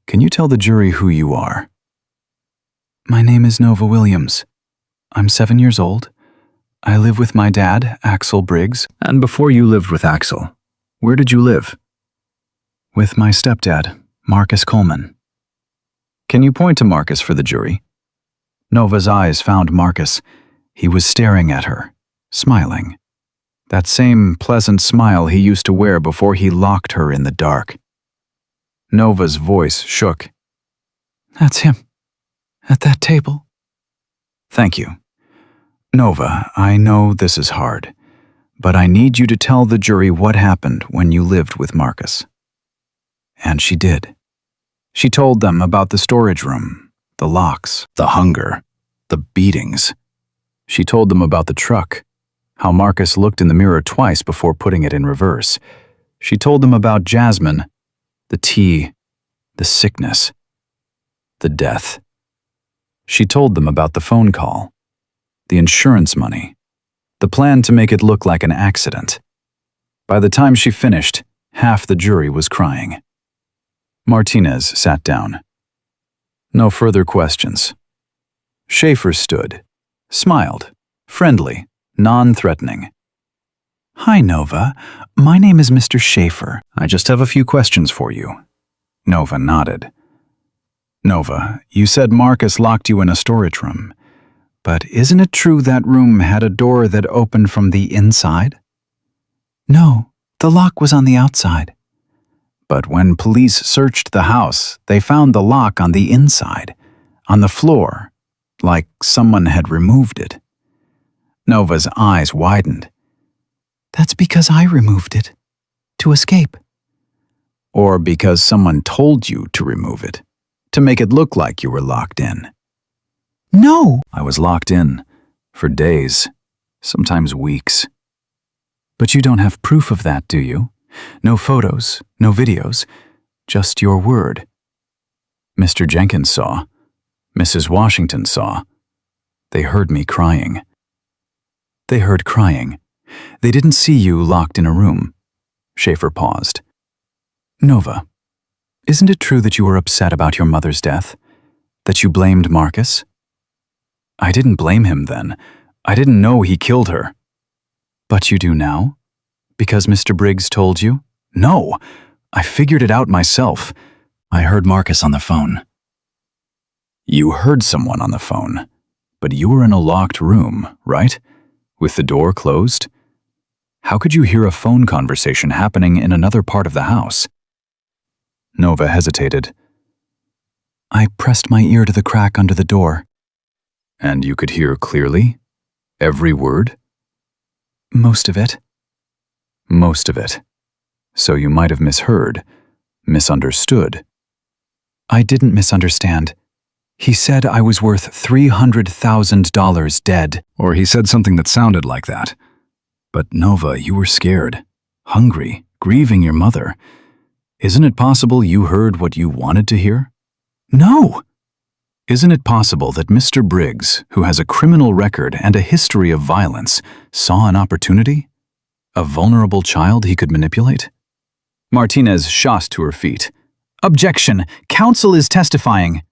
A: can you tell the jury who you are? My name is Nova Williams. I'm 7 years old. I live with my dad, Axel Briggs. And before you lived with Axel, where did you live? With my stepdad, Marcus Coleman. Can you point to Marcus for the jury? Nova's eyes found Marcus. He was staring at her, smiling. That same pleasant smile he used to wear before he locked her in the dark. Nova's voice shook. That's him. At that table. Thank you. Nova, I know this is hard, but I need you to tell the jury what happened when you lived with Marcus. And she did. She told them about the storage room, the locks, the hunger, the beatings. She told them about the truck, how Marcus looked in the mirror twice before putting it in reverse. She told them about Jasmine, the tea, the sickness, the death. She told them about the phone call, the insurance money, the plan to make it look like an accident. By the time she finished, half the jury was crying. Martinez sat down. No further questions. Schaefer stood, smiled, friendly, non-threatening.
B: Hi, Nova. My name is Mr. Schaefer.
A: I just have a few questions for you. Nova nodded. Nova, you said Marcus locked you in a storage room. But isn't it true that room had a door that opened from the inside?
B: No, the lock was on the outside.
A: But when police searched the house, they found the lock on the inside, on the floor, like someone had removed it. Nova's eyes widened.
B: That's because I removed it. To escape.
A: Or because someone told you to remove it, to make it look like you were locked in.
B: No!
A: I was locked in for days, sometimes weeks. But you don't have proof of that, do you? No photos, no videos, just your word. Mr. Jenkins saw. Mrs. Washington saw. They heard me crying. They heard crying. They didn't see you locked in a room. Schaefer paused. Nova, isn't it true that you were upset about your mother's death? That you blamed Marcus? I didn't blame him then. I didn't know he killed her. But you do now? Because Mr. Briggs told you? No, I figured it out myself. I heard Marcus on the phone. You heard someone on the phone, but you were in a locked room, right? With the door closed? How could you hear a phone conversation happening in another part of the house? Nova hesitated. I pressed my ear to the crack under the door. And you could hear clearly? Every word? Most of it. Most of it. So you might have misheard, misunderstood. I didn't misunderstand. He said I was worth $300,000 dead. Or he said something that sounded like that. But Nova, you were scared, hungry, grieving your mother. Isn't it possible you heard what you wanted to hear? No! Isn't it possible that Mr. Briggs, who has a criminal record and a history of violence, saw an opportunity? A vulnerable child he could manipulate? Martinez shot to her feet. Objection! Counsel is testifying.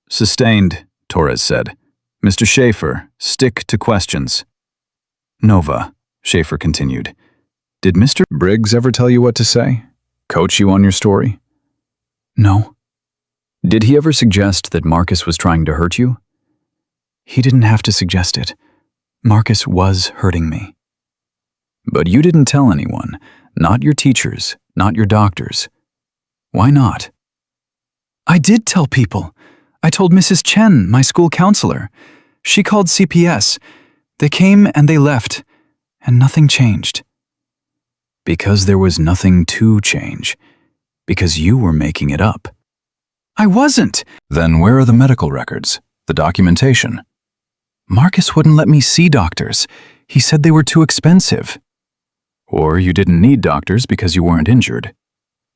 A: Sustained, Torres said. Mr. Schaefer, stick to questions. Nova, Schaefer continued. Did Mr. Briggs ever tell you what to say? Coach you on your story? No. Did he ever suggest that Marcus was trying to hurt you? He didn't have to suggest it. Marcus was hurting me. But you didn't tell anyone, not your teachers, not your doctors. Why not? I did tell people. I told Mrs. Chen, my school counselor. She called CPS. They came and they left, and nothing changed. Because there was nothing to change. Because you were making it up. I wasn't. Then where are the medical records? The documentation? Marcus wouldn't let me see doctors. He said they were too expensive. Or you didn't need doctors because you weren't injured.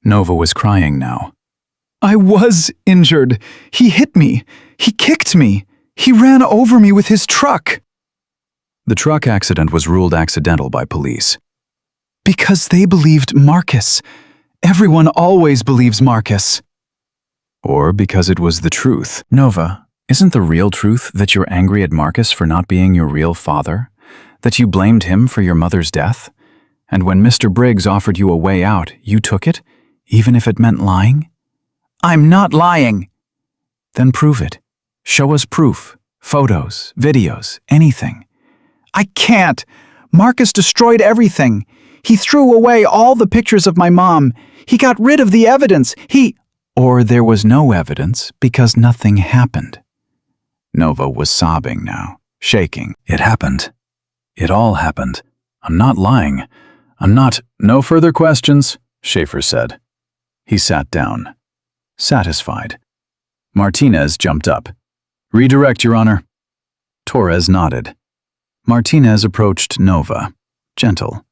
A: Nova was crying now. I was injured. He hit me. He kicked me. He ran over me with his truck. The truck accident was ruled accidental by police. Because they believed Marcus. Everyone always believes Marcus. Or because it was the truth. Nova, isn't the real truth that you're angry at Marcus for not being your real father? That you blamed him for your mother's death? And when Mr. Briggs offered you a way out, you took it, even if it meant lying? I'm not lying. Then prove it. Show us proof, photos, videos, anything. I can't. Marcus destroyed everything. He threw away all the pictures of my mom. He got rid of the evidence. Or there was no evidence because nothing happened. Nova was sobbing now, shaking. It happened. It all happened. I'm not lying. No further questions, Schaefer said. He sat down, satisfied. Martinez jumped up. Redirect, Your Honor. Torres nodded. Martinez approached Nova, gentle.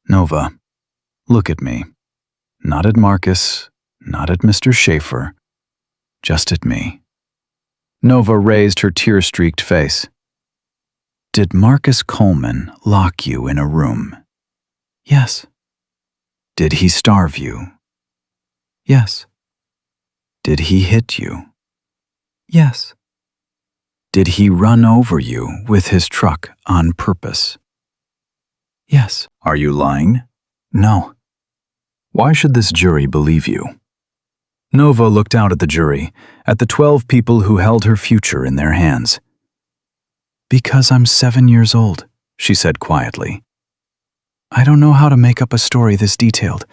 A: Nova, look at me. Not at Marcus, not at Mr. Schaefer, just at me. Nova raised her tear-streaked face. Did Marcus Coleman lock you in a room?
B: Yes.
A: Did he starve you?
B: Yes.
A: Did he hit you?
B: Yes.
A: Did he run over you with his truck on purpose?
B: Yes.
A: Are you lying? No. Why should this jury believe you? Nova looked out at the jury, at the 12 people who held her future in their hands. Because I'm 7 years old, she said quietly. I don't know how to make up a story this detailed,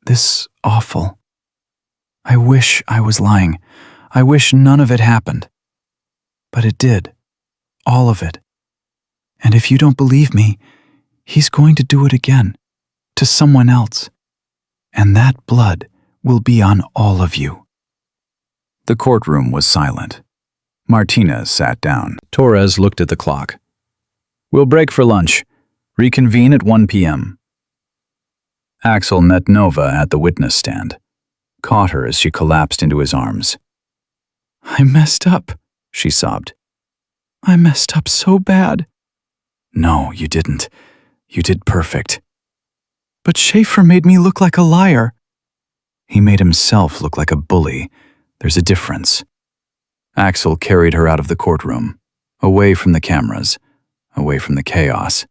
A: this awful. I wish I was lying. I wish none of it happened. But it did. All of it. And if you don't believe me, he's going to do it again. To someone else. And that blood will be on all of you. The courtroom was silent. Martinez sat down. Torres looked at the clock. We'll break for lunch. Reconvene at 1 p.m. Axel met Nova at the witness stand, caught her as she collapsed into his arms. I messed up, she sobbed. I messed up so bad. No, you didn't. You did perfect. But Schaefer made me look like a liar. He made himself look like a bully. There's a difference. Axel carried her out of the courtroom, away from the cameras, away from the chaos.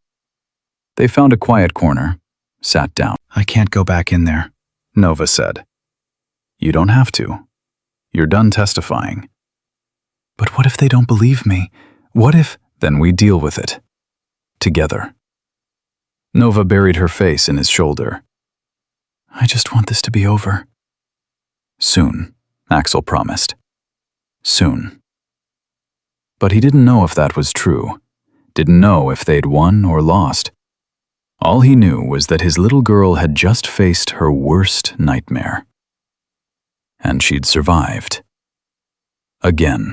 A: They found a quiet corner, sat down. I can't go back in there, Nova said. You don't have to. You're done testifying. But what if they don't believe me? What if... Then we deal with it. Together. Nova buried her face in his shoulder. I just want this to be over. Soon, Axel promised. Soon. But he didn't know if that was true. Didn't know if they'd won or lost. All he knew was that his little girl had just faced her worst nightmare. And she'd survived. Again.